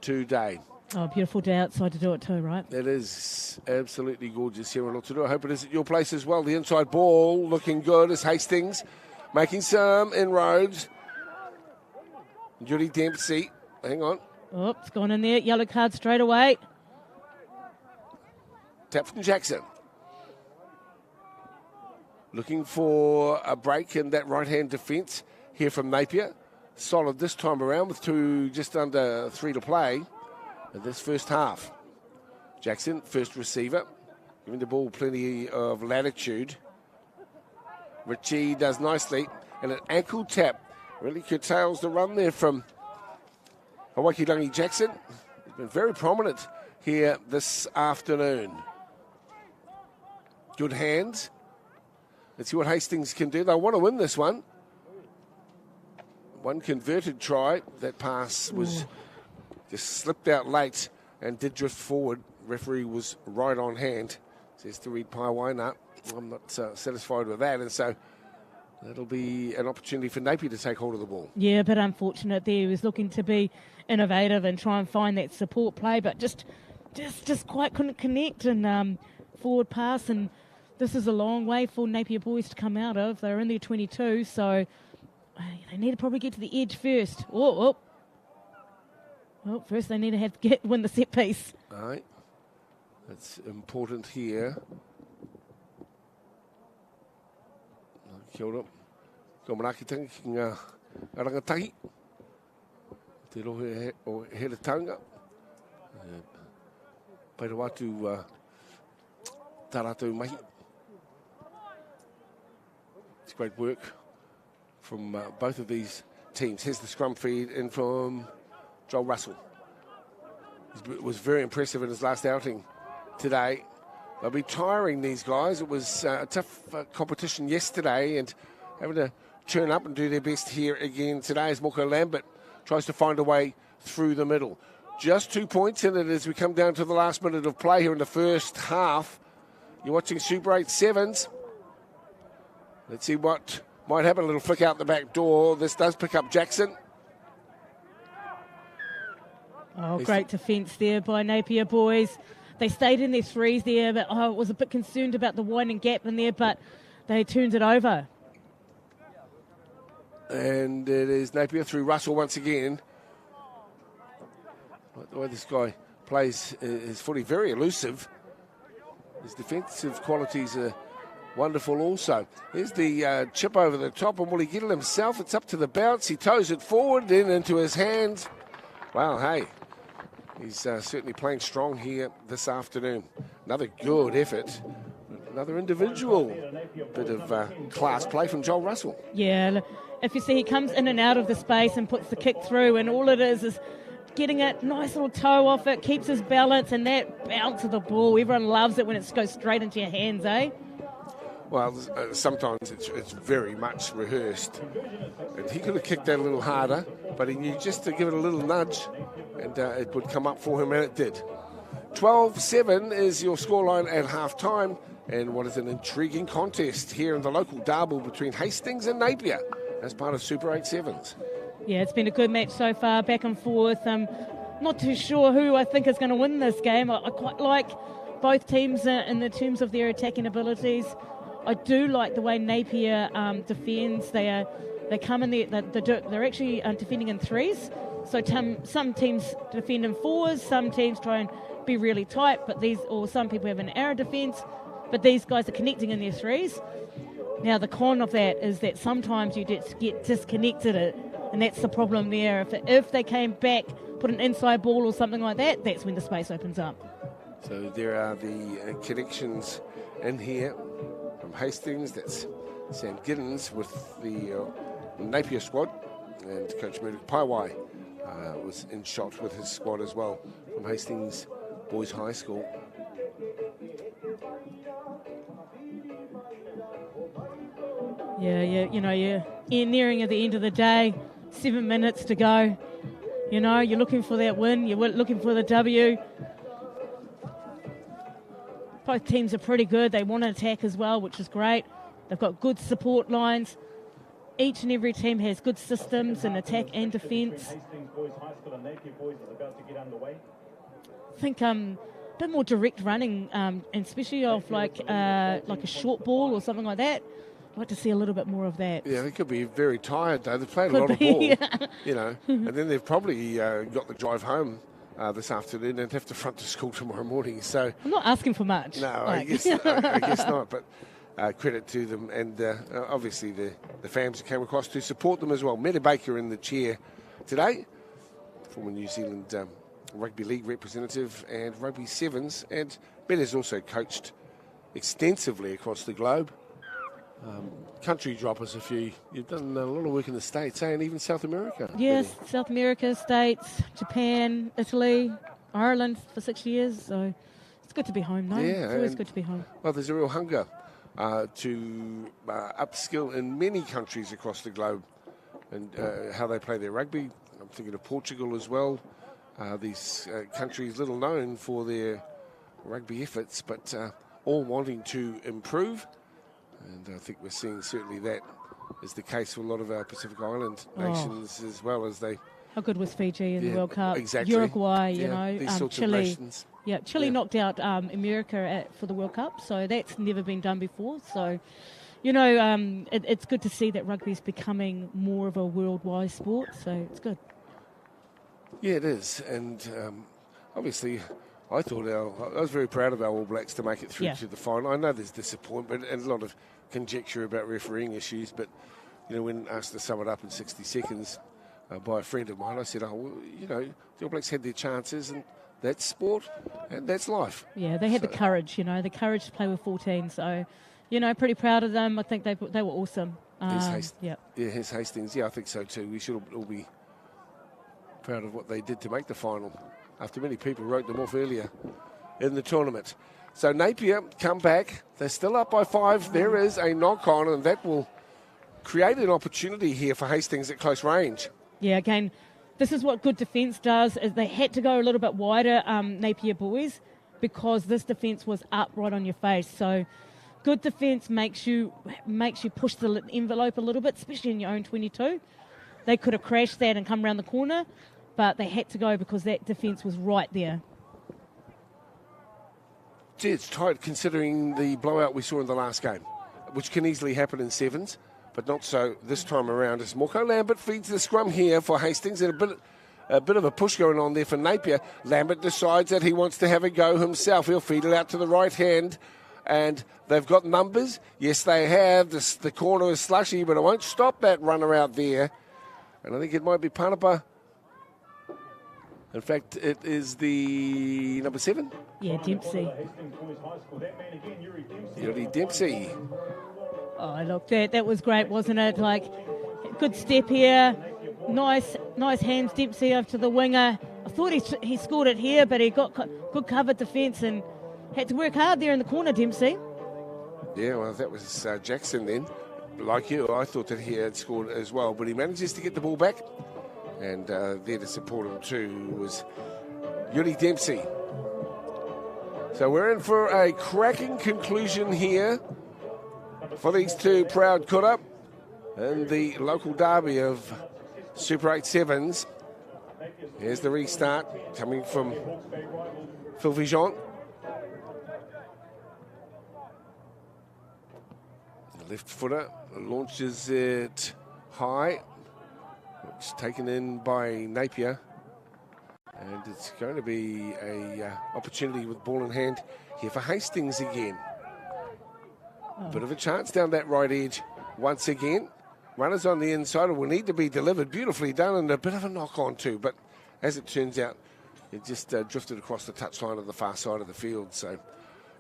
today. Oh, beautiful day outside to do it too, right? It is absolutely gorgeous here in Rotorua. I hope it is at your place as well. The inside ball looking good as Hastings making some inroads. Judy Dempsey, hang on. Oh, it's gone in there. Yellow card straight away. Tap from Jackson. Looking for a break in that right-hand defence here from Napier. Solid this time around with just under 3 to play in this first half. Jackson, first receiver, giving the ball plenty of latitude. Richie does nicely, and an ankle tap really curtails the run there from Hawaiki Jackson. He's been very prominent here this afternoon. Good hands. Let's see what Hastings can do. They want to win this one. One converted try. That pass was just slipped out late and did drift forward. Referee was right on hand. Says to read Paiwaina. I'm not satisfied with that, and so that'll be an opportunity for Napier to take hold of the ball. Yeah, but unfortunate there. He was looking to be innovative and try and find that support play, but just quite couldn't connect and forward pass. And this is a long way for Napier boys to come out of. They're in their 22, so they need to probably get to the edge first. Well, first they need to win the set piece. All right. That's important here. Kia ora. Ko manakitangi ki ngā rangatahi. Te rohe o here Tauranga. Paira watu tāratou mahi. It's great work from both of these teams. Here's the scrum feed in from Joel Russell. He was very impressive in his last outing today. They'll be tiring, these guys. It was a tough competition yesterday, and having to turn up and do their best here again today as Moko Lambert tries to find a way through the middle. Just 2 points in it as we come down to the last minute of play here in the first half. You're watching Super 8 Sevens. Let's see what might happen. A little flick out the back door. This does pick up Jackson. Oh, great defence there by Napier boys. They stayed in their threes there, but I was a bit concerned about the widening gap in there, but they turned it over. And it is Napier through Russell once again. The way this guy plays his footy, very elusive. His defensive qualities are wonderful also. Here's the chip over the top, and will he get it himself? It's up to the bounce. He toes it forward, then into his hands. Wow, hey. He's certainly playing strong here this afternoon. Another good effort. Another individual bit of class play from Joel Russell. Yeah, if you see, he comes in and out of the space and puts the kick through, and all it is getting a nice little toe off it, keeps his balance, and that bounce of the ball. Everyone loves it when it goes straight into your hands, eh? Well, sometimes it's very much rehearsed. And he could have kicked that a little harder, but he knew just to give it a little nudge, and it would come up for him, and it did. 12-7 is your scoreline at half-time, and what is an intriguing contest here in the local derby between Hastings and Napier as part of Super 8 Sevens. Yeah, it's been a good match so far, back and forth. Not too sure who I think is going to win this game. I quite like both teams in the terms of their attacking abilities. I do like the way Napier defends. They come in there. They're actually defending in threes. So some teams defend in fours. Some teams try and be really tight. Some people have an arrow defence. But these guys are connecting in their threes. Now the con of that is that sometimes you just get disconnected, and that's the problem there. If they came back, put an inside ball or something like that, that's when the space opens up. So there are the connections in here. From Hastings, that's Sam Giddens with the Napier squad, and Coach Murdoch Paiwai was in shot with his squad as well from Hastings Boys High School. Yeah, you're nearing at the end of the day, 7 minutes to go. You're looking for that win, you're looking for the W. both teams are pretty good. They want to attack as well, which is great. They've got good support lines. Each and every team has good systems in attack and defence. Hastings Boys High School and Napier Boys is about to get underway. I think a bit more direct running, and especially off like a short ball or something like that. I'd like to see a little bit more of that. Yeah, they could be very tired though. They've played Could a lot be, of ball, yeah. you know, and then they've probably got the drive home this afternoon and have to front to school tomorrow morning. So I'm not asking for much. no, like. I guess not. But credit to them, and obviously the fans that came across to support them as well. Meta Baker in the chair today, former New Zealand Rugby League representative and Rugby Sevens, and Meta's also coached extensively across the globe. Country droppers, you've done a lot of work in the States, and even South America. Yes, Betty. South America, States, Japan, Italy, Ireland for 6 years. So it's good to be home, no? Yeah, It's always good to be home. Well, there's a real hunger to upskill in many countries across the globe and how they play their rugby. I'm thinking of Portugal as well. These countries little known for their rugby efforts, but all wanting to improve. And I think we're seeing certainly that is the case for a lot of our Pacific Island nations as well as they... How good was Fiji in the World Cup? Exactly. Uruguay, these sorts Chile. of nations. Yeah, Chile knocked out America for the World Cup, so that's never been done before. So, it's good to see that rugby is becoming more of a worldwide sport, so it's good. Yeah, it is. And obviously, I was very proud of our All Blacks to make it through to the final. I know there's disappointment and a lot of conjecture about refereeing issues, but, when asked to sum it up in 60 seconds by a friend of mine, I said, the All Blacks had their chances and that's sport and that's life. Yeah, they had the courage, the courage to play with 14. So, pretty proud of them. I think they were awesome. Here's Hastings. Yeah, I think so too. We should all be proud of what they did to make the final after many people wrote them off earlier in the tournament. So Napier come back. They're still up by 5. There is a knock-on, and that will create an opportunity here for Hastings at close range. Yeah, again, this is what good defence does, is they had to go a little bit wider, Napier boys, because this defence was up right on your face. So good defence makes you push the envelope a little bit, especially in your own 22. They could have crashed that and come around the corner, but they had to go because that defence was right there. Gee, it's tight considering the blowout we saw in the last game, which can easily happen in sevens, but not so this time around. As Morco Lambert feeds the scrum here for Hastings, and a bit of a push going on there for Napier. Lambert decides that he wants to have a go himself. He'll feed it out to the right hand, and they've got numbers. Yes, they have. The corner is slushy, but it won't stop that runner out there. And I think it might be Panapa. In fact, it is the number 7. Yeah, Dempsey. Yuri Dempsey. Oh, look, that was great, wasn't it? Like, good step here. Nice hands, Dempsey, over to the winger. I thought he scored it here, but he got good covered defence and had to work hard there in the corner, Dempsey. Yeah, well, that was Jackson then. Like you, I thought that he had scored as well, but he manages to get the ball back. And there to support him too was Yuri Dempsey. So we're in for a cracking conclusion here for these two proud kura in the local derby of Super 8 Sevens. Here's the restart coming from Phil Vigeant. The left footer launches it high. It's taken in by Napier, and it's going to be a opportunity with ball in hand here for Hastings again. Bit of a chance down that right edge once again. Runners on the inside will need to be delivered. Beautifully done, and a bit of a knock-on too, but as it turns out, it just drifted across the touchline of the far side of the field, so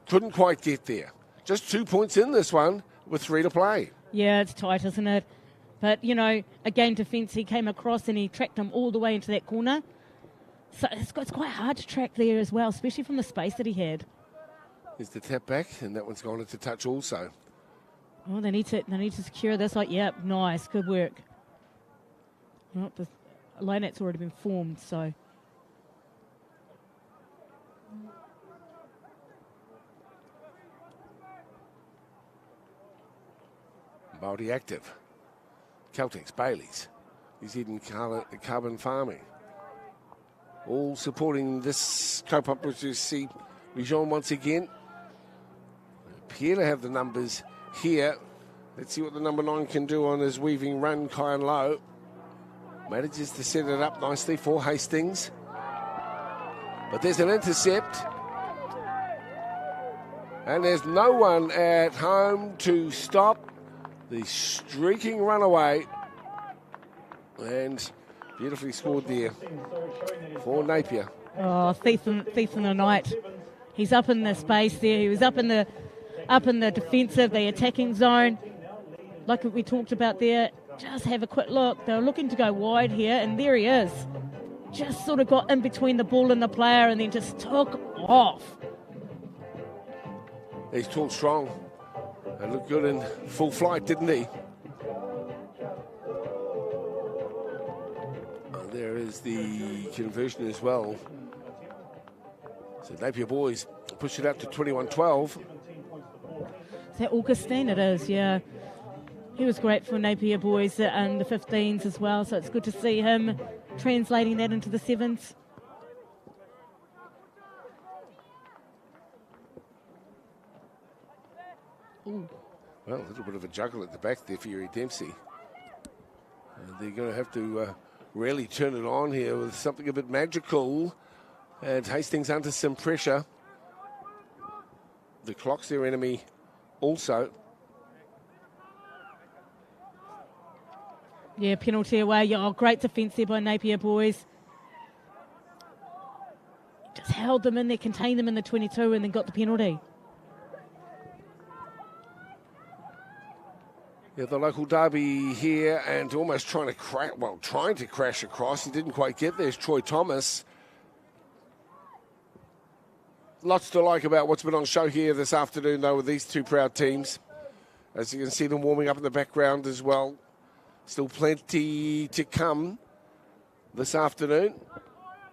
couldn't quite get there. Just 2 points in this one with 3 to play. Yeah, it's tight, isn't it? But, again, defence, he came across and he tracked him all the way into that corner. So it's quite hard to track there as well, especially from the space that he had. There's the tap back, and that one's gone into touch also. Oh, they need to secure this. Yep, nice, good work. Oh, the line-out's already been formed, so... Māori Active, Caltex, Bailey's, New Zealand Carbon Farming. All supporting this cope-up, which you see Bijan once again. Appear to have the numbers here. Let's see what the number 9 can do on his weaving run. Kyan Low manages to set it up nicely for Hastings. But there's an intercept. And there's no one at home to stop the streaking runaway. And beautifully scored there for Napier. Oh, thief in the night. He's up in the space there. He was up in the defensive, the attacking zone. Like we talked about there, just have a quick look. They were looking to go wide here, and there he is. Just sort of got in between the ball and the player and then just took off. He's tall, strong, and looked good in full flight, didn't he? And there is the conversion as well. So Napier boys push it up to 21-12. Is that Augustine? It is, yeah. He was great for Napier boys and the 15s as well, so it's good to see him translating that into the 7s. Ooh. Well, a little bit of a juggle at the back there for Yuri Dempsey. They're going to have to really turn it on here with something a bit magical. And Hastings under some pressure. The clock's their enemy also. Yeah, penalty away. Yeah, oh, great defence there by Napier boys. Just held them in there, contained them in the 22 and then got the penalty. Yeah, the local derby here and almost trying to crash across. He didn't quite get there. It's Troy Thomas. Lots to like about what's been on show here this afternoon, though, with these two proud teams. As you can see them warming up in the background as well. Still plenty to come this afternoon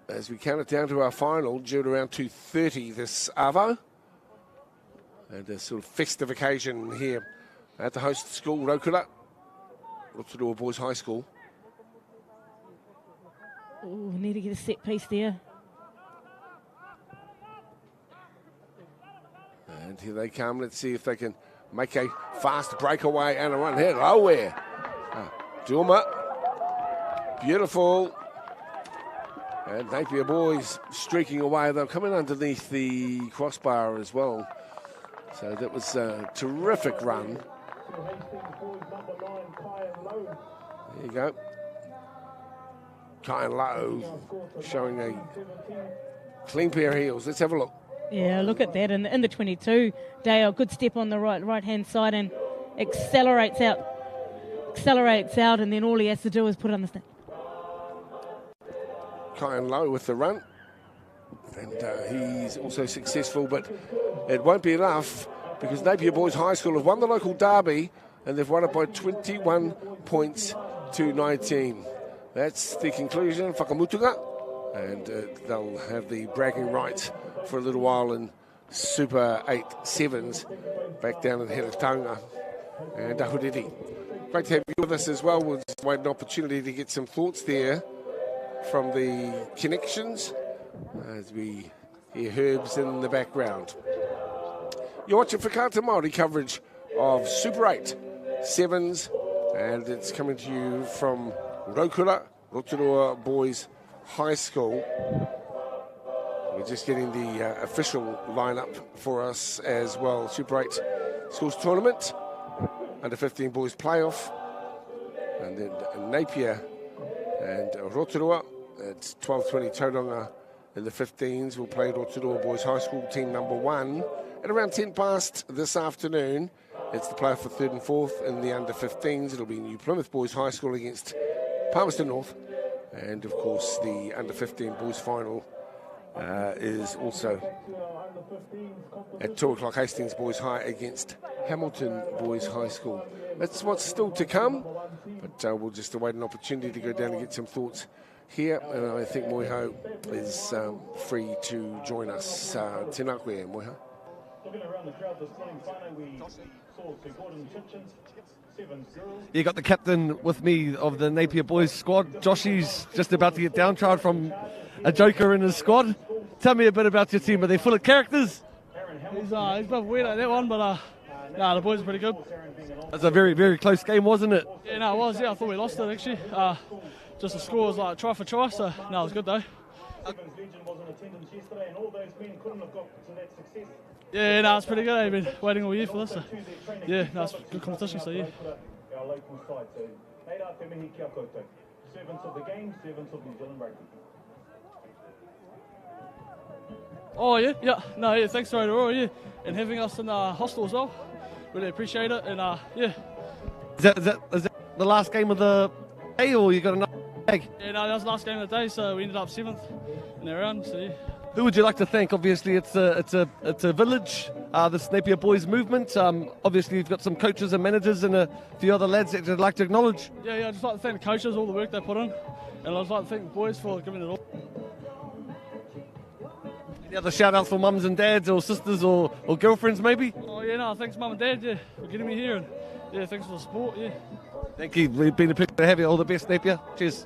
as we count it down to our final, due at around 2:30 this Arvo. And a sort of festive occasion here at the host school, Rotorua Boys High School. Oh, we need to get a set piece there. And here they come. Let's see if they can make a fast breakaway and a run. Hello, where? Dulma. Beautiful. And Napier boys streaking away. They're coming underneath the crossbar as well. So that was a terrific run. There you go. Kyan Low showing a clean pair of heels. Let's have a look. Yeah, look at that. In the 22, Dale, good step on the right-hand side and accelerates out, and then all he has to do is put it on the stand. Kyan Low with the run. And he's also successful, but it won't be enough because Napier Boys High School have won the local derby and they've won it by 21 points to 19. That's the conclusion. Whakamutunga. And they'll have the bragging rights for a little while in Super 8 7's back down in Tauranga and Ahuriri. Great to have you with us as well. We'll just wait an opportunity to get some thoughts there from the connections as we hear Herbs in the background. You're watching Whakaata Māori coverage of Super 8 7's, and it's coming to you from Rotorua Boys High School. We're just getting the official lineup for us as well. Super 8 Schools Tournament, Under 15 Boys Playoff, and then Napier and Rotorua at 12:20 Tauranga in the 15s. We'll play Rotorua Boys High School team number 1 at around 10 past this afternoon. It's the playoff for 3rd and 4th in the under 15s. It'll be New Plymouth Boys High School against Palmerston North. And, of course, the under-15 boys final is also at 2 o'clock, Hastings Boys High against Hamilton Boys High School. That's what's still to come, but we'll just await an opportunity to go down and get some thoughts here. And I think Moiho is free to join us. Tēnā koe, Moiho. Looking around the crowd this morning, Whānau, You got the captain with me of the Napier boys squad. Joshy's just about to get downtrodden from a joker in his squad. Tell me a bit about your team. Are they full of characters? He's a bit weird at that one, but the boys are pretty good. It's a very, very close game, wasn't it? Yeah, no, it was. Yeah, I thought we lost it actually. Just the score was like try for try, so no, it was good though. Yeah, no, it's pretty good. I've been waiting all year for this. So. Yeah, no, it's good competition, so yeah. Oh yeah, no, yeah. Thanks to Rotorua, yeah, and having us in the hostel as well. Really appreciate it, and yeah. Is that the last game of the day, or you got another bag? Yeah, no, that was the last game of the day, so we ended up 7th in the round. So yeah. Who would you like to thank? Obviously, it's a village. This Napier boys movement. Obviously, you've got some coaches and managers and a few other lads that you'd like to acknowledge. Yeah, I'd just like to thank the coaches, all the work they put in, and I'd like to thank the boys for giving it all. Any other shout outs for mums and dads or sisters or girlfriends maybe? Oh yeah, no, thanks mum and dad, yeah, for getting me here, and yeah, thanks for the support, yeah. Thank you, it's been a pleasure to have you. All the best, Napier. Cheers.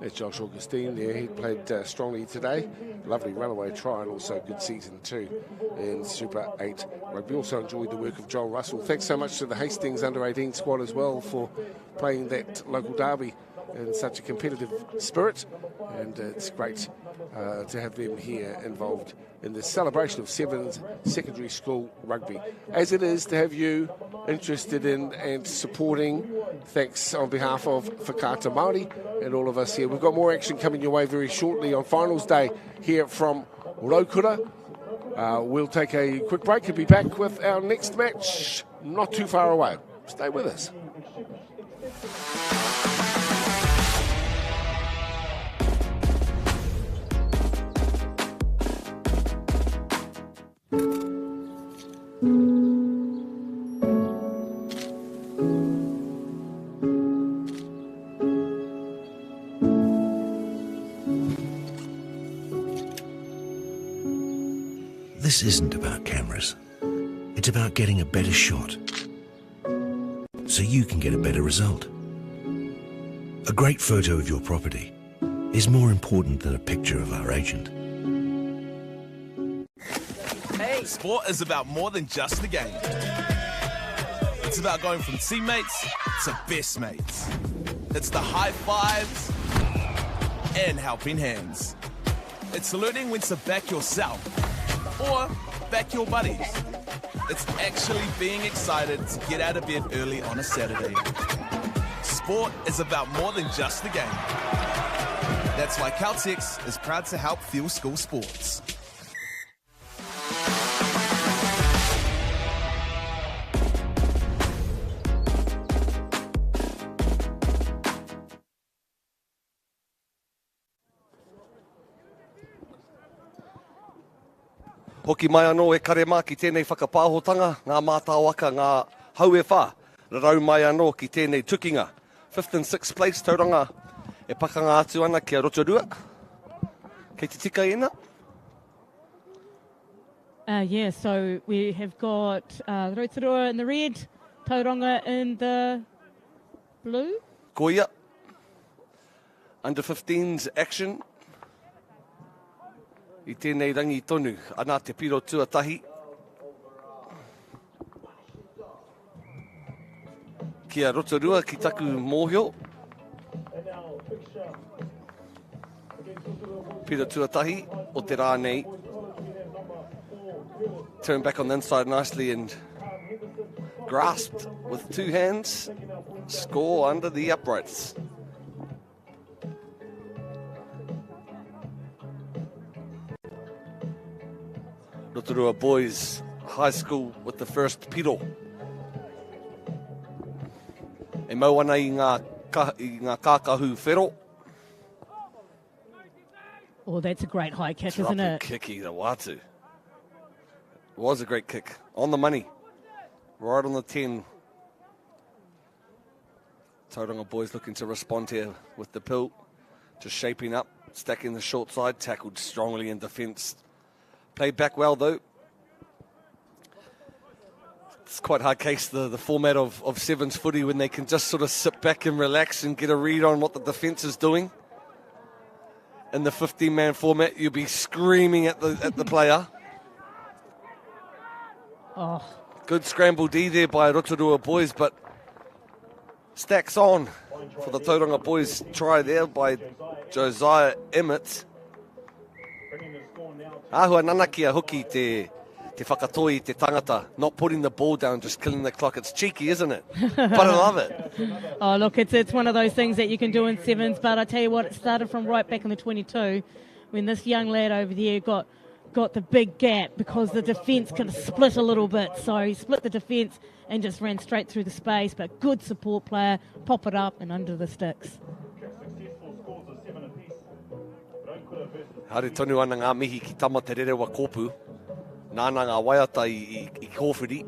There's Josh Augustine there. He played strongly today. Lovely runaway try and also good season too in Super 8 rugby. Also enjoyed the work of Joel Russell. Thanks so much to the Hastings under-18 squad as well for playing that local derby in such a competitive spirit. And it's great to have them here involved in the celebration of 7's secondary school rugby, as it is to have you interested in and supporting. Thanks on behalf of Whakaata Māori and all of us here. We've got more action coming your way very shortly on finals day here from Rotorua. We'll take a quick break and be back with our next match not too far away. Stay with us. This isn't about cameras. It's about getting a better shot so you can get a better result. A great photo of your property is more important than a picture of our agent. Hey, sport is about more than just the game. It's about going from teammates to best mates. It's the high fives and helping hands. It's learning when to back yourself or back your buddies. It's actually being excited to get out of bed early on a Saturday. Sport is about more than just the game. That's why Caltex is proud to help fuel school sports. Hoki mai anō e kare mā ki tēnei whakapāhotanga, ngā mātau aka, ngā hauewha, rau mai anō ki tēnei tukinga. 5th and 6th place, Tauranga, e pakanga atu ana ki a Rotorua. Kei te tika ina? Yeah, so we have got Rotorua in the red, Tauranga in the blue. Koia. Under 15's action. I tēnei rangi tonu, ana te piro tuatahi. Kia Rotorua ki taku mōhio. Piro tuatahi o te rā nei. Turn back on the inside nicely and grasped with two hands. Score under the uprights. Rotorua Boys High School with the first piro. E mau ana i ngā kākahu whero. Oh, that's a great high kick, isn't it? Kick i the watu. It was a great kick. On the money. Right on the 10. Tauranga Boys looking to respond here with the pill. Just shaping up, stacking the short side, tackled strongly in defence. Played back well though. It's quite hard case, the format of Sevens footy, when they can just sort of sit back and relax and get a read on what the defence is doing. In the 15-man format, you'll be screaming at the player. Oh. Good scramble D there by Rotorua Boys, but stacks on for the Tauranga Boys try there by Josiah Emmett. Ahua nanakia hoki te whakatoi te tangata, not putting the ball down, just killing the clock. It's cheeky, isn't it? But I love it. Oh, look, it's one of those things that you can do in Sevens, but I tell you what, it started from right back in the 22 when this young lad over there got the big gap because the defence kind of split a little bit. So he split the defence and just ran straight through the space, but good support player, pop it up and under the sticks. Hare tonu ana ngā mihi ki tama te rerewa kōpū. Nāna ngā waiata i kōwhiri.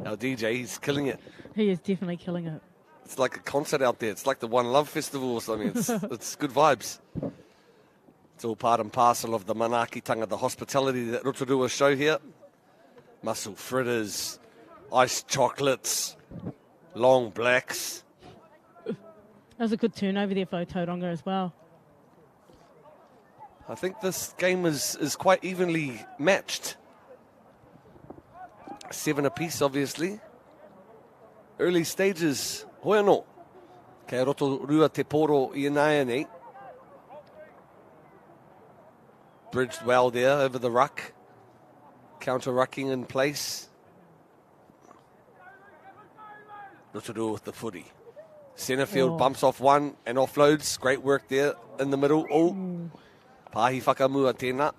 Our DJ, he's killing it. He is definitely killing it. It's like a concert out there. It's like the One Love Festival or something. It's good vibes. It's all part and parcel of the manaakitanga, the hospitality that Rotorua show here. Mussel fritters, iced chocolates, long blacks. That was a good turnover there for Tauranga as well. I think this game is quite evenly matched. 7 apiece, obviously. Early stages, hoi anō. Kei Rotorua te poro I nai nei. Bridged well there over the ruck. Counter-rucking in place. Rotorua with the footy. Centerfield bumps off one and offloads. Great work there in the middle. Oh, pahi whakamua tēnā.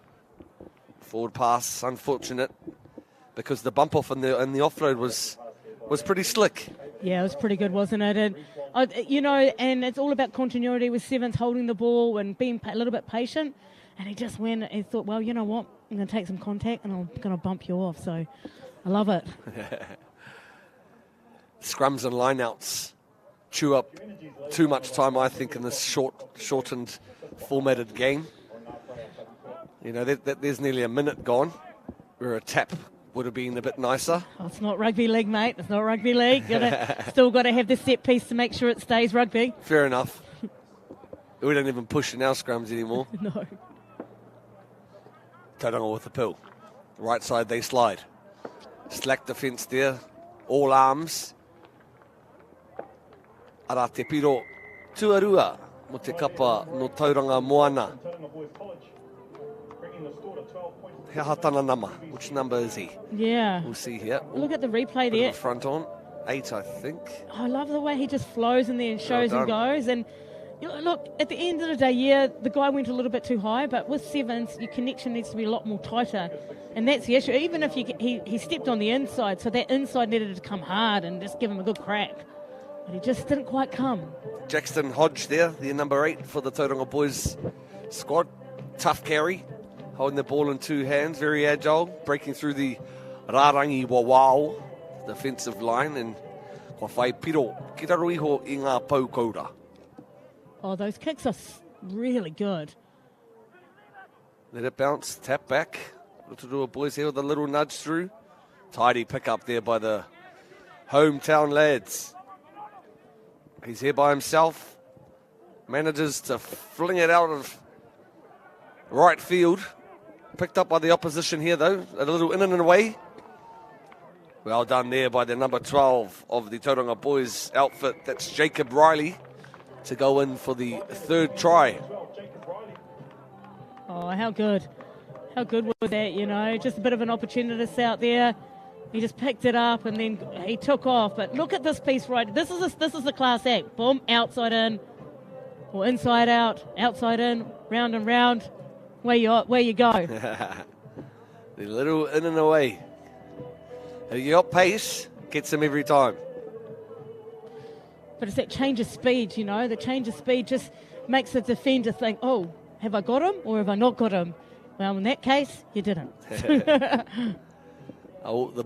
Forward pass, unfortunate, because the bump off and the offload was pretty slick. Yeah, it was pretty good, wasn't it? And and it's all about continuity with Sevens holding the ball and being a little bit patient. And he just went and thought, well, you know what? I'm going to take some contact and I'm going to bump you off. So I love it. Scrums and lineouts chew up too much time, I think, in this shortened, formatted game. You know, there's nearly a minute gone, where a tap would have been a bit nicer. Oh, it's not rugby league, mate. It's not rugby league. Still got to have the set piece to make sure it stays rugby. Fair enough. We don't even push in our scrums anymore. No. Tauranga with the pill. Right side they slide. Slack defence there. All arms. Ara te piro tuarua mo te kapa no Tauranga moana. He hatana nama. Which number is he? Yeah. We'll see here. Look at the replay there. Front on. 8, I think. I love the way he just flows in there and shows and goes. And look, at the end of the day, yeah, the guy went a little bit too high, but with Sevens, your connection needs to be a lot more tighter. And that's the issue. Even if he stepped on the inside, so that inside needed to come hard and just give him a good crack. But he just didn't quite come. Jackson Hodge there, the number 8 for the Tauranga Boys squad. Tough carry, holding the ball in two hands, very agile, breaking through the Rarangi Wawao defensive line, and kua whai piro ki raro iho I ngā paukaura. Oh, those kicks are really good. Let it bounce, tap back. Rotorua Boys here with a little nudge through. Tidy pick up there by the hometown lads. He's here by himself. Manages to fling it out of right field. Picked up by the opposition here though. A little in and away. Well done there by the number 12 of the Tauranga Boys outfit. That's Jacob Riley, to go in for the third try. Oh, how good. How good was that, you know? Just a bit of an opportunist out there. He just picked it up and then he took off. But look at this piece right. This is the class act. Boom, outside in. Or inside out, outside in, round and round. Where you go. The little in and away. You got pace, gets him every time. But it's that change of speed, you know. The change of speed just makes the defender think, oh, have I got him or have I not got him? Well, in that case, you didn't. The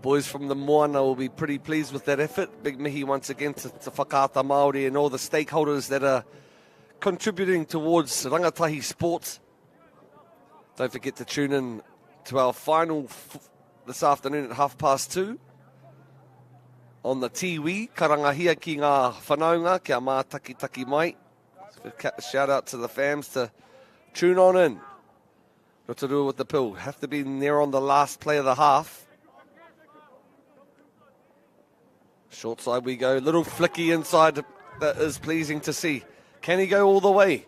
boys from the Moana will be pretty pleased with that effort. Big mihi once again to Whakaata Māori and all the stakeholders that are contributing towards rangatahi sports. Don't forget to tune in to our final this afternoon at 2:30. on the tiwi, karangahia ki ngā whanaunga, kia mā taki mai. Shout out to the fams to tune on in. Rotorua with the pill. Have to be there on the last play of the half. Short side we go. Little flicky inside that is pleasing to see. Can he go all the way?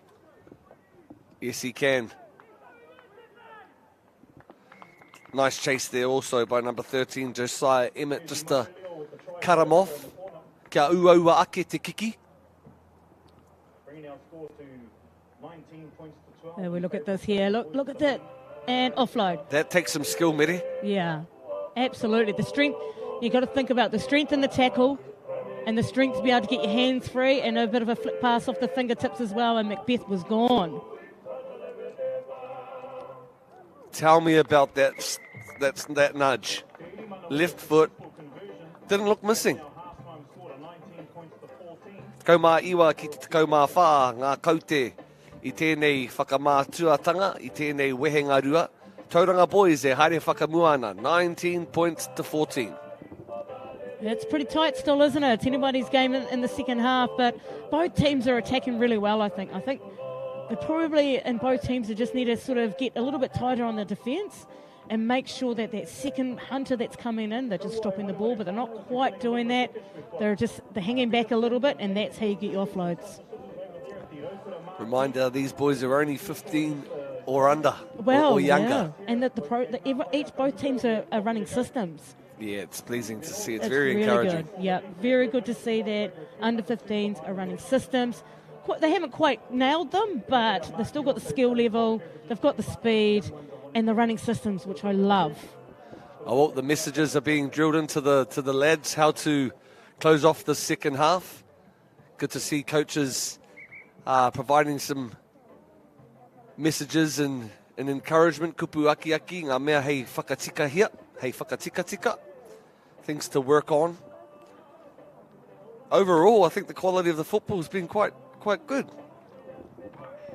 Yes, he can. Nice chase there also by number 13, Josiah Emmett, just to cut him off. Kia uaua ake te kiki. There we look at this here. Look at that. And offload. That takes some skill, Miri. Yeah, absolutely. The strength, you've got to think about the strength in the tackle and the strength to be able to get your hands free and a bit of a flick pass off the fingertips as well, and Macbeth was gone. Tell me about that nudge. Left foot. Didn't look missing. Kau mā iwa ki te kau mā whā, ngā kaute I tēnei whakamātuatanga, I tēnei wehenga rua. Tauranga Boys e haere whakamuana, 19 points to 14. It's pretty tight still, isn't it? It's anybody's game in the second half, but both teams are attacking really well, I think. I think they probably, in both teams, they just need to sort of get a little bit tighter on the defence and make sure that second hunter that's coming in, they're just stopping the ball, but they're not quite doing that. They're hanging back a little bit, and that's how you get your offloads. Reminder, these boys are only 15 or under, or younger. Yeah. And that both teams are running systems. Yeah, it's pleasing to see. It's very really encouraging. Good. Yeah, very good to see that under 15s are running systems. They haven't quite nailed them, but they've still got the skill level, they've got the speed, and the running systems, which I love. Oh, the messages are being drilled into the lads, how to close off the second half. Good to see coaches providing some messages and encouragement. Kupu aki aki, ngā mea hei whakatika hia, hei whakatika. Things to work on. Overall, I think the quality of the football has been quite good.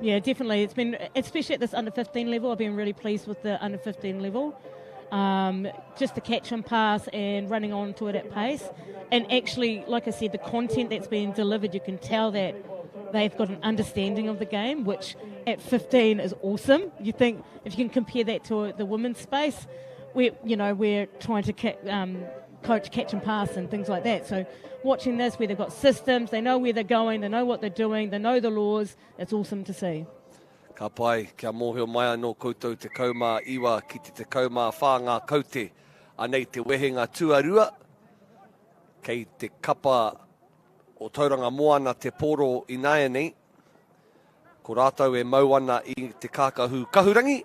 Yeah, definitely. It's been, especially at this under 15 level, I've been really pleased with the under 15 level. Just the catch and pass and running on to it at pace. And actually, like I said, the content that's being delivered, you can tell that they've got an understanding of the game, which at 15 is awesome. You think if you can compare that to the women's space, we're trying to coach catch and pass and things like that. So watching this, where they've got systems, they know where they're going, they know what they're doing, they know the laws, it's awesome to see. Ka pai, kia mōhio mai anō koutou te kaumā iwa ki te kaumā whāngā kaute. Anei te wehenga tuarua, kei te kapa o Tauranga moana te poro i nei. Ko rātou e mau ana i te kākahu kahurangi.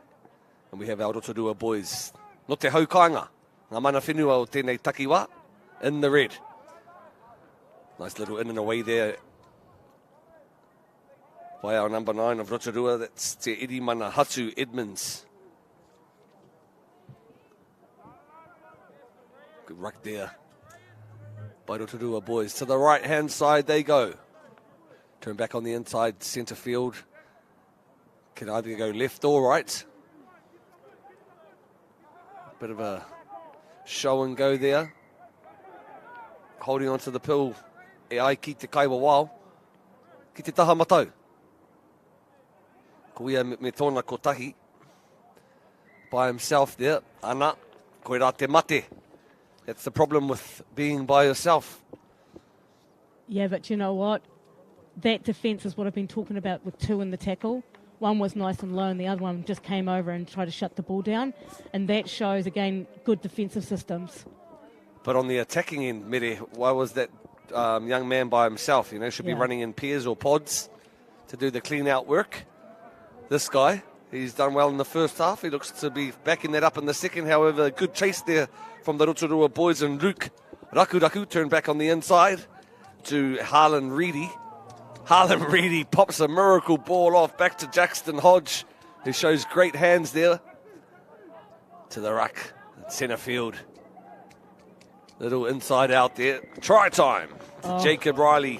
And we have our Rotorua boys. No te haukainga, ngā mana whenua o tēnei takiwa, in the red. Nice little in and away there by our number 9 of Rotorua. That's Te Irimana Hatu Edmonds. Good ruck there by Rotorua boys. To the right-hand side they go. Turn back on the inside centre field. Can either go left or right. Bit of a show and go there. Holding on to the pill. E ai ki te kaiwa wao. Ki te taha matau. Ko ia me tōna kotahi. By himself there. Ana, koe rā te mate. That's the problem with being by yourself. Yeah, but you know what? That defence is what I've been talking about with 2 in the tackle. One was nice and low and the other one just came over and tried to shut the ball down. And that shows, again, good defensive systems. But on the attacking end, Mere, why was that young man by himself? Should be running in pairs or pods to do the clean-out work. This guy, he's done well in the first half. He looks to be backing that up in the second. However, good chase there from the Rotorua boys, and Luke Raku turned back on the inside to Harlan Reedy. Harlan Reedy pops a miracle ball off back to Jackson Hodge, who shows great hands there. To the ruck, centre field. Little inside out there. Try time. Oh. Jacob Riley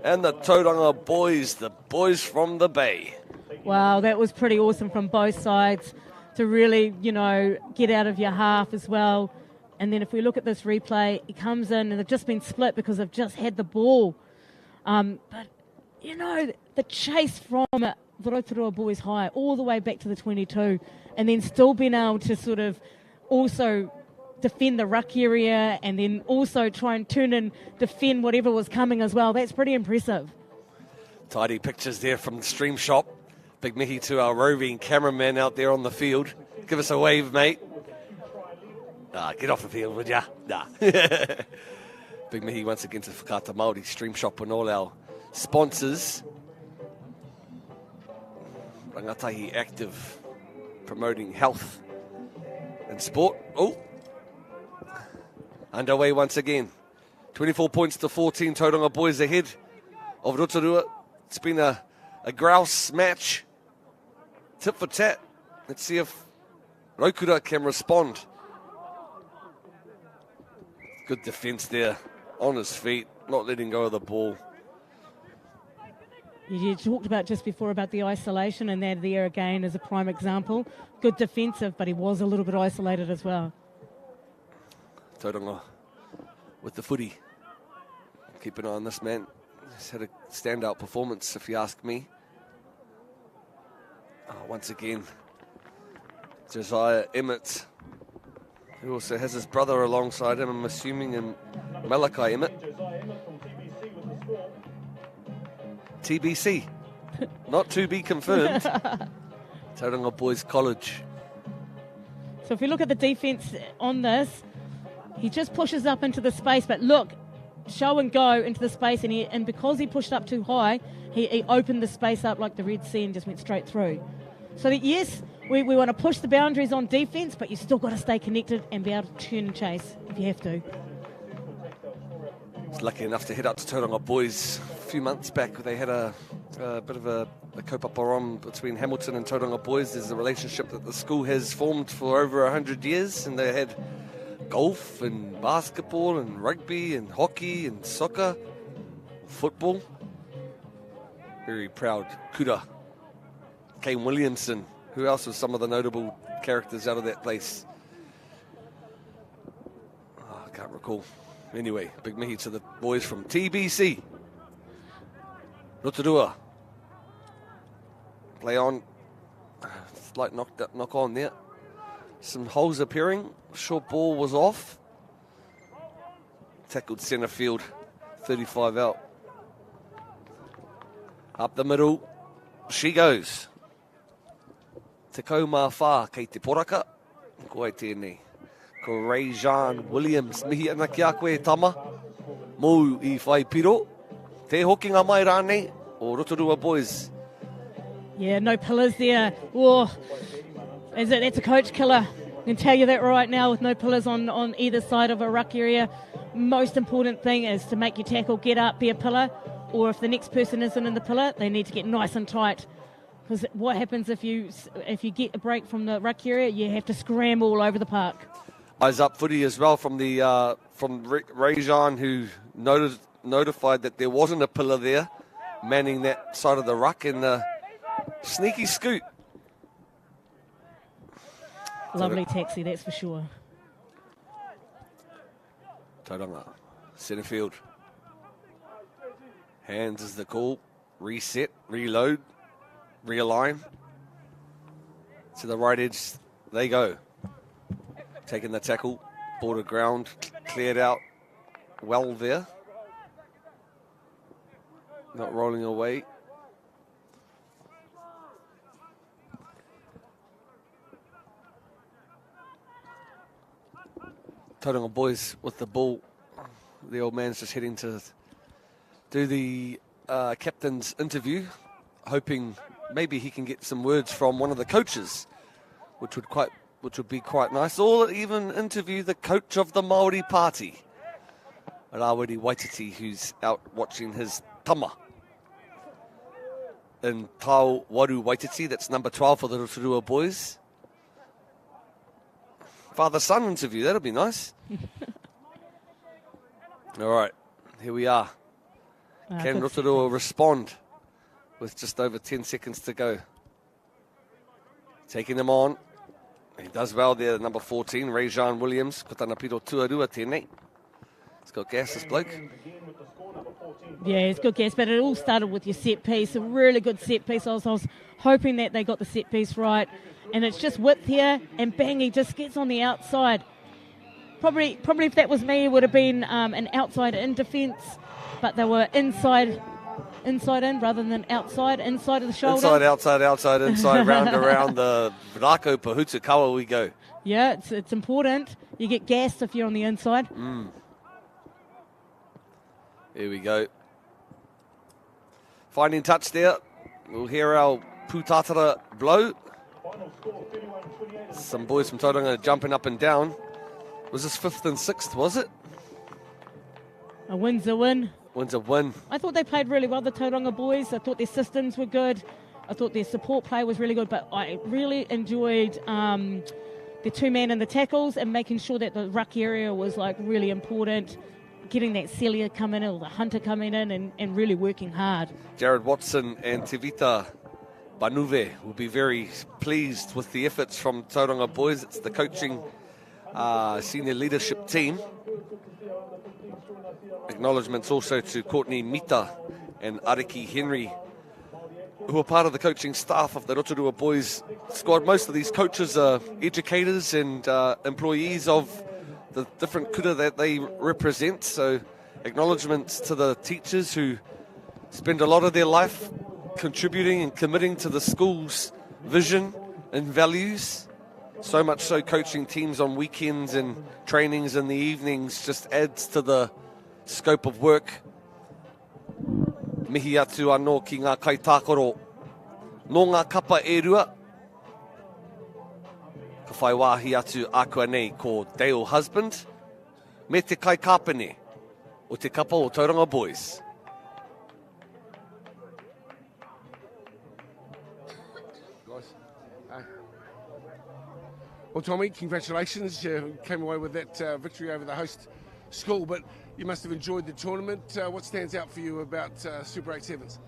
and the Tauranga boys, the boys from the Bay. Wow, that was pretty awesome from both sides to really, get out of your half as well And then if we look at this replay, he comes in and they've just been split because they've just had the ball. But, you know, the chase from the Rotorua Boys High all the way back to the 22 and then still being able to sort of also defend the ruck area and then also try and turn and defend whatever was coming as well. That's pretty impressive. Tidy pictures there from the stream shop. Big mihi to our roving cameraman out there on the field. Give us a wave, mate. Get off the field, would ya? Nah. Big mihi once again to Whakata Māori Stream Shop and all our sponsors. Rangatahi Active, promoting health and sport. Oh, underway once again. 24 points to 14. Tauranga Boys ahead of Rotorua. It's been a grouse match. Tip for tat. Let's see if Rokura can respond. Good defence there. On his feet. Not letting go of the ball. You talked about just before about the isolation, and that there again is a prime example. Good defensive, but he was a little bit isolated as well. Tauranga with the footy. Keep an eye on this man. He's had a standout performance, if you ask me. Once again, Josiah Emmett, who also has his brother alongside him, I'm assuming, in Malachi Emmett. TBC, not to be confirmed. Tauranga Boys College. So if we look at the defence on this, he just pushes up into the space, but look, show and go into the space, and because he pushed up too high, he opened the space up like the Red Sea and just went straight through. So that, yes, we want to push the boundaries on defence, but you still got to stay connected and be able to turn and chase if you have to. I was lucky enough to head up to Tauranga Boys a few months back. They had a bit of a kaupapa on between Hamilton and Tauranga Boys. There's a relationship that the school has formed for over 100 years, and they had golf and basketball and rugby and hockey and soccer, football. Very proud. Kura, Kane Williamson. Who else was some of the notable characters out of that place? I can't recall. Anyway, big mihi to the boys from TBC. Rotorua. Play on. Slight knock on there. Some holes appearing. Short ball was off. Tackled centre field. 35 out. Up the middle. She goes. Te kau mā whā kei te poraka. Ko ai tēnei. Ko Ray-Jean Williams. Mihi ana ki a koe tama. Mou I whai piro. Te hokinga mai rānei o Rotorua Boys. Yeah, no pillars there. Oh, that's a coach killer. I can tell you that right now, with no pillars on either side of a ruck area. Most important thing is to make your tackle, get up, be a pillar, or if the next person isn't in the pillar, they need to get nice and tight. Because what happens if you get a break from the ruck area, you have to scramble all over the park. Eyes up footy as well from the from Ray-Jean, who notified that there wasn't a pillar there, manning that side of the ruck, and the sneaky scoot. Lovely taxi, that's for sure. Tauranga, centre field. Hands is the call. Reset, reload, realign. To the right edge, they go. Taking the tackle, border ground, cleared out well there. Not rolling away. Tauranga Boys with the ball. The old man's just heading to do the captain's interview, hoping maybe he can get some words from one of the coaches, which would be quite nice, or even interview the coach of the Māori party, Rawiri Waititi, who's out watching his tama. And Tau Waru Waititi, that's number 12 for the Rotorua Boys. Father-son interview, that'll be nice. All right, here we are. Can Rotorua respond with just over 10 seconds to go? Taking them on. He does well there, number 14, Rajan Williams. Ko tana piro tuarua tēnei. He's got gas, this bloke. Yeah, it's good guess, but it all started with your set piece, a really good set piece. I was hoping that they got the set piece right, and it's just width here, and bang, he just gets on the outside. Probably if that was me, it would have been an outside-in defence, but they were inside in rather than inside of the shoulder. Inside, round around the Rako Pahutukawa we go. Yeah, it's important. You get gassed if you're on the inside. Here we go. Finding touch there. We'll hear our Putatara blow. Some boys from Tauranga jumping up and down. Was this 5th and 6th, was it? A win's a win. Win's a win. I thought they played really well, the Tauranga boys. I thought their systems were good. I thought their support play was really good, but I really enjoyed the two-man in the tackles and making sure that the ruck area was like really important. Getting that Celia coming in, or the Hunter coming in and really working hard. Jared Watson and Tevita Banuve will be very pleased with the efforts from Tauranga boys. It's the coaching senior leadership team. Acknowledgements also to Courtney Mita and Ariki Henry, who are part of the coaching staff of the Rotorua Boys squad. Most of these coaches are educators and employees of the different kura that they represent. So acknowledgements to the teachers who spend a lot of their life contributing and committing to the school's vision and values. So much so coaching teams on weekends and trainings in the evenings just adds to the scope of work. Mihi atu anō ki ngā kaitākoro no ngā kapa e rua. Ka whai wāhi atu ākua nei ko Dale Husband me te kai kāpene o te kapa o Tauranga Boys. Well, Tommy, congratulations. You came away with that victory over the host school, but you must have enjoyed the tournament. What stands out for you about Super 8 Sevens?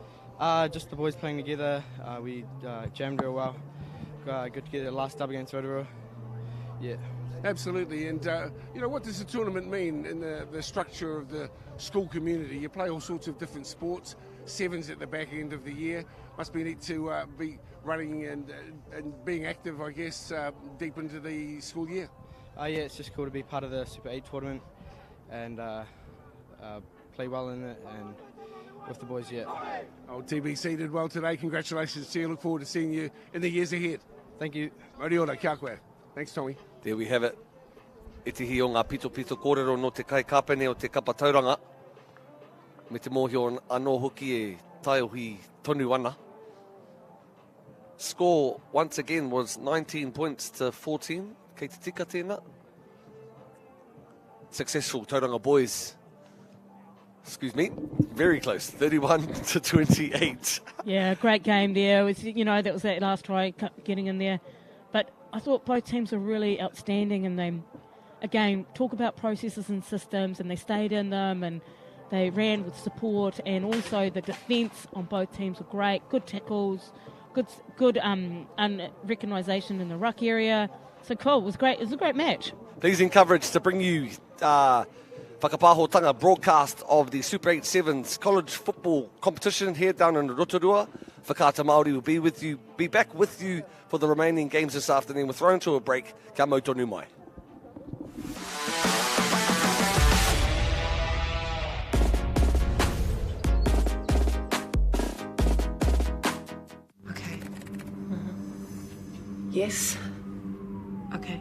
Just the boys playing together. We jammed real well. Good to get the last dub against Rotorua. Yeah. Absolutely. And, what does the tournament mean in the structure of the school community? You play all sorts of different sports. Sevens at the back end of the year. Must be neat to be running and being active, I guess, deep into the school year. Yeah, it's just cool to be part of the Super 8 tournament and play well in it and with the boys, yeah. Oh, TBC did well today. Congratulations to you. Look forward to seeing you in the years ahead. Thank you. Moriora, kia koe. Thanks, Tommy. There we have it. E tihi o ngā pito kōrero no te kai kāpene o te kapa tauranga. Me te mōhio anō hoki e taiohi tonu ana. Score, once again, was 19 points to 14. Kei te tika tēnā. Successful Tauranga boys. Excuse me. Very close. 31 to 28. Yeah, great game there. It was, that was that last try getting in there. But I thought both teams were really outstanding, and they, again, talk about processes and systems, and they stayed in them, and they ran with support, and also the defence on both teams were great. Good tackles, good recognition in the ruck area. So cool. It was great. It was a great match. Pleasing coverage to bring you whakapāhotanga broadcast of the Super 8 Sevens college football competition here down in Rotorua. Whakata Māori will be back with you for the remaining games this afternoon. We're thrown to a break. Kia mau tonu mai. Okay. Yes. Okay.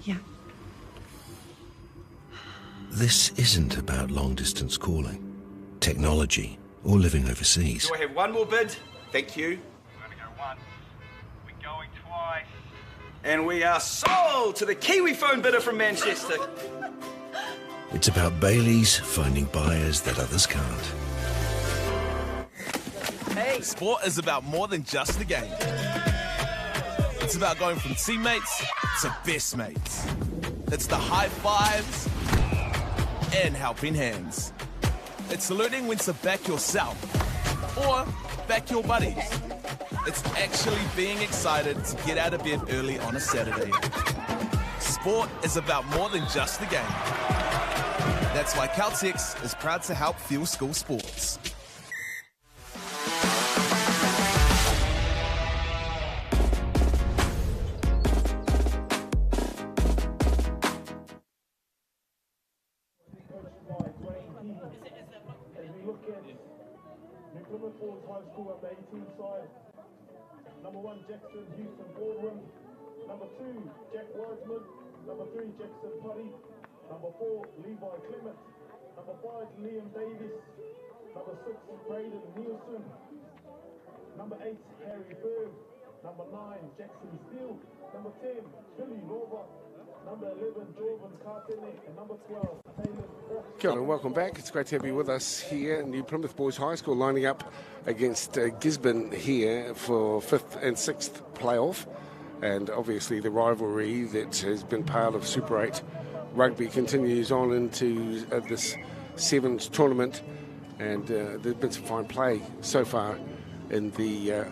Yeah. This isn't about long-distance calling, technology, or living overseas. Do I have one more bid? Thank you. We're going to go once. We're going twice. And we are sold to the Kiwi phone bidder from Manchester. It's about Bailey's finding buyers that others can't. Hey, sport is about more than just the game. It's about going from teammates to best mates. It's the high fives and helping hands. It's learning when to back yourself or back your buddies. It's actually being excited to get out of bed early on a Saturday. Sport is about more than just the game. That's why Caltex is proud to help fuel school sports. Plymouth Boys High School under 18 side. Number 1, Jackson Houston Baldwin. Number 2, Jack Wiseman. Number 3, Jackson Putty. Number 4, Levi Clement. Number 5, Liam Davis. Number 6, Braden Nielsen. Number 8, Harry Berg. Number 9, Jackson Steele. Number 10, Billy Lova. Number 11, Jordan Cartene. And number 12, Taylor Fox. Kia ora, welcome back. It's great to have you with us here. New Plymouth Boys High School lining up against Gisborne here for 5th and 6th playoff. And obviously the rivalry that has been part of Super 8 rugby continues on into this 7's tournament. And there's been some fine play so far in the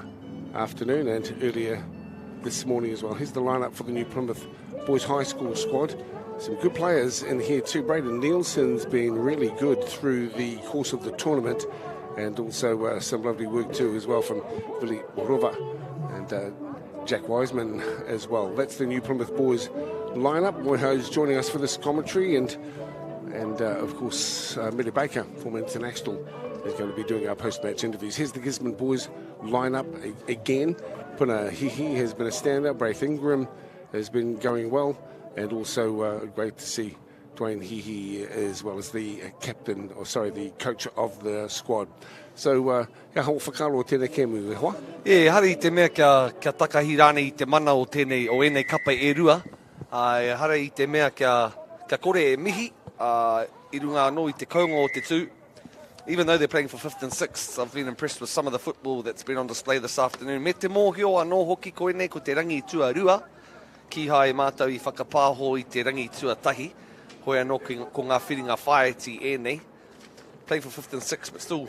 afternoon and earlier this morning as well. Here's the lineup for the New Plymouth Boys High School squad. Some good players in here too. Braden Nielsen's been really good through the course of the tournament, and also some lovely work too as well from Billy Rova and Jack Wiseman as well. That's the New Plymouth Boys lineup. Moiho's joining us for this commentary, and of course Millie Baker, former international, is going to be doing our post-match interviews. Here's the Gisborne Boys lineup again. Puna Hihi has been a standout. Braith Ingram has been going well, and also great to see Dwayne Hihi as well as the the coach of the squad. So, kia hau whakaro tēnei kēmu, hoa? Hari te mea kia takahirane I te mana o tēnei, o enei kapa e rua. Hari I te mea kia kore e mihi, I runga anō I te kaunga o te tū. Even though they're playing for 5th and 6th, I've been impressed with some of the football that's been on display this afternoon. Me te mōhio anō hoki koenei ko te rangi tuarua. Ki hai mātou I whakapāho I te rangi tuatahi. Hoi anō ko ngā whiringa whaeti enei. Playing for 5th and 6th, but still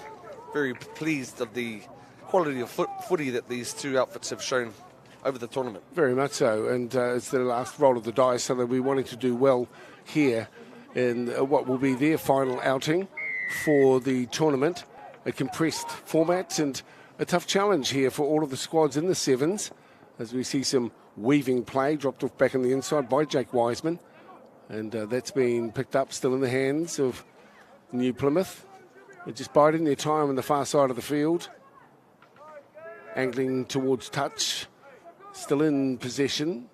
very pleased of the quality of footy that these two outfits have shown over the tournament. Very much so, and it's the last roll of the dice, so they'll be wanting to do well here in what will be their final outing for the tournament. A compressed format and a tough challenge here for all of the squads in the 7's, as we see some weaving play dropped off back on the inside by Jake Wiseman, and that's been picked up still in the hands of New Plymouth. They're just biding their time on the far side of the field, angling towards touch, still in possession,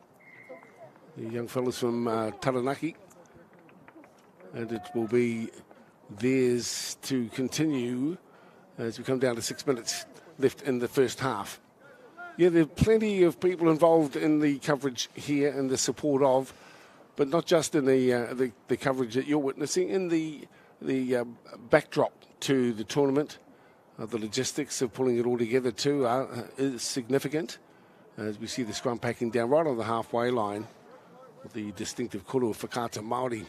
the young fellas from Taranaki, and it will be theirs to continue as we come down to 6 minutes left in the first half. Yeah, there are plenty of people involved in the coverage here and the support of, but not just in the coverage that you're witnessing, in the backdrop to the tournament. The logistics of pulling it all together too is significant, as we see the scrum packing down right on the halfway line with the distinctive koro whakata Māori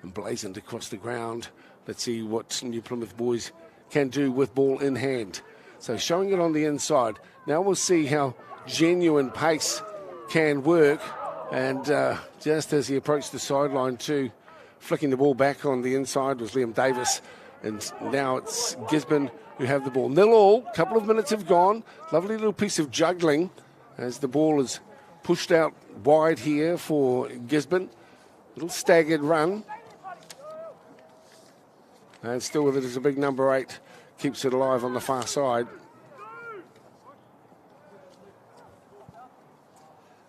emblazoned across the ground. Let's see what New Plymouth Boys can do with ball in hand. So showing it on the inside. Now we'll see how genuine pace can work. And just as he approached the sideline too, flicking the ball back on the inside was Liam Davis. And now it's Gisborne who have the ball. 0-0, couple of minutes have gone. Lovely little piece of juggling as the ball is pushed out wide here for Gisborne. Little staggered run. And still with it is a big number 8. Keeps it alive on the far side.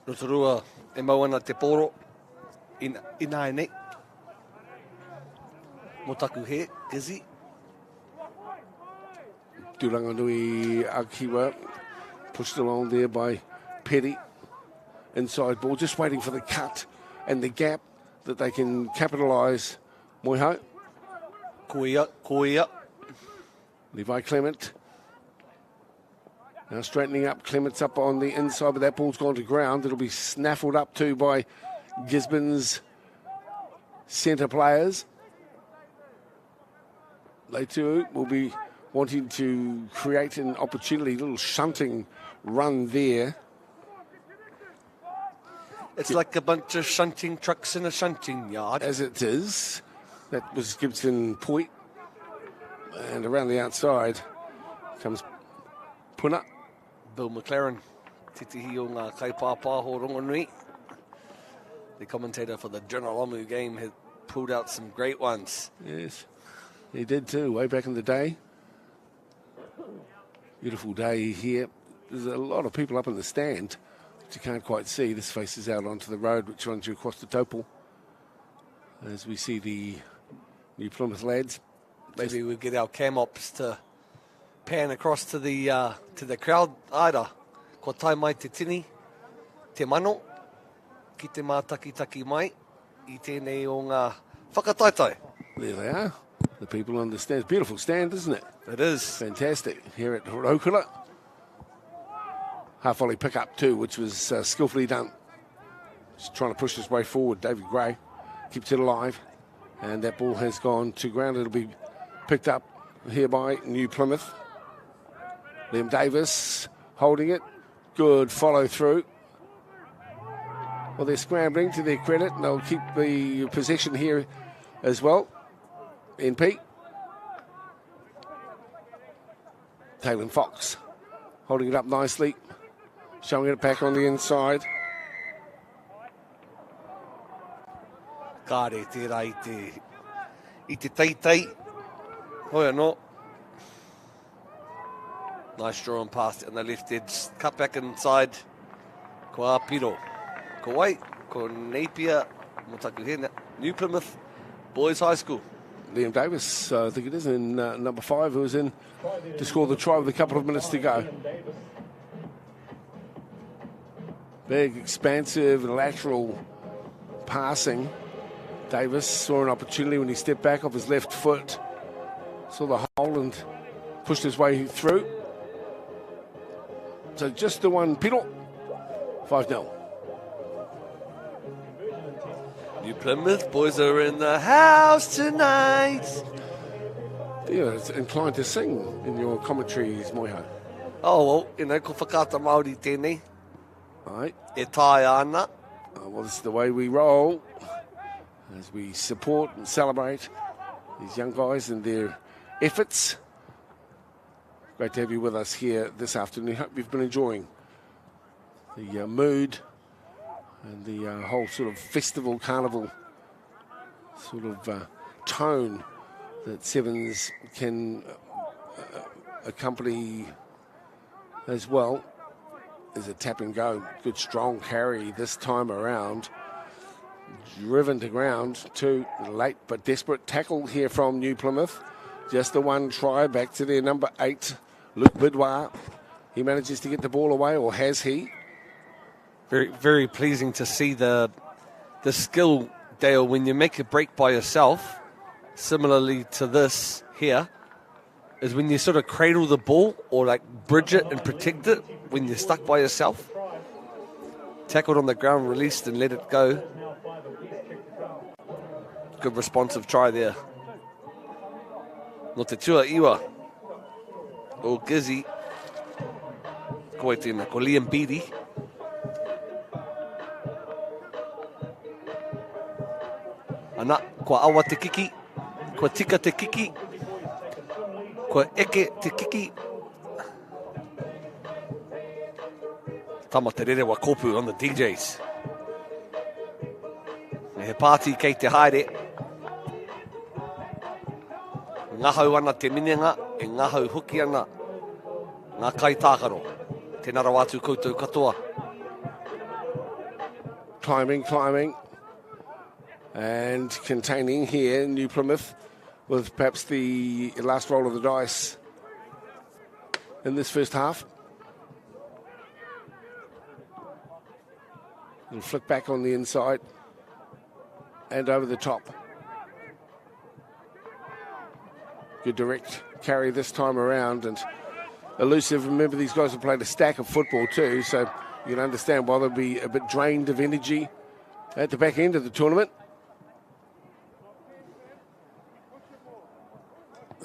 Rotorua e mauana te poro ina ene. Motaku he, Gizzy. Turanganui Akiwa pushed along there by Petty. Inside ball, just waiting for the cut and the gap that they can capitalise. Moiho. Koia. Levi Clement. Now straightening up. Clement's up on the inside, but that ball's gone to ground. It'll be snaffled up to by Gisborne's centre players. They too will be wanting to create an opportunity, a little shunting run there. It's like a bunch of shunting trucks in a shunting yard. As it is. That was Gibson Point. And around the outside comes Puna. Bill McLaren. Titihi o ngā kaipapa ho Rongonui. The commentator for the General Omu game had pulled out some great ones. Yes, he did too, way back in the day. Beautiful day here. There's a lot of people up in the stand, which you can't quite see. This faces out onto the road, which runs you across the Topol. As we see the New Plymouth lads. Maybe we'll get our cam ops to pan across to the crowd. Aira, ko tai mai te tini, te mano, ki te mātaki-taki mai, I tēnei o ngā whakataitai. There they are. The people on the stand. Beautiful stand, isn't it? It is. Fantastic. Here at Rotorua. Half volley pick up too, which was skillfully done. Just trying to push his way forward. David Gray keeps it alive. And that ball has gone to ground. It'll be picked up here by New Plymouth. Liam Davis holding it. Good follow through. Well, they're scrambling to their credit, and they'll keep the possession here as well. NP. Taylor Fox holding it up nicely, showing it back on the inside. Kāre tērā I te teitei. Hoi anō. Nice draw and pass on the left edge. Cut back inside. Ko Apiro. Ko Wai. Ko Napier. Motaku here. New Plymouth Boys High School. Liam Davis, I think it is, in number 5, who was in to score the try with a couple of minutes to go. Big, expansive, lateral passing. Davis saw an opportunity when he stepped back off his left foot. Saw the hole and pushed his way through. So just the one penal. 5-0. New Plymouth boys are in the house tonight. Yeah, it's inclined to sing in your commentaries, Moiho. Oh, well, you know, ko whakata Māori tēnei. Right. E tai ana. Well, this is the way we roll as we support and celebrate these young guys and their efforts. Great to have you with us here this afternoon. Hope you've been enjoying the mood and the whole sort of festival, carnival sort of tone that 7's can accompany as well. There's a tap and go. Good strong carry this time around. Driven to ground. Too late but desperate tackle here from New Plymouth. Just the one try back to their number 8, Luke Bidwar. He manages to get the ball away, or has he? Very, very pleasing to see the skill, Dale, when you make a break by yourself, similarly to this here, is when you sort of cradle the ball or like bridge it and protect it when you're stuck by yourself. Tackled on the ground, released and let it go. Good responsive try there. No te tua iwa o Gizzy. Koe tēnā, ko Liam Beattie. Ana, kua awa te kiki, kua tika te kiki, kua eke te kiki. Tama te rere wa kopu on the DJs. Me he pāti kei te haere. Ngahau ana te minenga, e ngahau huki ana ngā kai tākaro. Tēnā rau atu koutou katoa. Climbing. And containing here New Plymouth with perhaps the last roll of the dice in this first half. It'll flick back on the inside and over the top. Good direct carry this time around, and elusive. Remember, these guys have played a stack of football too, so you can understand why they'll be a bit drained of energy at the back end of the tournament.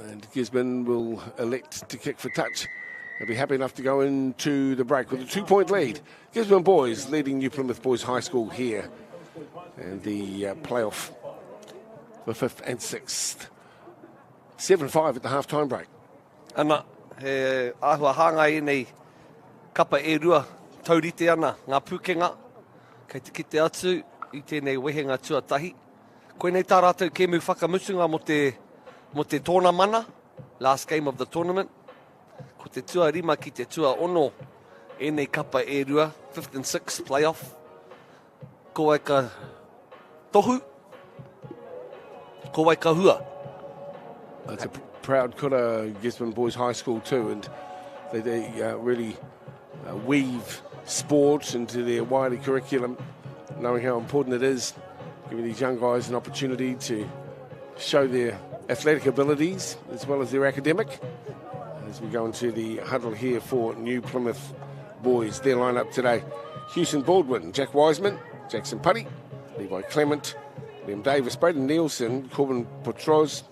And Gisborne will elect to kick for touch They'll be happy enough to go into the break with a 2-point lead. Gisborne Boys leading New Plymouth Boys High School here. And the playoff for 5th and 6th. 7-5 at the half-time break. Ana, he ahua hanga e nei kapa e rua taurite ana, ngā pūkenga. Kei te kite atu i tēnei wehenga tuatahi. Koe nei tā rātou ke mu whakamutunga mo te tōna mana, last game of the tournament. Ko te tua rima ki te tua ono e nei kapa e rua, 5th and 6th playoff. Ko wai ka tohu, ko wai ka hua. It's a proud kura, Gisborne Boys High School too, and they really weave sport into their wider curriculum, knowing how important it is, giving these young guys an opportunity to show their athletic abilities as well as their academic. As we go into the huddle here for New Plymouth Boys, their lineup today: Houston Baldwin, Jack Wiseman, Jackson Putty, Levi Clement, Liam Davis, Braden Nielsen, Corbin Potros,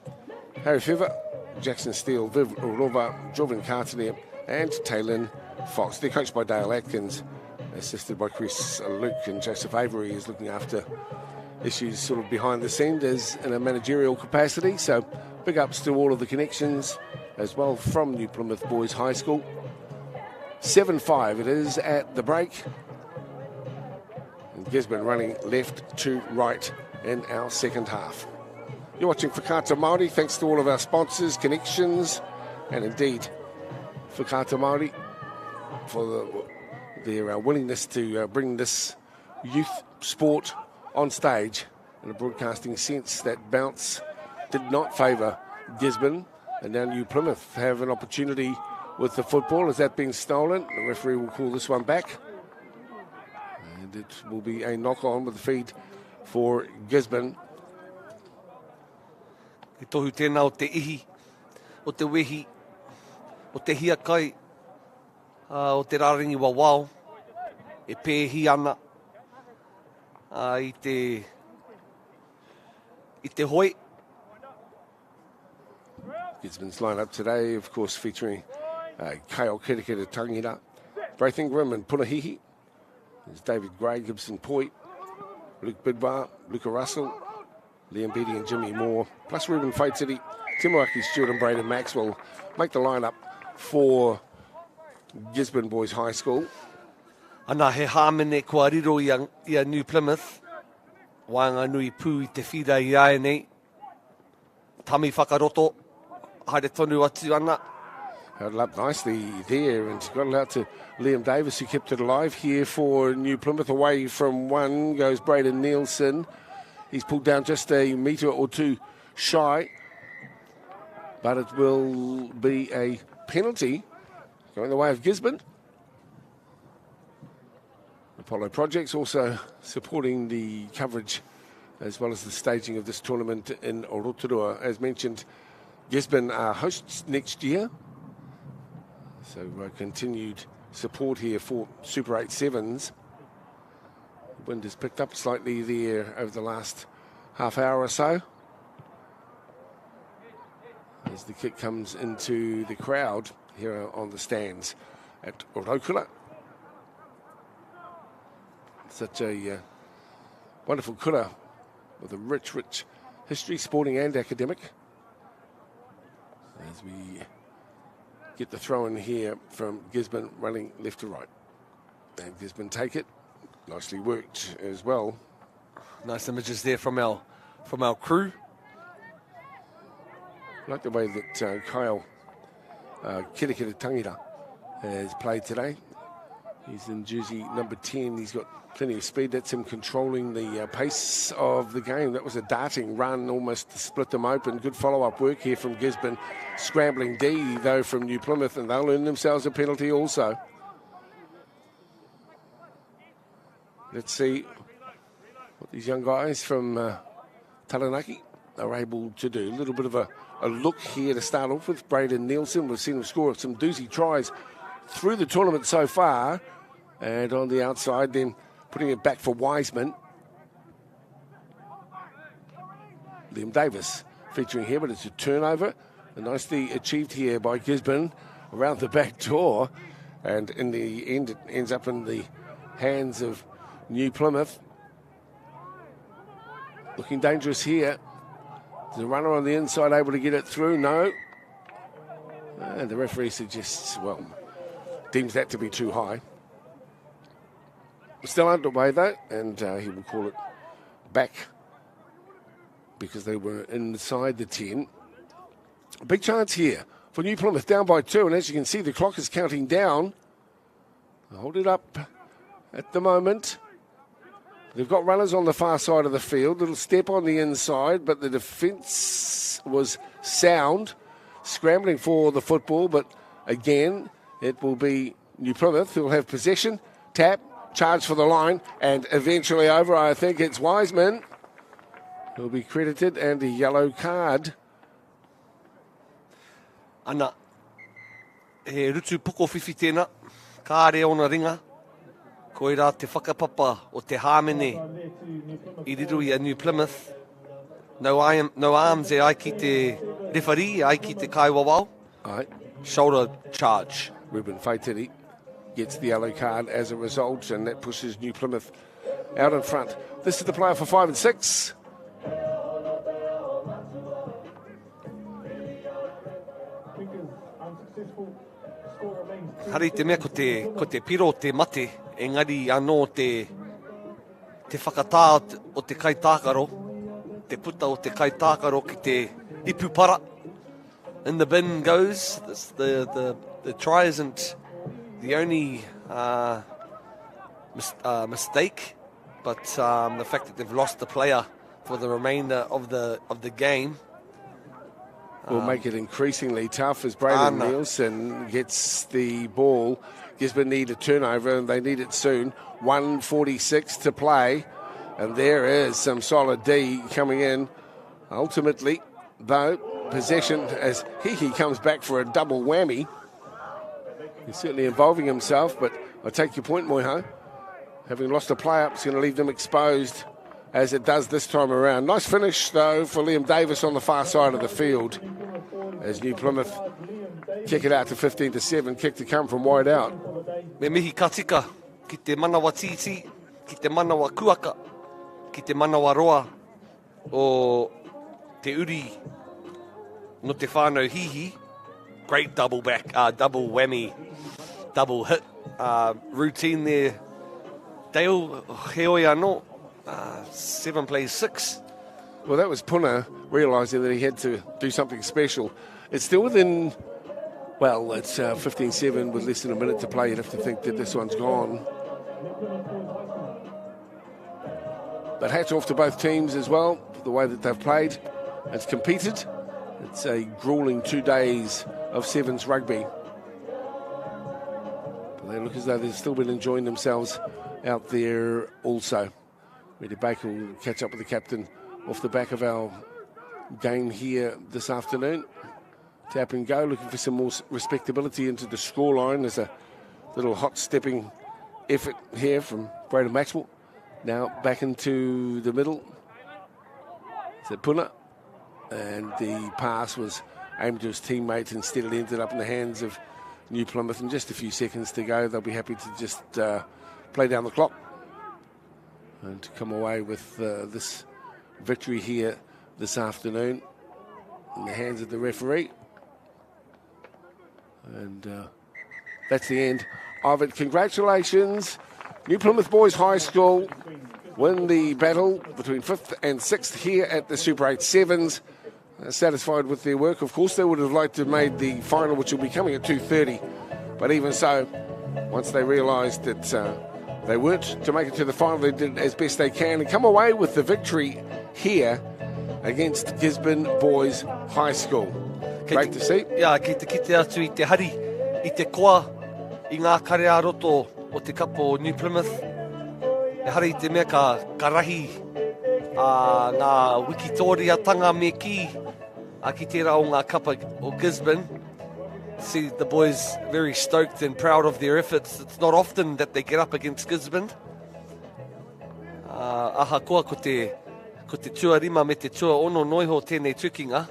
Harry Fever, Jackson Steele, Viv Rova, Jovan Cartier, and Taylor Fox. They're coached by Dale Atkins, assisted by Chris Luke, and Joseph Avery is looking after issues sort of behind the scenes as in a managerial capacity. So big ups to all of the connections as well from New Plymouth Boys High School. 7-5 it is at the break. And Gisborne running left to right in our second half. You're watching Whakaata Māori. Thanks to all of our sponsors, connections, and indeed Whakaata Māori for their willingness to bring this youth sport on stage in a broadcasting sense. That bounce did not favour Gisborne, and now New Plymouth have an opportunity with the football. Has that been stolen? The referee will call this one back, and it will be a knock-on with the feed for Gisborne. E tohu tēnā o te ihi, o te wehi, o te hia kai, o te raringi wawao, e pēhi ana, i te hoi. Gisborne's lineup today, of course, featuring Kale Kirikira Tangira, Braith Ingram and Punahihi. There's David Gray, Gibson Poit, Luke Bidbar, Luca Russell, Liam Beattie and Jimmy Moore, plus Ruben Faititi, Timuraki Stewart and Braden Maxwell make the lineup for Gisborne Boys High School. Ana he hāmene kua riro i a New Plymouth. Wānga nui pū i te whira i ae nei. Tami whakaroto, haere tonu atu ana. Held up nicely there and got it out to Liam Davis, who kept it alive here for New Plymouth. Away from one goes Braden Nielsen. He's pulled down just a metre or two shy, but it will be a penalty going the way of Gisborne. Apollo Projects also supporting the coverage as well as the staging of this tournament in Rotorua. As mentioned, Gisborne are hosts next year, so continued support here for Super 8 7's. Wind has picked up slightly there over the last half hour or so as the kick comes into the crowd here on the stands at Rotorua. Such a wonderful kura with a rich history, sporting and academic. As we get the throw in here from Gisborne running left to right. And Gisborne take it. Nicely worked as well. Nice images there from our crew. I like the way that Kyle Kirikira Tangira has played today. He's in jersey number 10. He's got plenty of speed. That's him controlling the pace of the game. That was a darting run, almost to split them open. Good follow-up work here from Gisborne. Scrambling D, though, from New Plymouth, and they'll earn themselves a penalty also. Let's see what these young guys from Taranaki are able to do. A little bit of a look here to start off with. Braden Nielsen, we've seen him score some doozy tries through the tournament so far. And on the outside, then putting it back for Wiseman. Liam Davis featuring here, but it's a turnover. And nicely achieved here by Gisborne. around the back door, and in the end it ends up in the hands of New Plymouth. Looking dangerous here. The runner on the inside able to get it through? No. And the referee suggests, well, deems that to be too high. Still underway though, and he will call it back because they were inside the 10. A big chance here for New Plymouth, down by 2, and as you can see, the clock is counting down. Hold it up at the moment. They've got runners on the far side of the field. Little step on the inside, but the defence was sound, scrambling for the football, but again, it will be New Plymouth who will have possession. Tap, charge for the line, and eventually over. I think it's Wiseman who'll be credited, and a yellow card. Ana, he rutu poko whiwhi tēnā, kāre ona ringa, koe rā te whakapapa o te hāmene I riru I a New Plymouth. No arms e ai ki te referee, ai ki te kaiwawau. Aye. Shoulder charge. Ruben Faitiri gets the yellow card as a result, and that pushes New Plymouth out in front. This is the player for 5 and 6. Hari te mea ko te piro te mate, engari anō te whakatā o te kaitākaro, te puta o te kaitākaro ki te ipupara. In the bin goes. The try isn't the only mistake, but the fact that they've lost the player for the remainder of the game will make it increasingly tough as Braden Nielsen gets the ball. Gisborne need a turnover, and they need it soon. 1:46 to play, and there is some solid D coming in. Ultimately, though, possession as Hihi comes back for a double whammy. He's certainly involving himself, but I take your point, Moiho. Having lost a play-up, it's going to leave them exposed as it does this time around. Nice finish, though, for Liam Davis on the far side of the field as New Plymouth kick it out to 15-7, kick to come from wide out. Me mihi ka tika ki te manawa titi, ki te manawa kuaka, ki te manawa roa o te uri no te whānau hihi. Great double double whammy, double hit routine there. Dale, he oi anō, 7 plays 6. Well, that was Puna realising that he had to do something special. It's still within, well, it's 15-7 with less than a minute to play. You'd have to think that this one's gone. But hats off to both teams as well for the way that they've played and competed. It's a gruelling 2 days of 7's rugby. But they look as though they've still been enjoying themselves out there also. Reddy Baker will catch up with the captain off the back of our game here this afternoon. Tap and go, looking for some more respectability into the scoreline. There's a little hot-stepping effort here from Braden Maxwell. Now back into the middle. It's a Puna. And the pass was aimed to his teammates. Instead, it ended up in the hands of New Plymouth. In just a few seconds to go, they'll be happy to just play down the clock and to come away with this victory here this afternoon in the hands of the referee. And that's the end of it. Congratulations, New Plymouth Boys High School win the battle between 5th and 6th here at the Super 8 Sevens. Satisfied with their work. Of course, they would have liked to have made the final, which will be coming at 2:30. But even so, once they realised that they weren't to make it to the final, they did as best they can and come away with the victory here against Gisborne Boys High School. Great to see. Yeah, ki te atu I te hari, I te koa, I ngā karea roto o te kapo New Plymouth. E hari te mea ka rahi ngā wikitoria-tanga me ki a ki tērā o ngā kapa o Gisborne. See the boys very stoked and proud of their efforts. It's not often that they get up against Gisborne. Aha koa ko te tuarima me te tua ono noiho tēnei tukinga.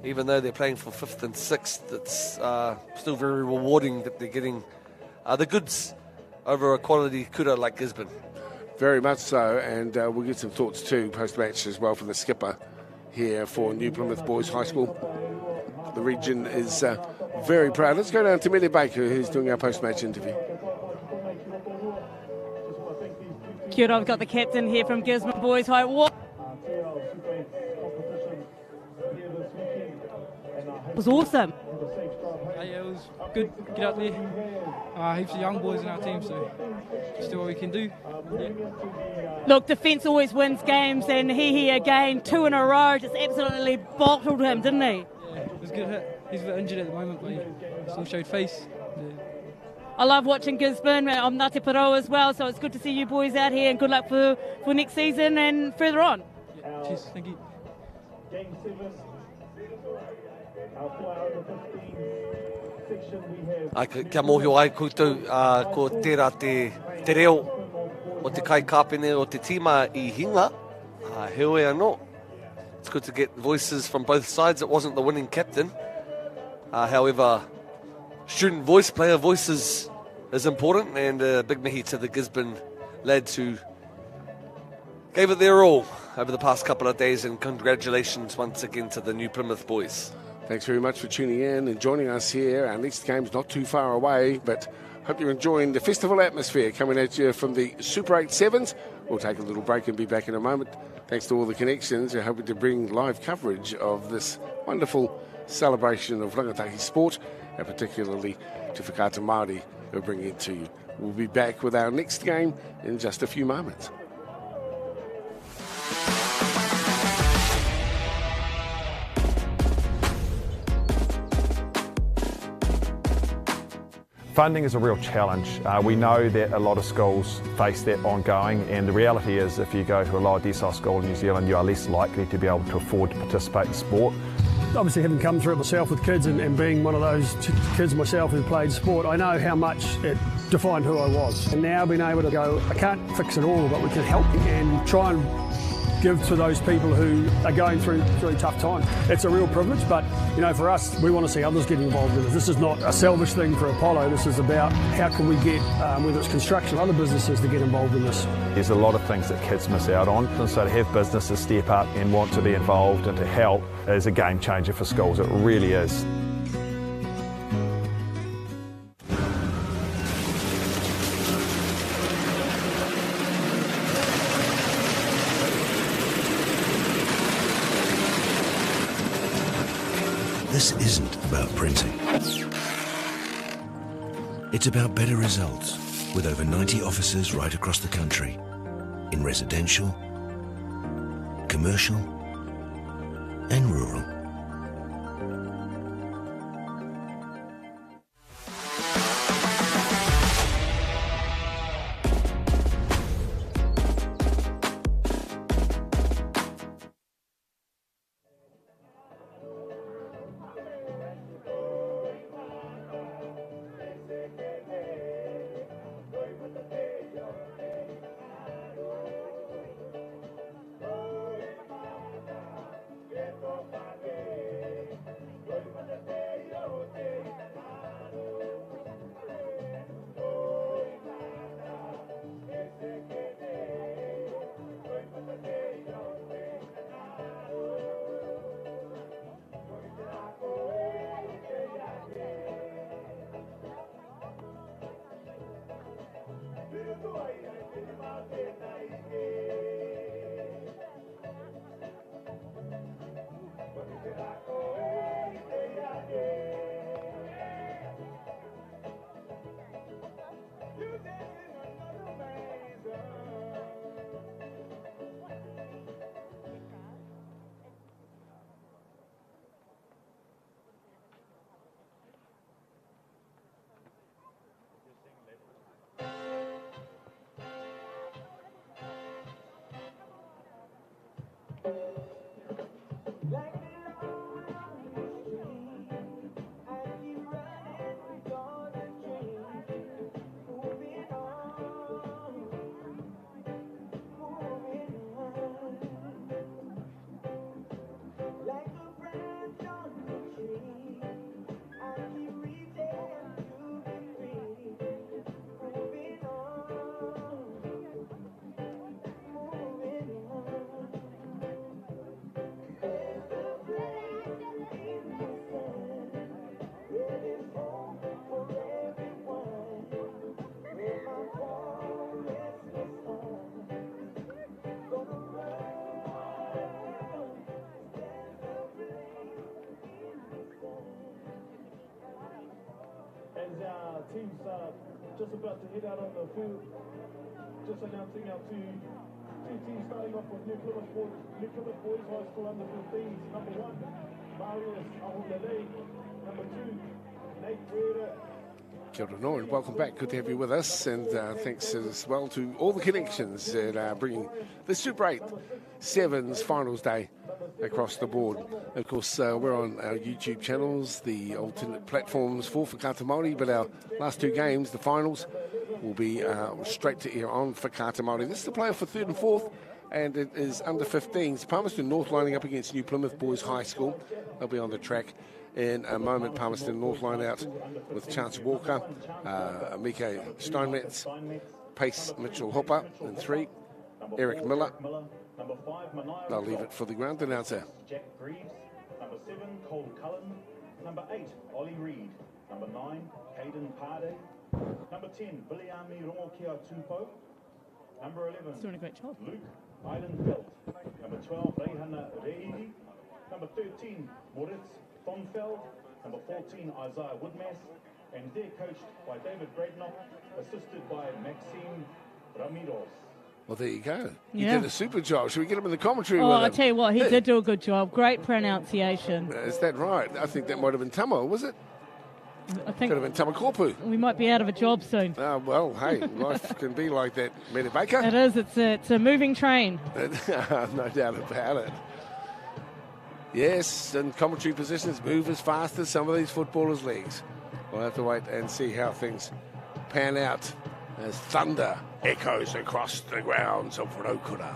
even though they're playing for 5th and 6th, it's still very rewarding that they're getting the goods over a quality kura like Gisborne. Very much so, and we'll get some thoughts too post-match as well from the skipper here for New Plymouth Boys High School. The region is very proud. Let's go down to Millie Baker, who's doing our post-match interview. Kia ora, I've got the captain here from Gisborne Boys High. What was awesome. Yeah, it was good to get out there. Heaps of young boys in our team, so just do what we can do. Yeah. Look, defence always wins games, and he again, 2 in a row, just absolutely bottled him, didn't he? Yeah, it was a good hit. He's a bit injured at the moment, but he still showed face. Yeah. I love watching Gisborne. I'm Napier as well, so it's good to see you boys out here, and good luck for next season and further on. Yeah, cheers, thank you. Game 7. Our player over 15 section we have. Kia mōhio ai koutou ko tērā te reo o te kai kāpene o te tīma I hinga. Heoi anō. It's good to get voices from both sides. It wasn't the winning captain. However, student voice, player voices is important, and a big mihi to the Gisborne lads who gave it their all over the past couple of days, and congratulations once again to the New Plymouth boys. Thanks very much for tuning in and joining us here. Our next game's not too far away, but hope you're enjoying the festival atmosphere coming at you from the Super 8 7's. We'll take a little break and be back in a moment. Thanks to all the connections. We're hoping to bring live coverage of this wonderful celebration of rangatahi sport, and particularly to Whakata Māori, we'll bring it to you. We'll be back with our next game in just a few moments. Funding is a real challenge. We know that a lot of schools face that ongoing, and the reality is if you go to a lower decile school in New Zealand, you are less likely to be able to afford to participate in sport. Obviously, having come through it myself with kids and being one of those kids myself who played sport, I know how much it defined who I was. And now being able to go, I can't fix it all, but we can help and try and give to those people who are going through really tough times. It's a real privilege, but you know, for us, we want to see others get involved with it. This is not a selfish thing for Apollo. This is about how can we get, whether it's construction or other businesses, to get involved in this. There's a lot of things that kids miss out on, and so to have businesses step up and want to be involved and to help is a game changer for schools. It really is. This isn't about printing. It's about better results with over 90 offices right across the country in residential, commercial and rural. teams just about to head out on the field. Just announcing our two teams starting off with New Plymouth Boys High School under 15s. Number 1, Marius Ahulele. Number 2, Napier. Kia ora no, and welcome back. Good to have you with us, and thanks as well to all the connections that are bringing the Super 8 Sevens Finals Day across the board. Of course, we're on our YouTube channels, the alternate platforms for Whakaata Māori, but our last two games, the finals, will be straight to air on Whakaata Māori. This is the playoff for 3rd and 4th, and it is under 15s. Palmerston North lining up against New Plymouth Boys High School. They'll be on the track in a moment. Palmerston North line out with Chance Walker, Mike Steinmetz, Pace Mitchell Hopper in 3, Eric Miller. They'll leave it for the ground announcer. Jack Greaves. Number 7, Cole Cullen. Number 8, Ollie Reid. Number 9, Caden Pade. Number 10, Biliami Rongokia Tupo. Number 11, He's doing a great job. Luke Eilenfeld. Number 12, Reihana Reidi. Number 13, Moritz Thonfeld. Number 14, Isaiah Woodmass. And they're coached by David Bradnock, assisted by Maxime Ramiros. Well, there you go. He Yeah. did a super job. Should we get him in the commentary Oh, with I him? tell you what, he did do a good job. Great pronunciation. Is that right? I think that might have been Tamo, was it? I think Could have been Tamakopu. we might be out of a job soon. Well, hey, life can be like that, Meta Baker. It is. It's a moving train. No doubt about it. Yes, and commentary positions move as fast as some of these footballers' legs. We'll have to wait and see how things pan out as thunder echoes across the grounds of Rotorua.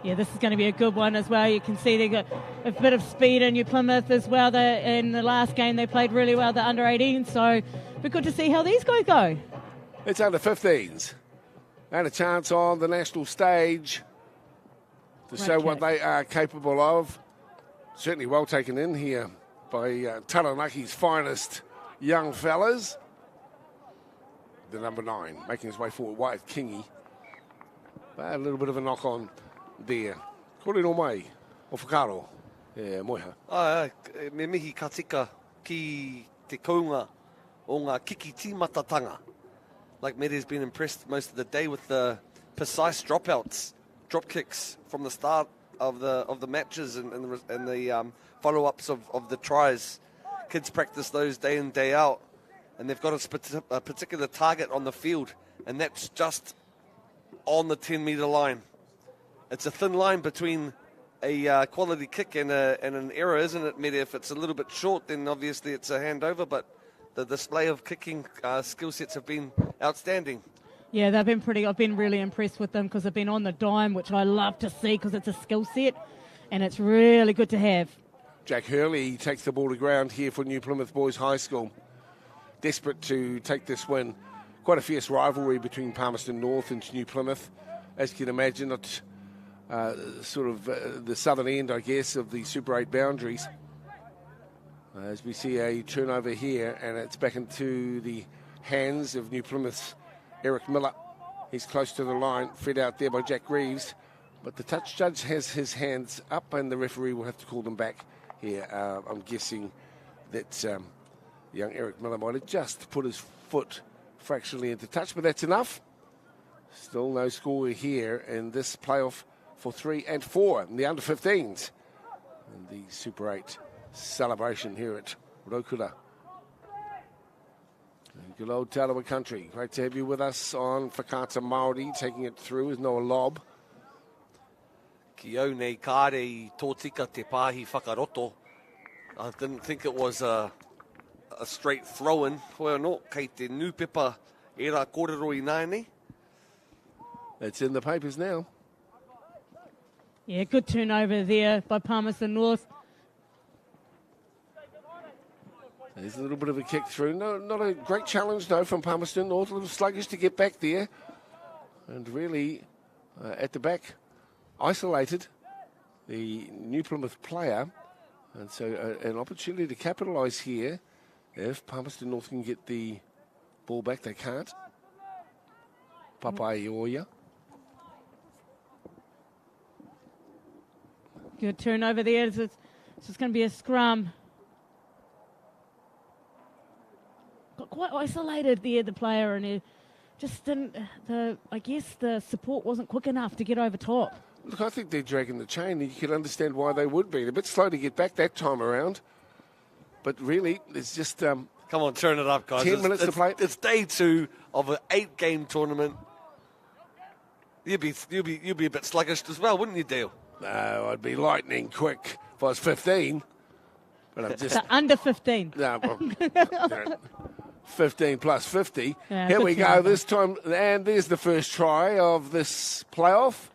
Yeah, this is going to be a good one as well. You can see they got a bit of speed in New Plymouth as well. In the last game, they played really well, the under 18. So it'll be good to see how these guys go. It's under 15s. And a chance on the national stage to show what they are capable of. Certainly well taken in here by Taranaki's finest young fellas. The number 9 making his way forward, Wyatt Kingy. But a little bit of a knock on there. Kore no mai o whakaro e moeha. Me mihi ka tika ki te kounga o ngā kiki tīmatatanga. Like Mede's been impressed most of the day with the precise dropouts, drop kicks from the start of the matches and the follow-ups of the tries. Kids practice those day in, day out, and they've got a particular target on the field, and that's just on the 10-metre line. It's a thin line between a quality kick and an error, isn't it, Mede? If it's a little bit short, then obviously it's a handover, but the display of kicking skill sets have been outstanding. Yeah, they've been pretty. I've been really impressed with them because they've been on the dime, which I love to see because it's a skill set, and it's really good to have. Jack Hurley takes the ball to ground here for New Plymouth Boys High School. Desperate to take this win. Quite a fierce rivalry between Palmerston North and New Plymouth. As you can imagine, it's the southern end, I guess, of the Super 8 boundaries. As we see a turnover here, and it's back into the hands of New Plymouth's Eric Miller. He's close to the line, fed out there by Jack Greaves. But the touch judge has his hands up, and the referee will have to call them back here. I'm guessing that young Eric Miller might have just put his foot fractionally into touch, but that's enough. Still no score here in this playoff for 3 and 4 in the under-15s. And the Super 8 celebration here at Rotorua. Good old Tauranga country. Great to have you with us on Whakaata Māori. Taking it through is Noah Lobb. Ki au nei kāre I tō tika te pāhi whakaroto. I didn't think it was a straight throw-in. Hoi anō, kei te nūpepa e rā kōrero I nāne. It's in the papers now. Yeah, good turnover there by Palmerston North. There's a little bit of a kick through. No, not a great challenge, though, from Palmerston North. A little sluggish to get back there. And really, at the back, isolated the New Plymouth player. And so an opportunity to capitalise here. If Palmerston North can get the ball back, they can't. Papai Oya. Good turnover there. It's going to be a scrum. quite isolated there, the player, and he just didn't. I guess the support wasn't quick enough to get over top. Look, I think they're dragging the chain. You can understand why they would be. They're a bit slow to get back that time around. But really, it's just... Come on, turn it up, guys. 10 minutes to play. It's day 2 of an 8-game tournament. You'd be a bit sluggish as well, wouldn't you, Dale? No, I'd be lightning quick if I was 15. But I'm just... So under 15. No, well, 15 plus 50. Yeah, Here we 15 go over. this time. And there's the first try of this playoff.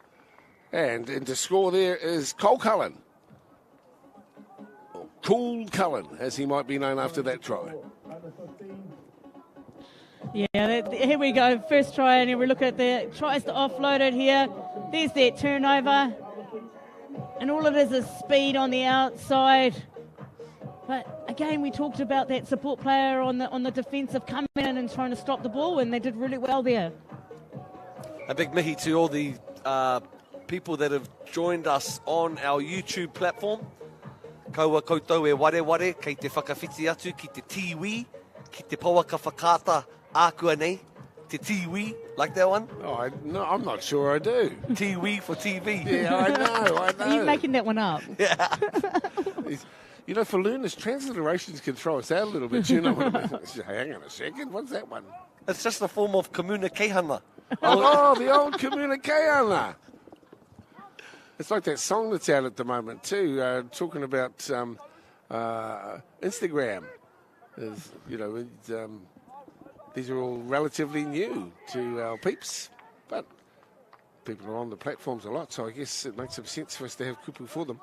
And to score there is Cole Cullen. Or Cool Cullen, as he might be known after that try. Yeah, here we go. First try, and we look at the tries to offload it here. There's that turnover. And all it is speed on the outside. But again, we talked about that support player on the defensive coming in and trying to stop the ball, and they did really well there. A big mihi to all the people that have joined us on our YouTube platform. Kaua koutou e ware kei te whakawhiti atu ki te tiwi, ki te pauaka whakata ākua nei, te tiwi, like that one? Oh, no, I'm not sure I do. Tiwi for TV. Yeah, I know. Are you making that one up? Yeah. You know, for learners, transliterations can throw us out a little bit. You know what I mean? Hang on a second, what's that one? It's just a form of communicahana. Oh, the old communicahana. It's like that song that's out at the moment too, talking about Instagram. These are all relatively new to our peeps, but people are on the platforms a lot, so I guess it makes some sense for us to have kupu for them.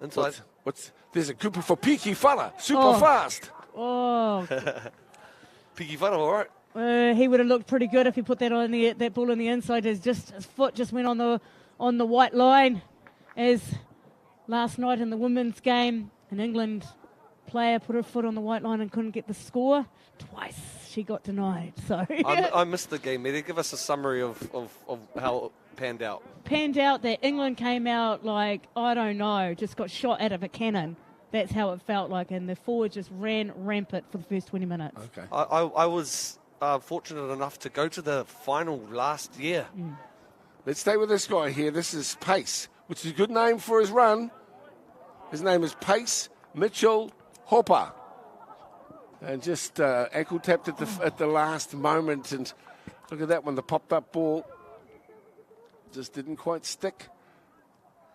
Inside. There's a kupu for Piki Fala, super fast. Oh. Piki Fala, all right. He would have looked pretty good if he put that on that ball on the inside. His foot just went on the white line, as last night in the women's game, an England player put her foot on the white line and couldn't get the score. Twice she got denied. So I missed the game. Maybe give us a summary of how it panned out. Panned out that England came out like, I don't know, just got shot out of a cannon. That's how it felt like, and the forward just ran rampant for the first 20 minutes. Okay. I was fortunate enough to go to the final last year. Let's stay with this guy here. This is Pace, which is a good name for his run. His name is Pace Mitchell Hopper. And just ankle tapped at the last moment. And look at that one, the popped up ball just didn't quite stick.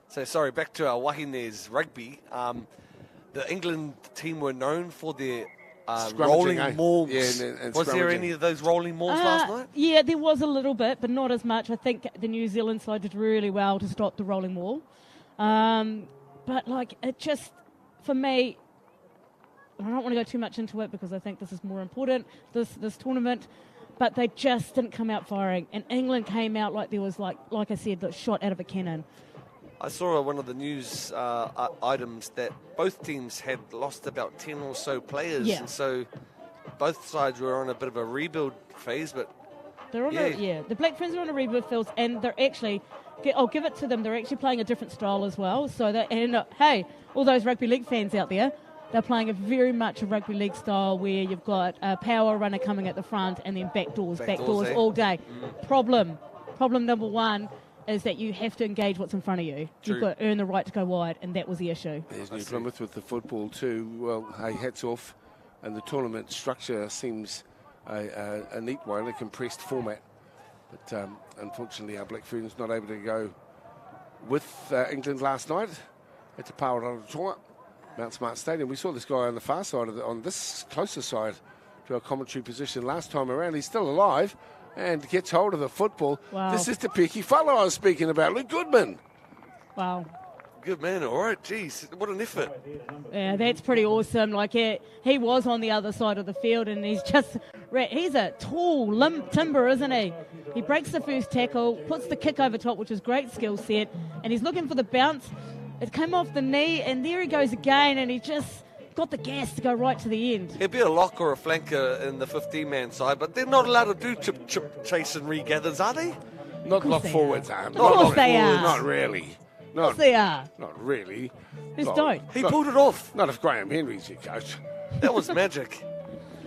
So, sorry, back to our Wahines rugby. The England team were known for their rolling mauls. Yeah, and was there any of those rolling mauls last night? Yeah, there was a little bit, but not as much. I think the New Zealand side did really well to stop the rolling maul. But, it just, for me, I don't want to go too much into it because I think this is more important, this tournament, but they just didn't come out firing. And England came out like there was, like I said, the shot out of a cannon. I saw one of the news items that both teams had lost about 10 or so players. Yeah. And so both sides were on a bit of a rebuild phase, but they're on the Black Ferns are on a rebuild phase, and they're actually, I'll give it to them, they're actually playing a different style as well. So hey, all those rugby league fans out there, they're playing a very much a rugby league style where you've got a power runner coming at the front and then backdoors all day. Problem number one is that you have to engage what's in front of you. True. You've got to earn the right to go wide, and that was the issue. There's New Plymouth with the football too. Well, hey, hats off. And the tournament structure seems a neat one, a compressed format. But unfortunately, our Black Ferns not able to go with England last night at the Rotorua Mount Smart Stadium. We saw this guy on the far side, on this closer side to our commentary position last time around. He's still alive and gets hold of the football. Wow. This is the Piki fellow I was speaking about, Luke Goodman. Wow. Good man, all right. Jeez, what an effort. Yeah, that's pretty awesome. He was on the other side of the field, and he's a tall timber, isn't he? He breaks the first tackle, puts the kick over top, which is great skill set, and he's looking for the bounce. It came off the knee, and there he goes again, and he just got the gas to go right to the end. He'd be a lock or a flanker in the 15-man side, but they're not allowed to do chip, chase and regathers, are they? Not lock forwards, are. Of course they are. Not really. Of course they are. Not really. Just don't. He pulled it off. Not if Graham Henry's your coach. That was magic.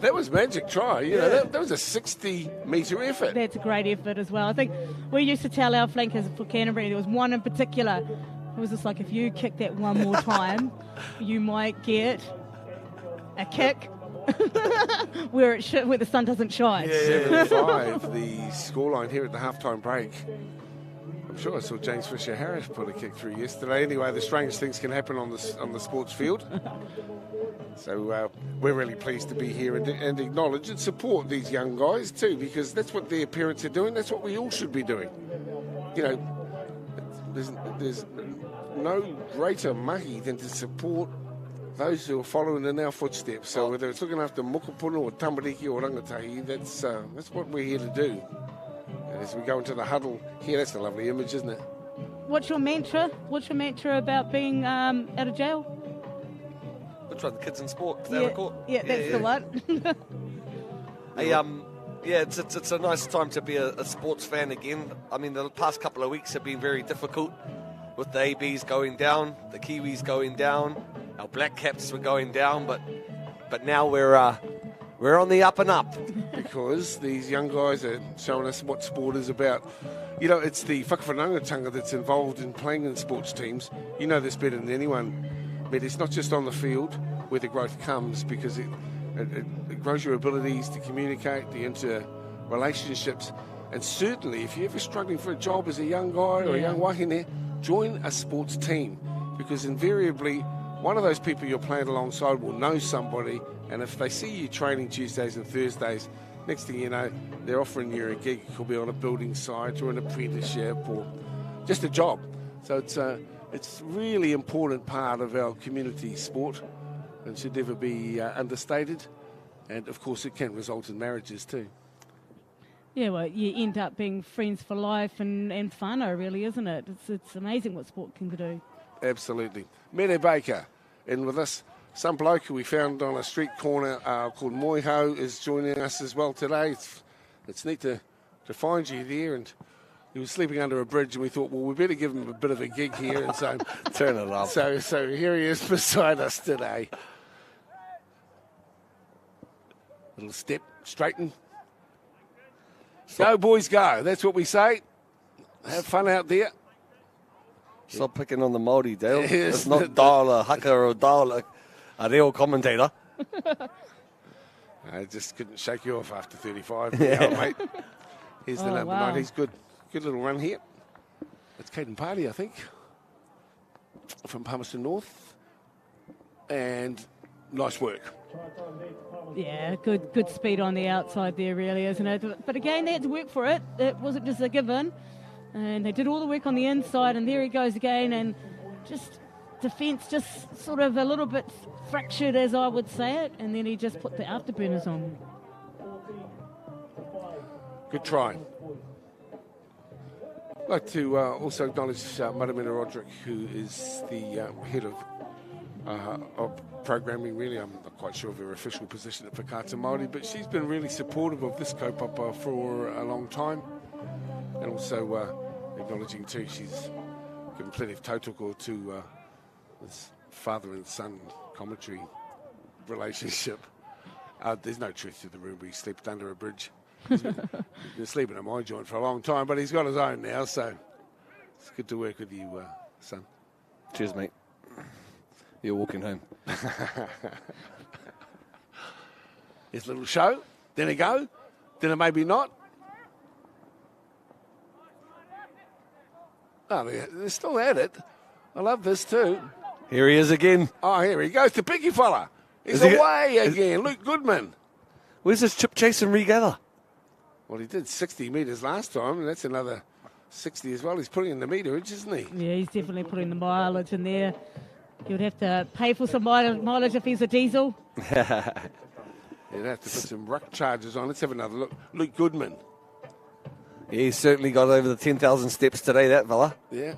That was magic try. You know, that was a 60-metre effort. That's a great effort as well. I think we used to tell our flankers for Canterbury, there was one in particular. It was just like, if you kick that one more time, you might get a kick where the sun doesn't shine. 7-5, the scoreline here at the halftime break. I'm sure I saw James Fisher-Harris put a kick through yesterday. Anyway, the strange things can happen on the sports field. So we're really pleased to be here and acknowledge and support these young guys too, because that's what their parents are doing. That's what we all should be doing. You know, there's no greater mahi than to support those who are following in our footsteps. So whether it's looking after mokopuna or tamariki or rangatahi, that's what we're here to do. And as we go into the huddle here, that's a lovely image, isn't it? What's your mantra? What's your mantra about being out of jail? Which one? The kids in sport? Yeah, that's the one. It's a nice time to be a sports fan again. I mean, the past couple of weeks have been very difficult with the ABs going down, the Kiwis going down, our Black Caps were going down, but now we're on the up and up. Because these young guys are showing us what sport is about. You know, it's the whakawhanangatanga that's involved in playing in sports teams. You know this better than anyone. But it's not just on the field where the growth comes, because it grows your abilities to communicate, the inter-relationships. And certainly, if you're ever struggling for a job as a young guy or a young wahine, join a sports team, because invariably one of those people you're playing alongside will know somebody, and if they see you training Tuesdays and Thursdays, next thing you know, they're offering you a gig. It could be on a building site or an apprenticeship or just a job. So it's really important part of our community sport and should never be understated. And, of course, it can result in marriages too. Yeah, well, you end up being friends for life and whānau, really, isn't it? It's amazing what sport can do. Absolutely. Mene Baker in with us. Some bloke who we found on a street corner called Moiho is joining us as well today. It's neat to find you there, and he was sleeping under a bridge, and we thought, well, we better give him a bit of a gig here, and so turn it up. So here he is beside us today. Little step, straighten. Go, boys, go. That's what we say. Have fun out there. Stop picking on the Māori, Dale. Yes. It's not Dale haka or Dale a reo commentator. I just couldn't shake you off after 35, mate. Here's the number 9. He's good. Good little run here. It's Caden Party, I think, from Palmerston North. And nice work. Yeah, good speed on the outside there, really, isn't it? But again, they had to work for it. It wasn't just a given. And they did all the work on the inside, and there he goes again. And just defence just sort of a little bit fractured, as I would say it. And then he just put the afterburners on. Good try. I'd like to also acknowledge Maramina Roderick, who is the head of programming, really. I'm not quite sure of her official position at Whakaata Māori, but she's been really supportive of this kaupapa for a long time. And also acknowledging too, she's given plenty of tautoko to this father and son commentary relationship. There's no truth to the rumour he slept under a bridge. He's been sleeping at my joint for a long time, but he's got his own now, so it's good to work with you, son. Cheers, mate. You're walking home. Here's a little show. Then a go. Then a maybe not. Oh, they're still at it. I love this too. Here he is again. Oh, here he goes. The picky fella. He's away again. Luke Goodman. Where's this chip chase and regather? Well, he did 60 metres last time, and that's another 60 as well. He's putting in the meterage, isn't he? Yeah, he's definitely putting the mileage in there. He would have to pay for some mileage if he's a diesel. He'd have to put some ruck charges on. Let's have another look. Luke Goodman. Yeah, he's certainly got over the 10,000 steps today, that fella. Yeah.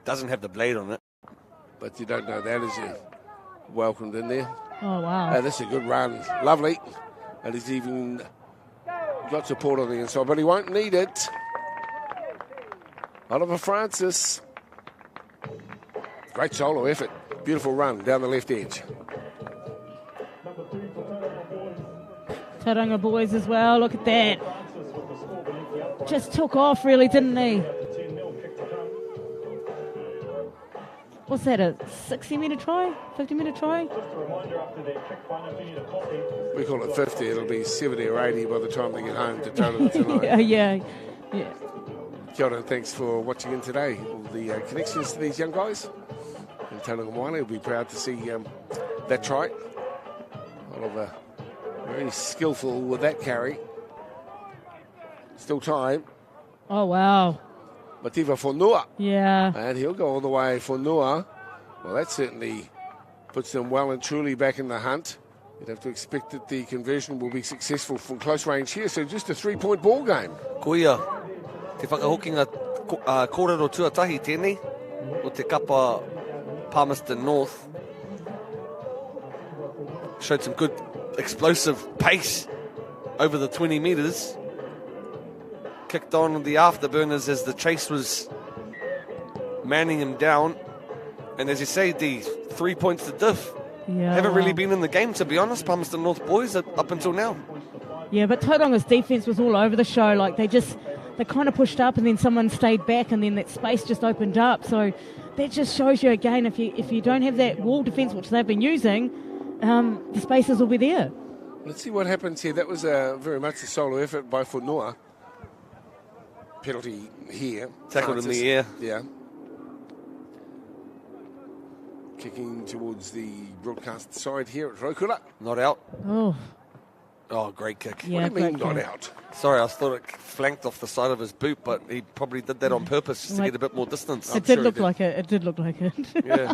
Doesn't have the blade on it. But you don't know that as you welcomed in there. Oh, wow. This is a good run. Lovely. And he's even got support on the inside, but he won't need it. Oliver Francis. Great solo effort. Beautiful run down the left edge. Tauranga boys as well. Look at that. Just took off, really, didn't he? What's that, a 60-metre try? 50-metre try? We call it 50. It'll be 70 or 80 by the time they get home to Tauranga tonight. yeah. Kia ora, and thanks for watching in today. All the connections to these young guys. And Tauranga Moana will be proud to see that try. Oliver, very skillful with that carry. Still time. Oh, wow. Mativa Fonua. Yeah. And he'll go all the way for Noah. Well, that certainly puts them well and truly back in the hunt. You'd have to expect that the conversion will be successful from close range here. So just a 3-point ball game. Kuia, te whakahokinga kōrero tuatahi tēnei o te kapa Palmerston North. Showed some good explosive pace over the 20 metres. Kicked on the afterburners as the chase was manning him down. And as you say, the 3 points to diff. Yeah. Haven't really been in the game, to be honest, Palmerston North boys up until now. Yeah, but Tauranga's defence was all over the show. Like they kind of pushed up and then someone stayed back and then that space just opened up. So that just shows you again, if you don't have that wall defence, which they've been using, the spaces will be there. Let's see what happens here. That was very much a solo effort by Fonua. Penalty here. Tackled in the air. Yeah. Kicking towards the broadcast side here at Rotorua. Not out. Oh, great kick. Yeah, what do you mean great not kick. out? Sorry, I thought it flanked off the side of his boot, but he probably did that on purpose just to Like- get a bit more distance. It did look like it. It did look like it. Yeah.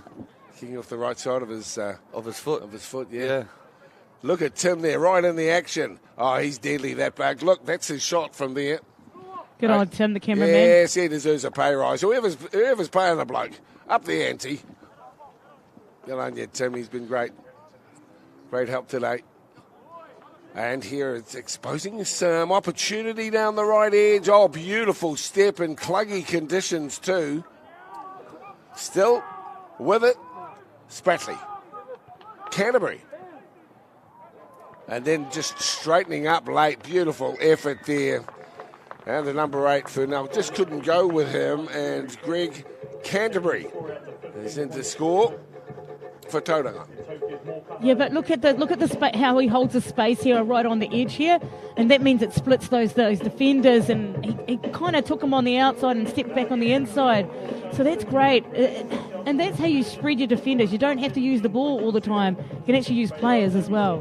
Kicking off the right side of his foot. Of his foot, yeah. Yeah. Look at Tim there, right in the action. Oh, he's deadly, that bug. Look, that's his shot from there. Good on Tim, the cameraman. Yes, he deserves a pay rise. Whoever's paying the bloke, up the ante. Good on you, Tim. He's been great. Great help today. And here it's exposing some opportunity down the right edge. Oh, beautiful step in cluggy conditions too. Still with it, Spratley. Canterbury. And then just straightening up late. Beautiful effort there. And the number 8 for now just couldn't go with him. And Greg Canterbury is in to score for Tauranga. Yeah, but look at the how he holds the space here, right on the edge here, and that means it splits those defenders. And he kind of took them on the outside and stepped back on the inside. So that's great, and that's how you spread your defenders. You don't have to use the ball all the time. You can actually use players as well.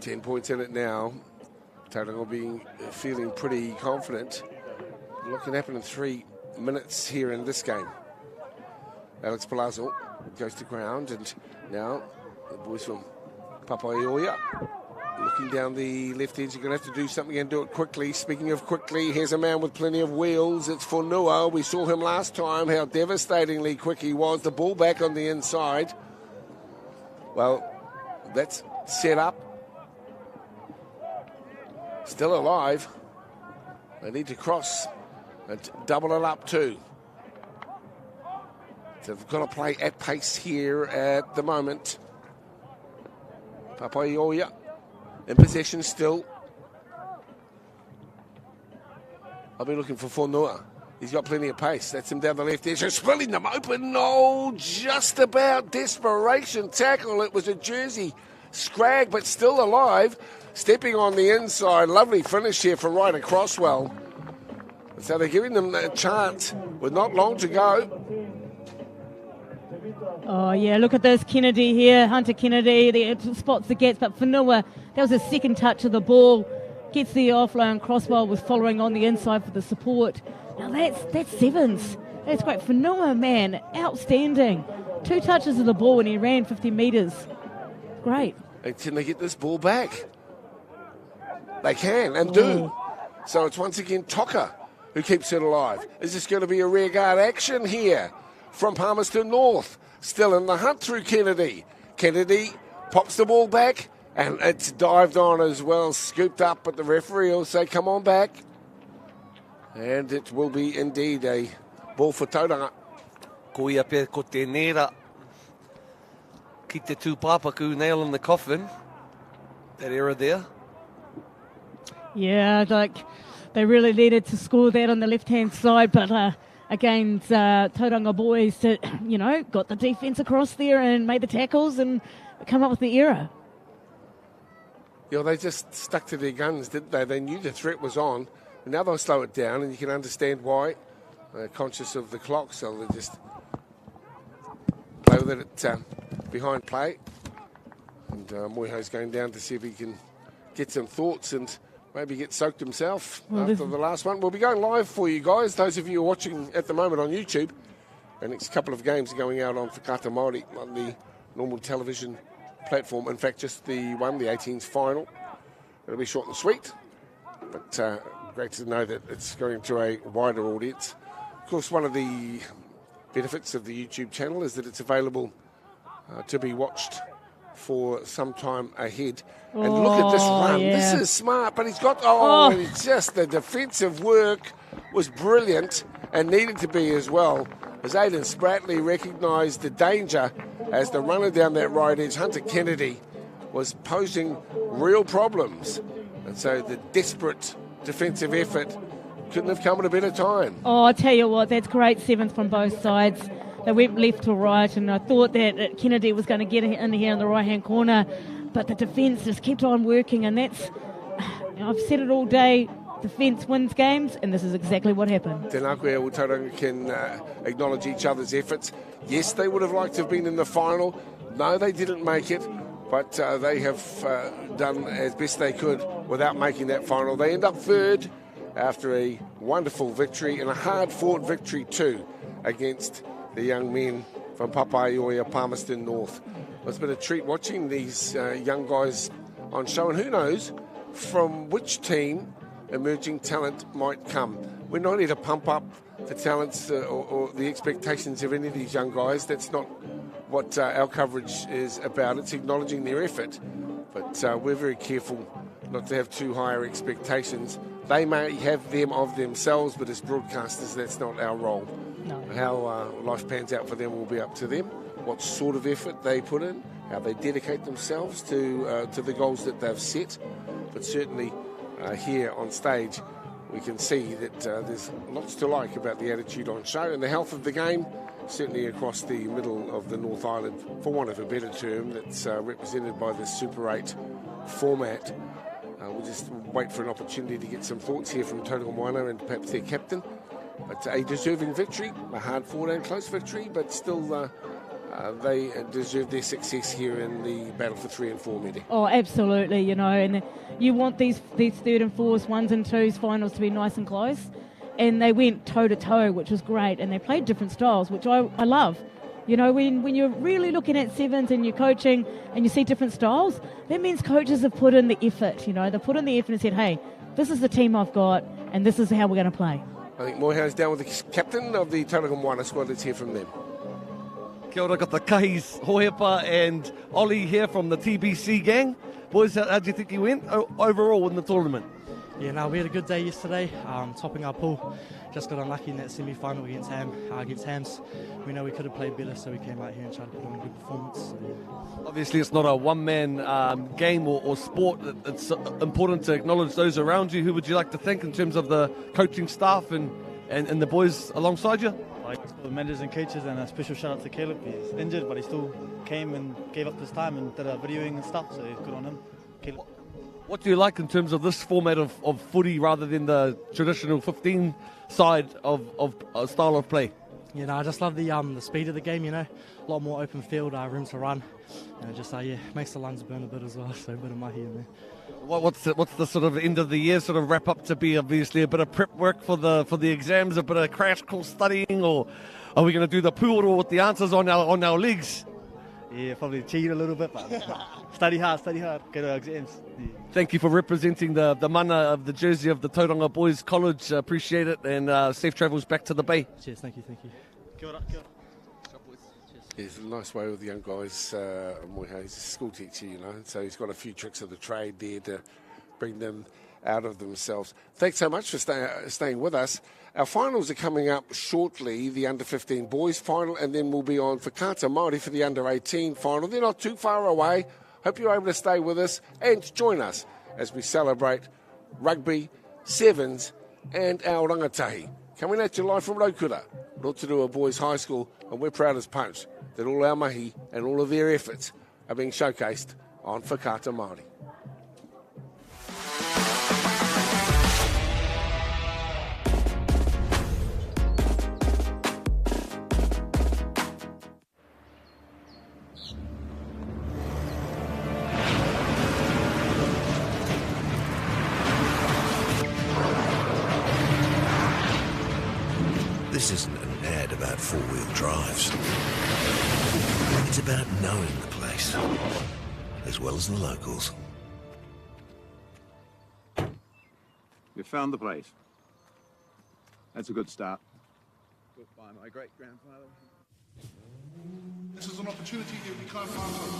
Ten points in it now. Tauranga will be feeling pretty confident. What can happen in 3 minutes here in this game? Alex Palazzo goes to ground, and now the boys from Papaioia looking down the left edge. You're going to have to do something and do it quickly. Speaking of quickly, here's a man with plenty of wheels. It's Fonua. We saw him last time, how devastatingly quick he was. The ball back on the inside. Well, that's set up. Still alive. They need to cross and double it up too. So they've got to play at pace here at the moment. Papaioia in possession still. I'll be looking for Fonua. He's got plenty of pace. That's him down the left edge. They're splitting them open. No, just about desperation tackle. It was a Jersey scrag, but still alive. Stepping on the inside. Lovely finish here for Ryder Crosswell. So they're giving them a chance with not long to go. Oh, yeah, look at this. Kennedy here, Hunter Kennedy, the spots the gets, but Fonua, that was his second touch of the ball. Gets the offload, and Crosswell was following on the inside for the support. Now that's Sevens. That's great. Fonua, man, outstanding. 2 touches of the ball and he ran 50 metres. Great. And can they get this ball back? They can and do. So it's once again Toka who keeps it alive. Is this going to be a rear guard action here from Palmerston North? Still in the hunt through Kennedy. Kennedy pops the ball back and it's dived on as well, scooped up, but the referee will say, come on back. And it will be indeed a ball for Tauranga. Ko ia pe ko te nera. Ki te tūpapaku, nail in the coffin. That error there. Yeah, like they really needed to score that on the left-hand side, but against Tauranga boys, got the defence across there and made the tackles and come up with the error. Yeah, they just stuck to their guns, didn't they? They knew the threat was on. And now they'll slow it down, and you can understand why. They're conscious of the clock, so they just play with it behind play. And Moiho's going down to see if he can get some thoughts and maybe get soaked himself after the last one. We'll be going live for you guys, those of you who are watching at the moment on YouTube. The next couple of games are going out on Whakata Māori on the normal television platform. In fact, just the 18s final. It'll be short and sweet, but great to know that it's going to a wider audience. Of course, one of the benefits of the YouTube channel is that it's available to be watched for some time ahead. And look at this run. Yeah. This is smart, but he's got... and it's just the defensive work was brilliant and needed to be as well, as Aidan Spratley recognised the danger as the runner down that right edge, Hunter Kennedy, was posing real problems. And so the desperate defensive effort couldn't have come at a better time. Oh, I tell you what, that's great 7's from both sides. They went left to right, and I thought that Kennedy was going to get in here in the right-hand corner, but the defence just kept on working, and that's... I've said it all day, defence wins games, and this is exactly what happened. Tēnā koe o Tauranga can acknowledge each other's efforts. Yes, they would have liked to have been in the final. No, they didn't make it, but they have done as best they could without making that final. They end up third after a wonderful victory, and a hard-fought victory too, against the young men from Papaioia, Palmerston North. It's been a treat watching these young guys on show, and who knows from which team emerging talent might come. We're not here to pump up the talents or the expectations of any of these young guys. That's not what our coverage is about. It's acknowledging their effort, but we're very careful not to have too higher expectations. They may have them of themselves, but as broadcasters, that's not our role. No. How life pans out for them will be up to them. What sort of effort they put in, how they dedicate themselves to the goals that they've set. But certainly here on stage, we can see that there's lots to like about the attitude on show and the health of the game, certainly across the middle of the North Island, for want of a better term, that's represented by the Super 8 format. We'll just wait for an opportunity to get some thoughts here from Tauranga Moana and perhaps their captain. But a deserving victory, a hard-fought and close victory, but still they deserve their success here in the battle for 3 and 4, Medi. Oh, absolutely, and you want these third and fours, 1s and 2s finals to be nice and close. And they went toe-to-toe, which was great, and they played different styles, which I love. When you're really looking at 7's and you're coaching and you see different styles, that means coaches have put in the effort, They've put in the effort and said, hey, this is the team I've got and this is how we're going to play. I think Moiho's down with the captain of the Tauranga Moana squad. Let's hear from them. Kia ora kata Kahis Hohepa and Ollie here from the TBC gang. Boys, how do you think you went overall in the tournament? Yeah, no, we had a good day yesterday, topping our pool. Just got unlucky in that semi-final against Hams. We know we could have played better, so we came out here and tried to put on a good performance. So. Obviously, it's not a one-man game or sport. It's important to acknowledge those around you. Who would you like to thank in terms of the coaching staff and the boys alongside you? The managers and coaches, and a special shout out to Caleb. He's injured, but he still came and gave up his time and did videoing and stuff, so good on him. Caleb. What do you like in terms of this format of footy rather than the traditional 15 side of style of play? I just love the speed of the game, a lot more open field, room to run. Just makes the lungs burn a bit as well, so a bit of mahi in there. What's the sort of end of the year sort of wrap up to be? Obviously a bit of prep work for the exams, a bit of crash course studying, or Are we going to do the puoro with the answers on our legs? Yeah, probably cheat a little bit, but study hard, get our exams. Yeah. Thank you for representing the mana of the jersey of the Tauranga Boys College. Appreciate it, and safe travels back to the Bay. Cheers, thank you. Kia ora, kia ora. It's a nice way with the young guys. He's a school teacher, so he's got a few tricks of the trade there to bring them out of themselves. Thanks so much for staying with us. Our finals are coming up shortly, the under-15 boys final, and then we'll be on for Kata Māori for the under-18 final. They're not too far away. Hope you're able to stay with us and join us as we celebrate Rugby Sevens and our rangatahi. Coming at you live from Rotorua Boys High School, and we're proud as punch that all our mahi and all of their efforts are being showcased on Whakata Māori. This isn't an ad about four-wheel drives. It's about knowing the place, as well as the locals. We found the place. That's a good start. Built by my great-grandfather. This is an opportunity that we can't pass on.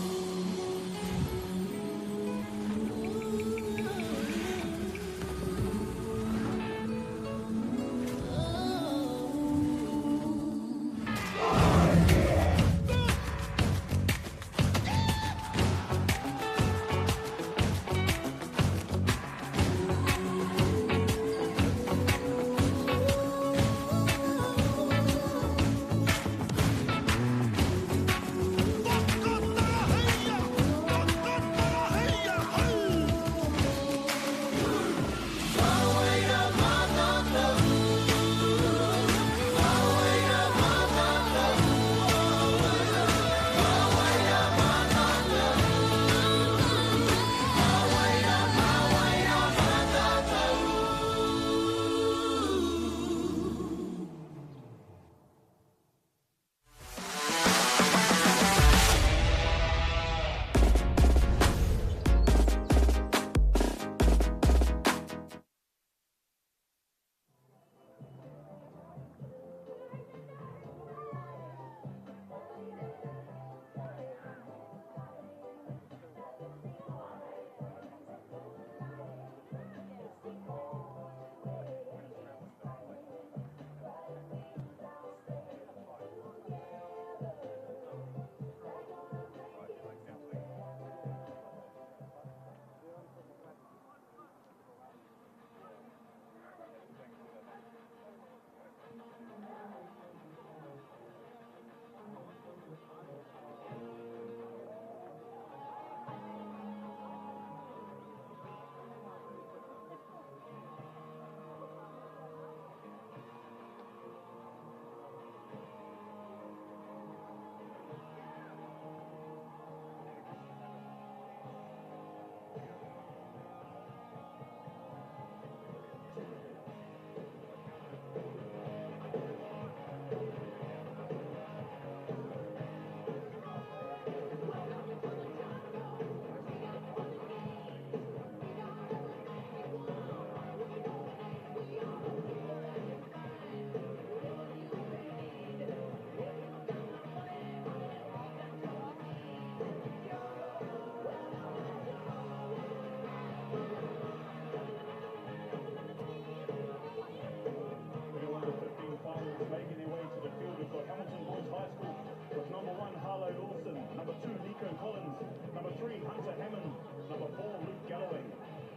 Making their way to the field, we've got Hamilton Boys High School with number 1 Harlow Lawson, number 2 Nico Collins, number 3 Hunter Hammond, number 4 Luke Galloway,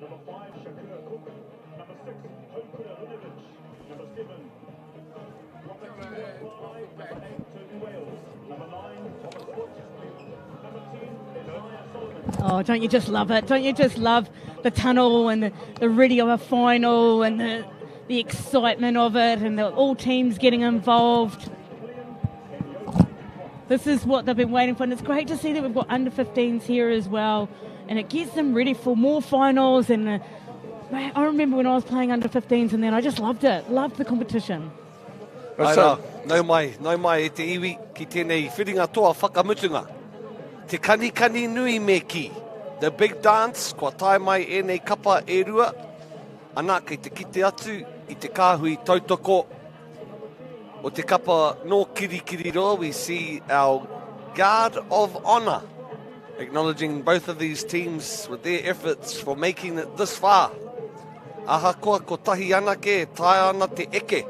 number 5 Shakura Cook, number 6 Hokura Linovich, number 7 Robert Fly, number 8 Toby Wales, number 9 Thomas Foot, number 10 Isaiah Solomon. Oh, don't you just love it? Don't you just love the tunnel and the ready of a final and the excitement of it and all teams getting involved. This is what they've been waiting for, and it's great to see that we've got under-15s here as well, and it gets them ready for more finals. And I remember when I was playing under-15s, and then I just loved it, loved the competition. Nau mai e te iwi ki tēnei whiringa toa whakamutunga. Te kani nui me ki. The big dance, kua tae mai e nei kapa e rua. Ana kei te kite atu i te kāhui tautoko. O te kapa no kirikiri roa, we see our Guard of Honour acknowledging both of these teams with their efforts for making it this far. Ahakoa ko tahi anake, tae ana te eke.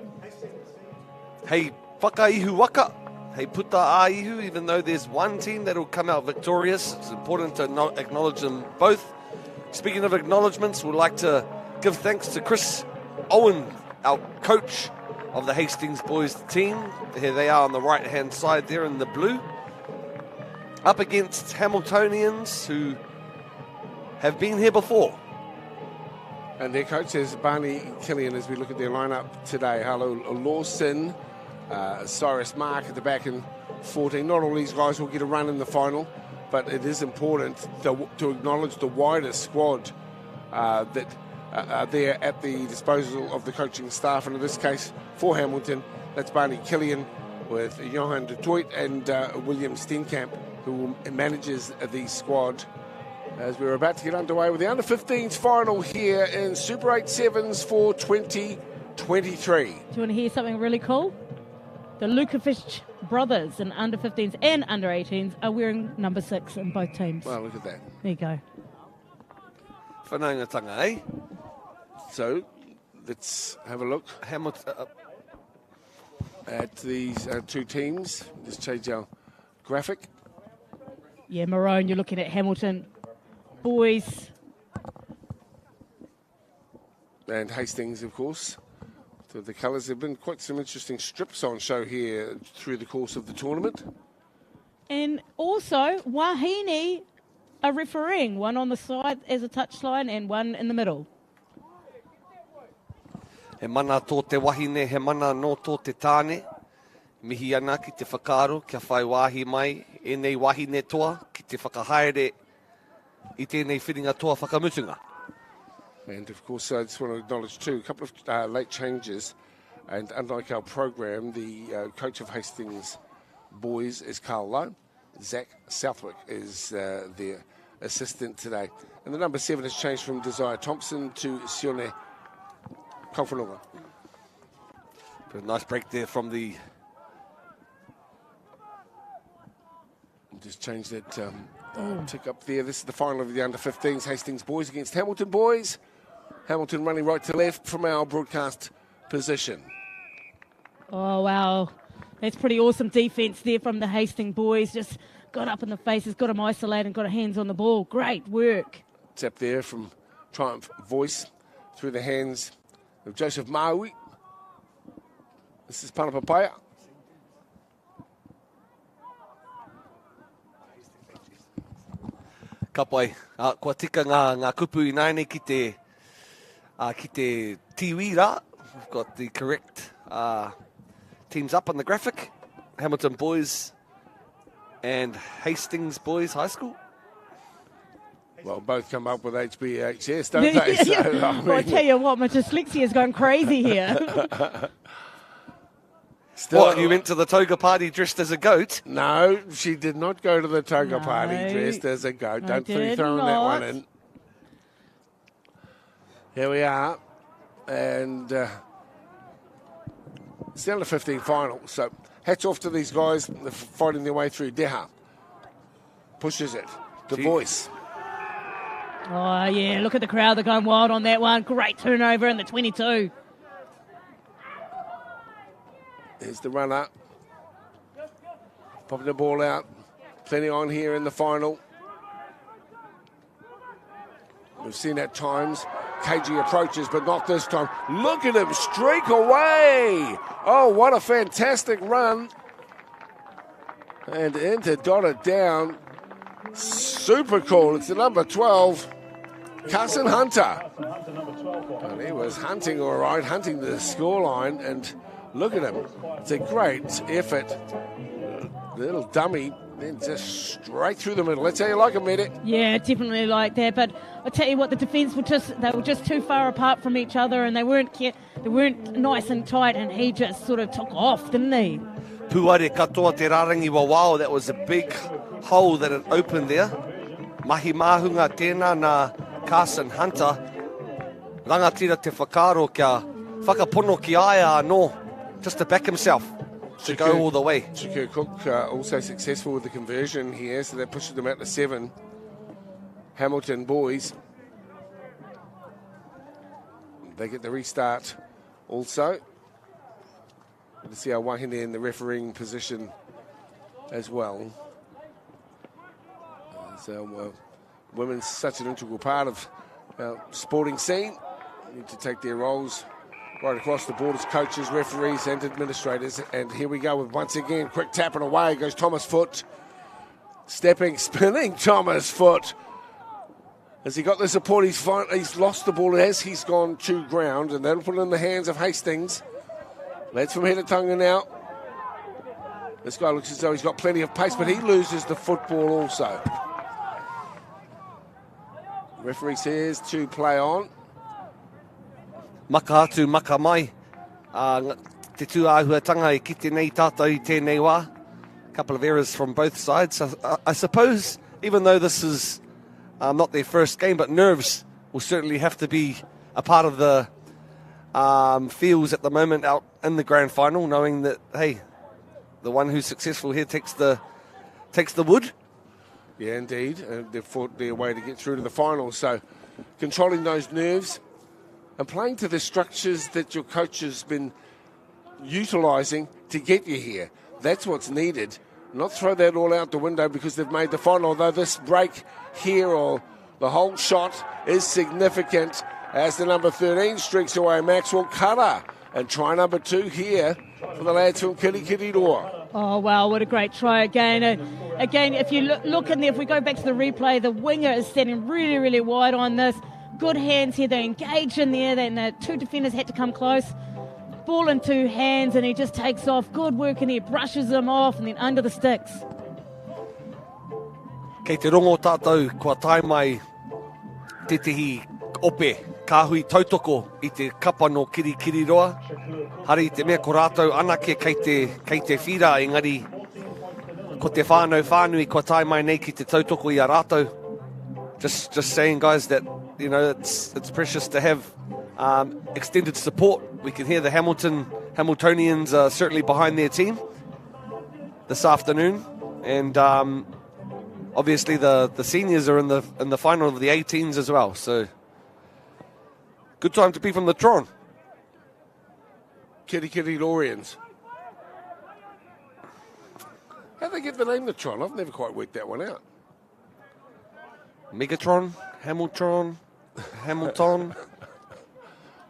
Hei whakaihu waka, hei puta aihu, even though there's one team that will come out victorious, it's important to acknowledge them both. Speaking of acknowledgements, we'd like to give thanks to Chris Owen, our coach of the Hastings boys team. Here they are on the right-hand side there in the blue. Up against Hamiltonians who have been here before. And their coach is Barney Killian as we look at their lineup today. Hello, Lawson, Cyrus Mark at the back in 14. Not all these guys will get a run in the final, but it is important to acknowledge the wider squad that are there at the disposal of the coaching staff. And in this case, for Hamilton, that's Barney Killian with Johan de Toit and William Steenkamp, who manages the squad, as we're about to get underway with the under-15s final here in Super 8 Sevens for 2023. Do you want to hear something really cool? The Lukovic brothers in under-15s and under-18s are wearing number 6 in both teams. Well, look at that. There you go. Whanaungatanga, eh? So, let's have a look at these two teams. Just change our graphic. Yeah, maroon, you're looking at Hamilton boys. And Hastings, of course. So the colours, there have been quite some interesting strips on show here through the course of the tournament. And also, Wahine are refereeing, one on the side as a touchline and one in the middle. He mana tō te wahine, he mana no tō te tāne. Mihi ana ki te whakaro, kia whai wāhi mai, e nei wahine toa, ki te whakahaere, i tēnei whiringa toa whakamutunga. And of course, I just want to acknowledge too, a couple of late changes. And unlike our program, the coach of Hastings boys is Carl Lowe. Zach Southwick is their assistant today. And the number 7 has changed from Desire Thompson to Sione Kauwhanonga. A nice break there from the... Just change that tick up there. This is the final of the under-15s. Hastings boys against Hamilton boys. Hamilton running right to left from our broadcast position. Oh, wow. That's pretty awesome defence there from the Hastings boys. Just got up in the faces, got them isolated and got a hands on the ball. Great work. Tap there from Triumph Voice through the hands of Joseph Maui. This is Panapapaya. Ka pai, kua tika ngā kupu i nāne ki te tiwi rā. We've got the correct teams up on the graphic. Hamilton boys and Hastings Boys High School. Well, both come up with HBHS, don't they? So, well, I tell you what, my dyslexia is going crazy here. What, you went to the toga party dressed as a goat? No, she did not go to the toga party dressed as a goat. Don't be throwing that one in. Here we are. And it's the under-15 final. So hats off to these guys. They're fighting their way through. Deha pushes it. The voice. Oh, yeah, look at the crowd. They're going wild on that one. Great turnover in the 22. Here's the runner. Popping the ball out. Plenty on here in the final. We've seen at times. KG approaches, but not this time. Look at him streak away. Oh, what a fantastic run. And in to dot it down. Super cool. It's the number 12, Carson Hunter. And he was hunting all right, hunting the scoreline, and look at him. It's a great effort. The little dummy Then just straight through the middle. That's how you like them, Medic. Yeah, definitely like that. But I tell you what, the defence were just too far apart from each other, and they weren't nice and tight. And he just sort of took off, didn't he? Puare katoa te rarangi wa wao. That was a big hole that had opened there. Mahi mahunga tēnā nā Carson Hunter. Rangatira te whakaro kia whakapono ki aia anō, just to back himself to go all the way. Shakur Cook also successful with the conversion here, so that pushes them out to 7. Hamilton boys, they get the restart also. To see our Wahine in the refereeing position as well. So women's such an integral part of our sporting scene. They need to take their roles right across the board as coaches, referees and administrators. And here we go with, once again, quick tap and away goes Thomas Foot. Stepping, spinning Thomas Foot. Has he got the support? He's lost the ball as he's gone to ground, and that'll put it in the hands of Hastings. Lads from Hedatunga now. This guy looks as though he's got plenty of pace, but he loses the football also. Referee says to play on. Maka atu, maka mai. Te tūāhuatanga e kite nei tātou I tēnei wā. A couple of errors from both sides. I suppose, even though this is not their first game, but nerves will certainly have to be a part of the feels at the moment out in the grand final, knowing that, hey, the one who's successful here takes the wood. Yeah, indeed. They've fought their way to get through to the final. So controlling those nerves and playing to the structures that your coach has been utilising to get you here. That's what's needed. Not throw that all out the window because they've made the final, although this break here or the whole shot is significant as the number 13 streaks away. Maxwell Cutter, and try number 2 here for the lads from Kirikiriroa. Oh, wow, what a great try again. Again, if you look in there, if we go back to the replay, the winger is standing really, really wide on this. Good hands here, they engage in there, and the 2 defenders had to come close. Ball in 2 hands, and he just takes off. Good work in there, brushes them off, and then under the sticks. Kei te rongo tātou, kua tai mai te tihi ope, kāhui tautoko I te kapa no Kirikiriroa. Hari te mea ko rātou anake kei te whira, engari ko te whānau whānui kua tai mai nei ki te tautoko I a rātou. Just saying, guys, that, you know, it's precious to have extended support. We can hear the Hamiltonians are certainly behind their team this afternoon, and obviously the seniors are in the final of the 18s as well. So good time to be from the Tron. Kirikiriroans. How'd they get the name the Tron? I've never quite worked that one out. Megatron, Hamilton.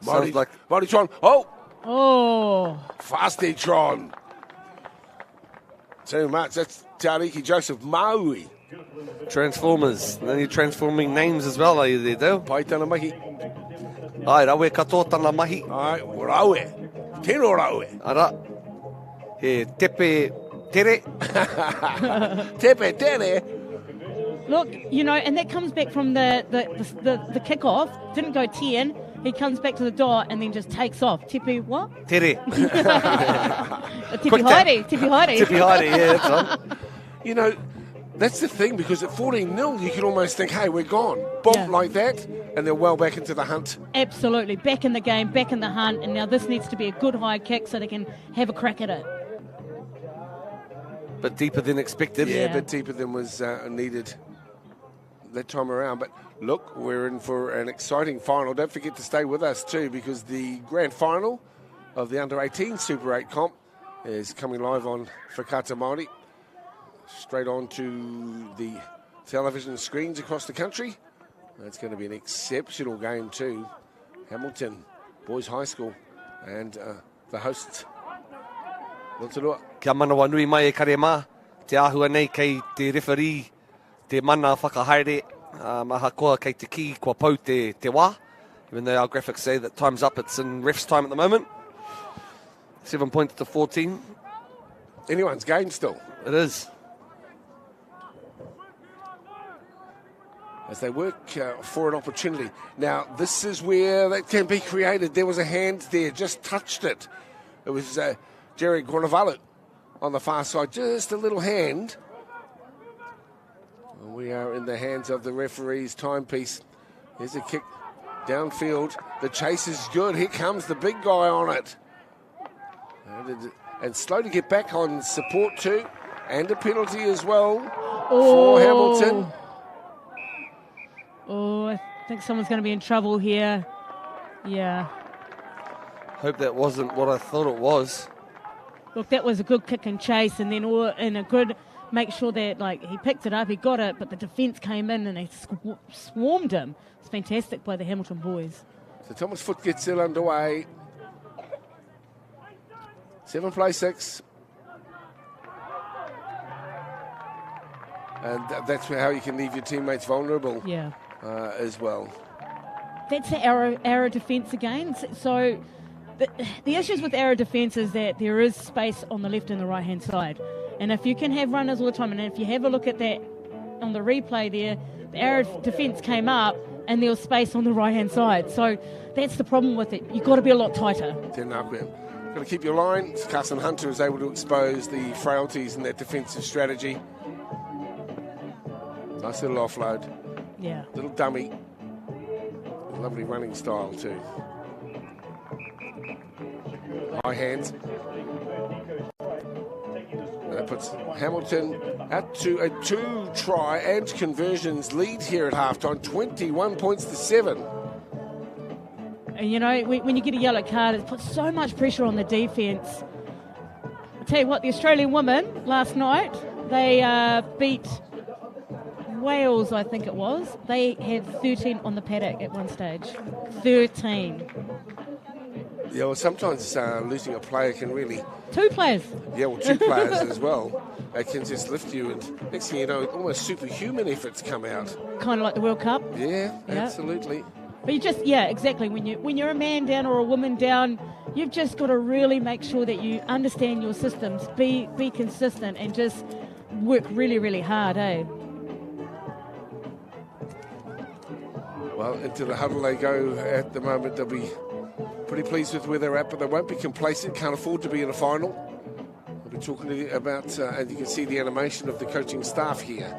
Sounds like Tron. Oh, Fasty-tron. Too much. That's Tariki Joseph Maui. Transformers. Then you're transforming names as well, are you there, Dale? Paitana mahi. Ai, rawe katoa tana mahi. Ai, rawe. Tino rawe. Ara. He tepe tere. Tepe tere. Look, you know, and that comes back from the kick-off. Didn't go 10. He comes back to the dot and then just takes off. Tipi what? Tere. Tipi Haere. Yeah, that's right. You know, that's the thing, because at 14-0, you can almost think, hey, we're gone. Boom, like that, and they're well back into the hunt. Absolutely. Back in the game, back in the hunt, and now this needs to be a good high kick so they can have a crack at it. Bit deeper than expected. Yeah, a bit deeper than was needed that time around. But look, we're in for an exciting final. Don't forget to stay with us too, because the grand final of the Under-18 Super 8 comp is coming live on Whakata Māori, straight on to the television screens across the country. That's going to be an exceptional game too. Hamilton Boys High School and the hosts, Rotorua. Kia manawa nui mai e kare mā, te āhua nei kei te referee, te mana whakahaere, maha koa kei te ki, kua pau te wā. Even though our graphics say that time's up, it's in ref's time at the moment. 7 points to 14. Anyone's game still. It is. as they work for an opportunity. Now, this is where that can be created. There was a hand there, just touched it. It was Jerry Guanavalu on the far side, just a little hand. We are in the hands of the referee's timepiece. There's a kick downfield. The chase is good. Here comes the big guy on it. And slow to get back on support too. And a penalty as well for Hamilton. Oh, I think someone's going to be in trouble here. Yeah. Hope that wasn't what I thought it was. Look, that was a good kick and chase, and then in a good make sure that he picked it up, he got it, but the defence came in and they swarmed him. It's fantastic by the Hamilton boys. So Thomas Foote gets it underway. 7 play 6. And that's how you can leave your teammates vulnerable. Yeah. As well. That's the arrow defence again. So the issues with arrow defence is that there is space on the left and the right hand side. And if you can have runners all the time, and if you have a look at that on the replay there, the arrow defence came up and there was space on the right hand side. So that's the problem with it. You've got to be a lot tighter. Napier. Got to keep your line. Carson Hunter is able to expose the frailties in that defensive strategy. Nice little offload. Yeah. Little dummy. Lovely running style too. High hands. That puts Hamilton out to a 2-try and conversions lead here at halftime, 21 points to 7. And when you get a yellow card, it puts so much pressure on the defence. I'll tell you what, the Australian women last night, they beat Wales, I think it was. They had 13 on the paddock at one stage. 13. Yeah, well, sometimes losing a player can really... 2 players. Yeah, well, 2 players as well. They can just lift you, and next thing you know, almost superhuman efforts come out. Kind of like the World Cup. Yeah, absolutely. But exactly. When you're a man down or a woman down, you've just got to really make sure that you understand your systems, be consistent, and just work really, really hard, eh? Well, into the huddle they go at the moment. They'll be pretty pleased with where they're at, but they won't be complacent. Can't afford to be in a final. We'll be talking about, and you can see the animation of the coaching staff here,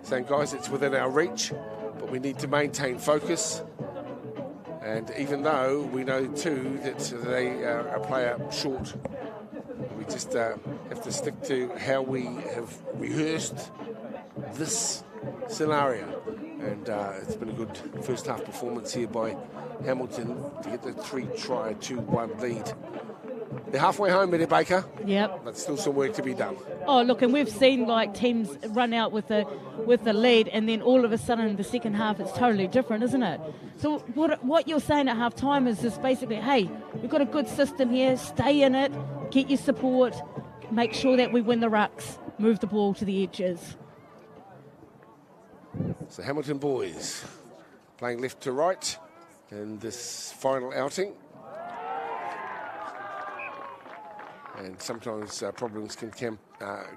saying, guys, it's within our reach, but we need to maintain focus. And even though we know too that they are a player short, we just have to stick to how we have rehearsed this scenario. And it's been a good first half performance here by Hamilton to get the 3-try 2-1 lead. They're halfway home, Eddie Baker. Yep. But still some work to be done. Oh, look, and we've seen teams run out with the lead, and then all of a sudden in the second half it's totally different, isn't it? So what you're saying at half time is just basically, hey, we've got a good system here, stay in it, get your support, make sure that we win the rucks, move the ball to the edges. So Hamilton boys playing left to right in this final outing. And sometimes problems can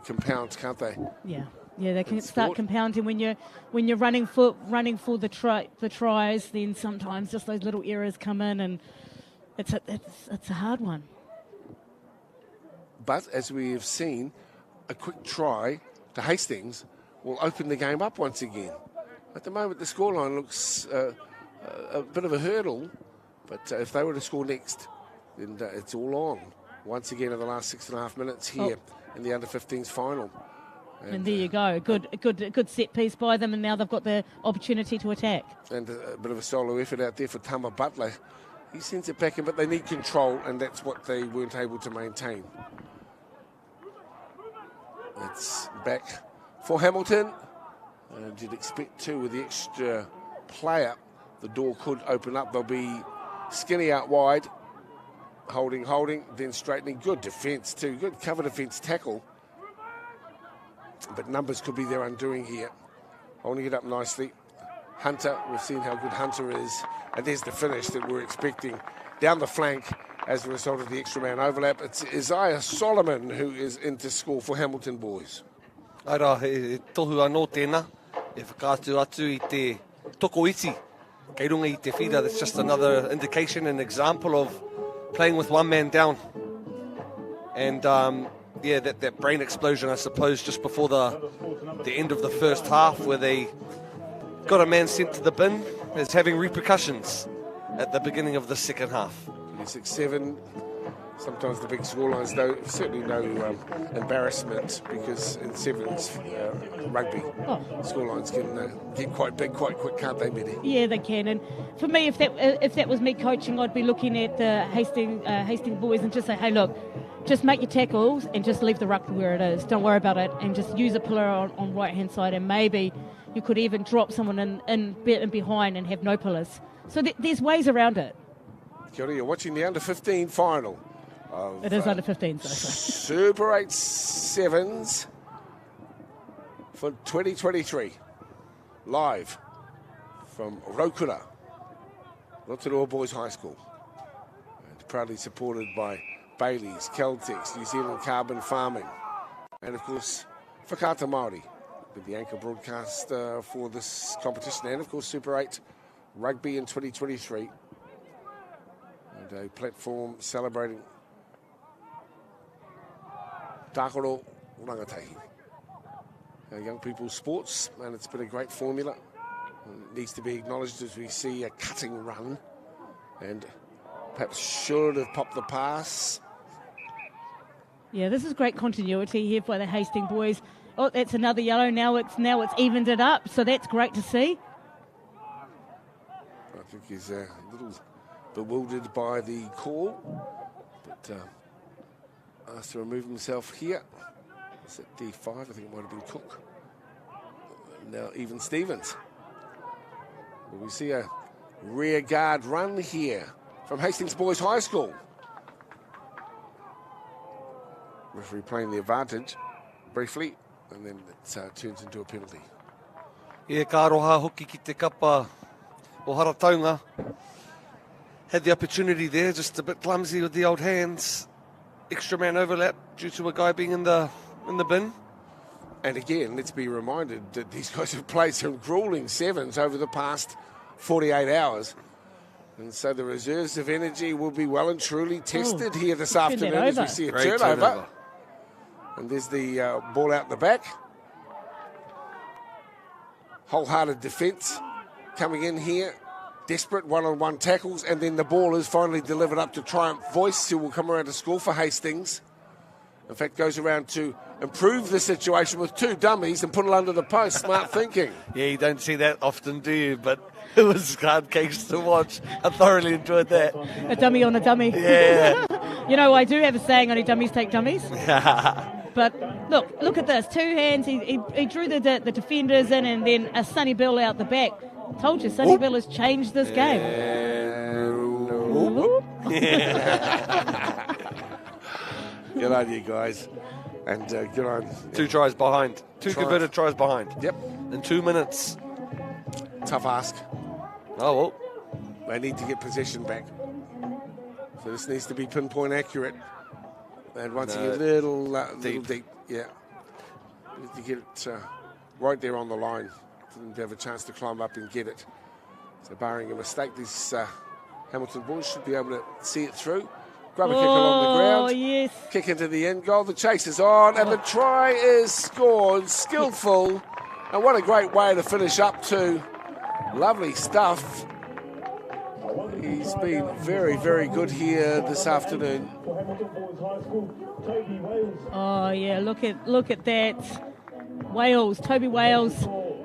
compound, can't they? Yeah, they can start compounding when you're running for the tries. Then sometimes just those little errors come in, and it's a hard one. But as we have seen, a quick try to Hastings will open the game up once again. At the moment, the scoreline looks a bit of a hurdle, but if they were to score next, then it's all on. Once again in the last 6.5 minutes here in the under-15s final. And there you go, a good set piece by them, and now they've got the opportunity to attack. And a bit of a solo effort out there for Tama Butler. He sends it back in, but they need control, and that's what they weren't able to maintain. It's back for Hamilton. And you'd expect too, with the extra player, the door could open up. They'll be skinny out wide. Holding, then straightening. Good defence too. Good cover defence tackle. But numbers could be their undoing here. Holding it up nicely. Hunter, we've seen how good Hunter is. And there's the finish that we're expecting down the flank as a result of the extra man overlap. It's Isaiah Solomon who is in to score for Hamilton boys. Aira, he tohu anō tēnā. E whakātu atu I te toko iti. Kei runga I te whira, that's just another indication and example of playing with one man down. And that brain explosion, I suppose, just before the end of the first half, where they got a man sent to the bin, is having repercussions at the beginning of the second half. 26-7. Sometimes the big scorelines, though, certainly no embarrassment, because in sevens rugby, scorelines can get quite big quite quick, can't they, Betty? Yeah, they can. And for me, if that was me coaching, I'd be looking at the Hastings boys and just say, hey, look, just make your tackles and just leave the ruck where it is. Don't worry about it, and just use a pillar on right-hand side, and maybe you could even drop someone in behind and have no pillars. So there's ways around it. Kia ora, you're watching the under-15 final. It is under 15, so. Super 8 Sevens for 2023. Live from Rotorua Boys High School. And proudly supported by Bailey's, Caltex, New Zealand Carbon Farming. And of course, Whakaata Māori, with the anchor broadcast for this competition. And of course, Super 8 Rugby in 2023. And a platform celebrating Tākaro Rangatahi. Young people's sports, and it's been a great formula. It needs to be acknowledged as we see a cutting run, and perhaps should have popped the pass. Yeah, this is great continuity here for the Hastings boys. Oh, that's another yellow. Now it's evened it up, so that's great to see. I think he's a little bewildered by the call, but asked to remove himself here. It's at D5, I think it might have been Cook. Now even Stevens. We see a rear guard run here from Hastings Boys High School. Referee playing the advantage briefly, and then it turns into a penalty. Yeah, ka roha hoki ki te kapa o Tauranga. Had the opportunity there, just a bit clumsy with the old hands. Extra man overlap due to a guy being in the bin. And again, let's be reminded that these guys have played some grueling sevens over the past 48 hours. And so the reserves of energy will be well and truly tested here this afternoon as we see a turnover. And there's the ball out the back. Wholehearted defence coming in here. Desperate one-on-one tackles, and then the ball is finally delivered up to Triumph Voice, who will come around to score for Hastings. In fact, goes around to improve the situation with two dummies and put it under the post. Smart thinking. Yeah, you don't see that often, do you? But it was hard case to watch. I thoroughly enjoyed that. A dummy on a dummy. Yeah. You know, I do have a saying, only dummies take dummies. But look at this. Two hands. He drew the defenders in, and then a Sonny Bill out the back. Told you, Sonny Bill has changed this game. Good on you guys. And good on. Two tries behind. Two converted tries behind. Yep. In 2 minutes. Tough ask. Oh, well. They need to get possession back. So this needs to be pinpoint accurate. And once again, little deep. Yeah. Need to get it right there on the line. Didn't have a chance to climb up and get it. So barring a mistake, these Hamilton boys should be able to see it through. Grab a kick along the ground. Oh, yes. Kick into the end goal. The chase is on, and the try is scored. Skillful. And what a great way to finish up to. Lovely stuff. He's been very, very good here this afternoon. Oh, yeah, look at that. Wales, Toby Wales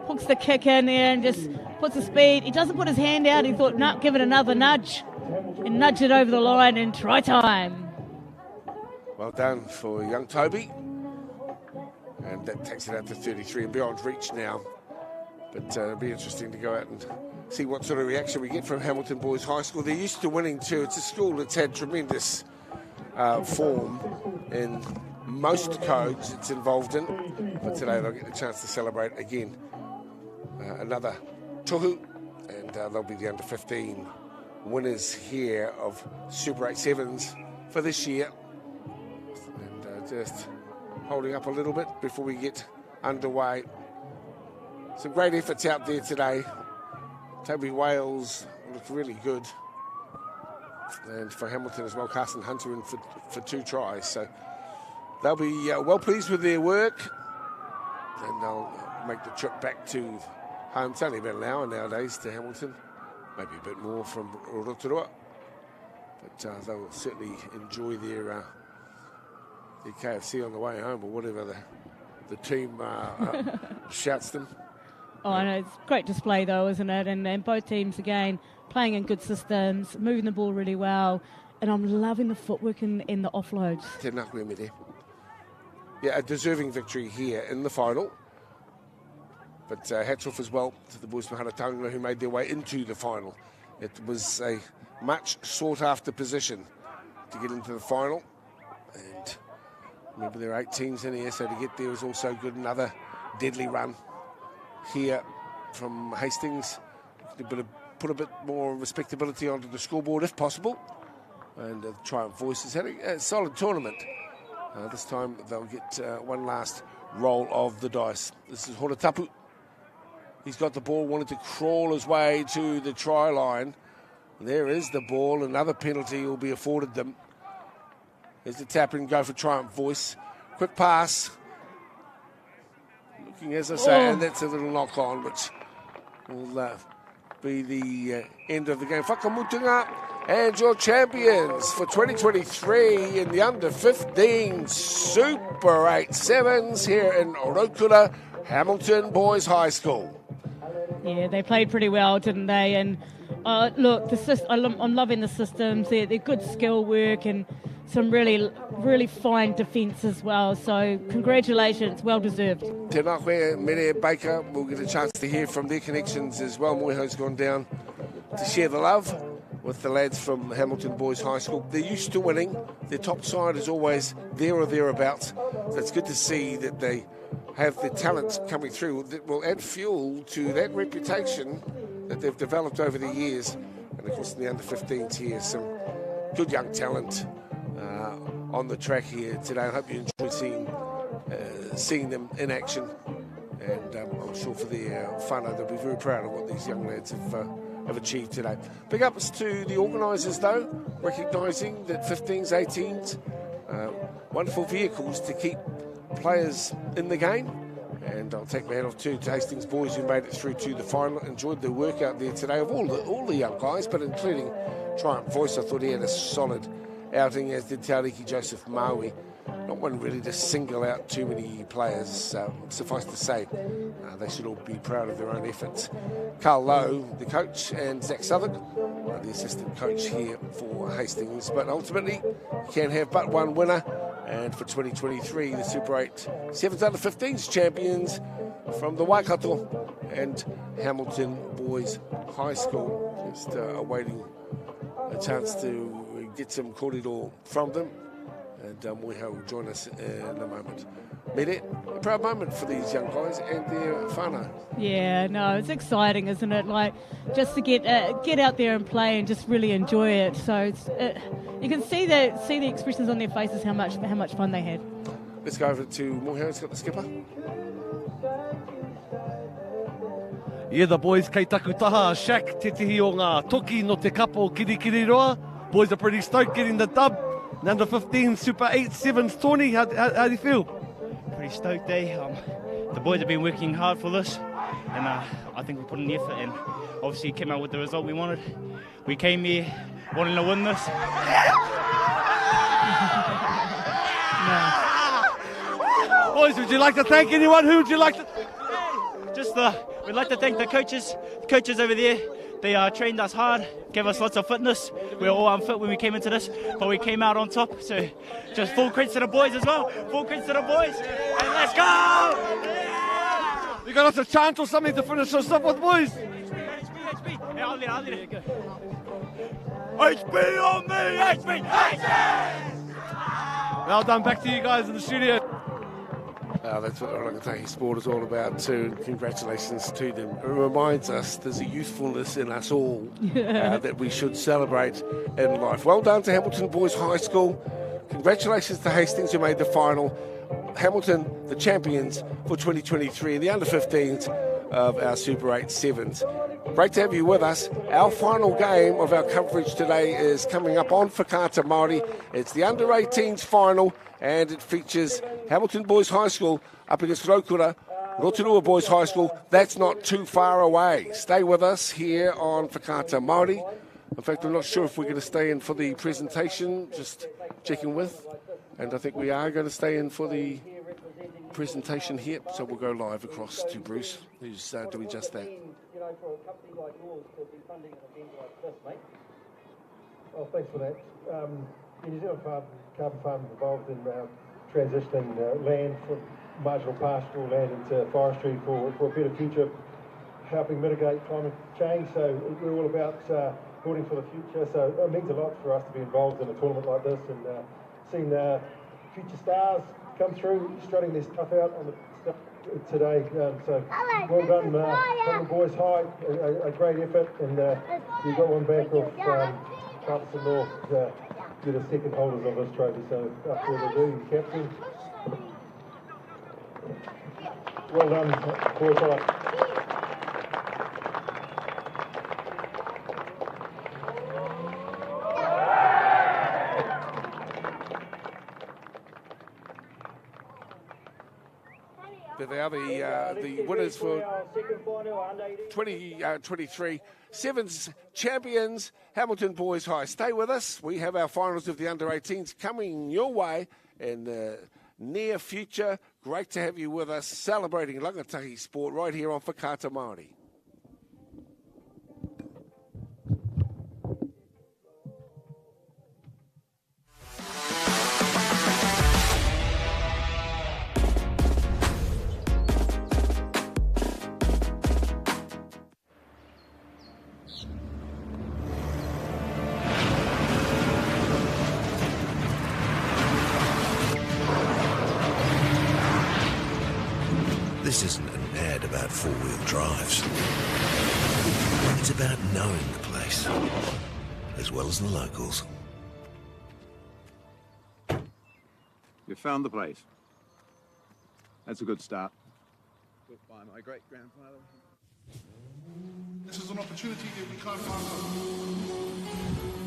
hooks the kick in there and just puts the speed. He doesn't put his hand out. He thought, no, give it another nudge. And nudge it over the line and try time. Well done for young Toby. And that takes it out to 33 and beyond reach now. But it'll be interesting to go out and see what sort of reaction we get from Hamilton Boys High School. They're used to winning too. It's a school that's had tremendous form in most codes it's involved in. But today they'll get the chance to celebrate again. Another tohu, and they'll be the under-15 winners here of Super 8 Sevens for this year. And just holding up a little bit before we get underway. Some great efforts out there today. Toby Wales looked really good. And for Hamilton as well, Carson Hunter in for 2 tries. So they'll be well pleased with their work. And they'll make the trip back to home. It's only about an hour nowadays to Hamilton. Maybe a bit more from Rotorua. But they'll certainly enjoy their KFC on the way home, or whatever the team shouts them. Oh, I know. It's a great display, though, isn't it? And both teams, again, playing in good systems, moving the ball really well. And I'm loving the footwork and the offloads. Yeah, a deserving victory here in the final. But hats off as well to the boys from Tauranga who made their way into the final. It was a much sought-after position to get into the final. And remember, there are 8 teams in here, so to get there was also good. Another deadly run here from Hastings. Put a bit more respectability onto the scoreboard if possible. And the Triumph Voices had a solid tournament. This time they'll get one last roll of the dice. This is Horatapu. He's got the ball, wanted to crawl his way to the try line. There is the ball. Another penalty will be afforded them. There's the tap and go for Triumph Voice. Quick pass. Looking, as I say, and that's a little knock on, which will be the end of the game. Whakamutunga and your champions for 2023 in the under-15 Super 8 Sevens here in Rotorua, Hamilton Boys High School. Yeah, they played pretty well, didn't they? And look, I'm loving the systems. They're good skill work and some really, really fine defence as well. So congratulations, well deserved. Tēnā koe, Mere Baker. We'll get a chance to hear from their connections as well. Moeho's gone down to share the love with the lads from Hamilton Boys High School. They're used to winning. Their top side is always there or thereabouts. So it's good to see that they have the talent coming through that will add fuel to that reputation that they've developed over the years. And of course in the under-15s here, some good young talent on the track here today. I hope you enjoy seeing them in action. And I'm sure for their whānau, they'll be very proud of what these young lads have achieved today. Big ups to the organisers though, recognising that 15s, 18s, wonderful vehicles to keep players in the game. And I'll take my hat off too to Hastings boys who made it through to the final. Enjoyed the work out there today of all the young guys, but including Triumph Voice. I thought he had a solid outing, as did Tauriki Joseph Maui. Not one really to single out too many players, suffice to say. They should all be proud of their own efforts. Carl Lowe, the coach, and Zach Southern, the assistant coach here for Hastings. But ultimately, you can have but one winner. And for 2023, the Super 8 7's under-15s champions from the Waikato and Hamilton Boys High School. Just awaiting a chance to get some kōrero from them. And Moeho will join us in a moment. Mere, a proud moment for these young guys and their whānau. Yeah, no, it's exciting, isn't it? Like, just to get out there and play and just really enjoy it. So you can see the expressions on their faces how much fun they had. Let's go over to Moeho. He's got the skipper. Yeah, the boys kei taku taha, Shaq, te tihi o ngā toki no te kapo kirikiri roa. Boys are pretty stoked getting the dub. Under 15 Super 8 7's tourney. How do you feel? Pretty stoked, eh? The boys have been working hard for this, and I think we put in the effort, and obviously came out with the result we wanted. We came here wanting to win this. Boys, would you like to thank anyone? Who would you like to? We'd like to thank the coaches over there. They trained us hard, gave us lots of fitness. We were all unfit when we came into this, but we came out on top. So just full credit to the boys as well. Full credit to the boys. And let's go! Yeah! You got us a chant or something to finish us up with, boys? HP. Yeah, I'll let it go. HP on me! HP! Well done. Back to you guys in the studio. That's what Rangataki Sport is all about too. Congratulations to them. It reminds us there's a youthfulness in us all that we should celebrate in life. Well done to Hamilton Boys High School. Congratulations to Hastings who made the final. Hamilton, the champions for 2023 in the under-15s. of our Super 8 Sevens. Great to have you with us. Our final game of our coverage today is coming up on Whakaata Māori. It's the Under-18s final, and it features Hamilton Boys High School up against Rotorua Boys High School. That's not too far away. Stay with us here on Whakaata Māori. In fact, I'm not sure if we're going to stay in for the presentation, just checking with. And I think we are going to stay in for the presentation here. So we'll go live across to Bruce, who's doing just that. Well, thanks for that. The New Zealand Carbon Farm is involved in transitioning land from marginal pastoral land into forestry for a better future, helping mitigate climate change. So we're all about building for the future. So it means a lot for us to be involved in a tournament like this and seeing future stars come through, strutting their stuff out on the stuff today. So well done, Rugby Boys High, a great effort, and you've got one back of Palmerston North. You're the second holders of this trophy, so without further ado, captain. Well done, Boys High. There they are, the winners for 2023. Sevens champions, Hamilton Boys High. Stay with us. We have our finals of the Under-18s coming your way in the near future. Great to have you with us, celebrating rangatahi sport right here on Whakaata Māori. This isn't an ad about four-wheel drives. It's about knowing the place, as well as the locals. You found the place. That's a good start. Built by my great-grandfather. This is an opportunity that we can't pass up.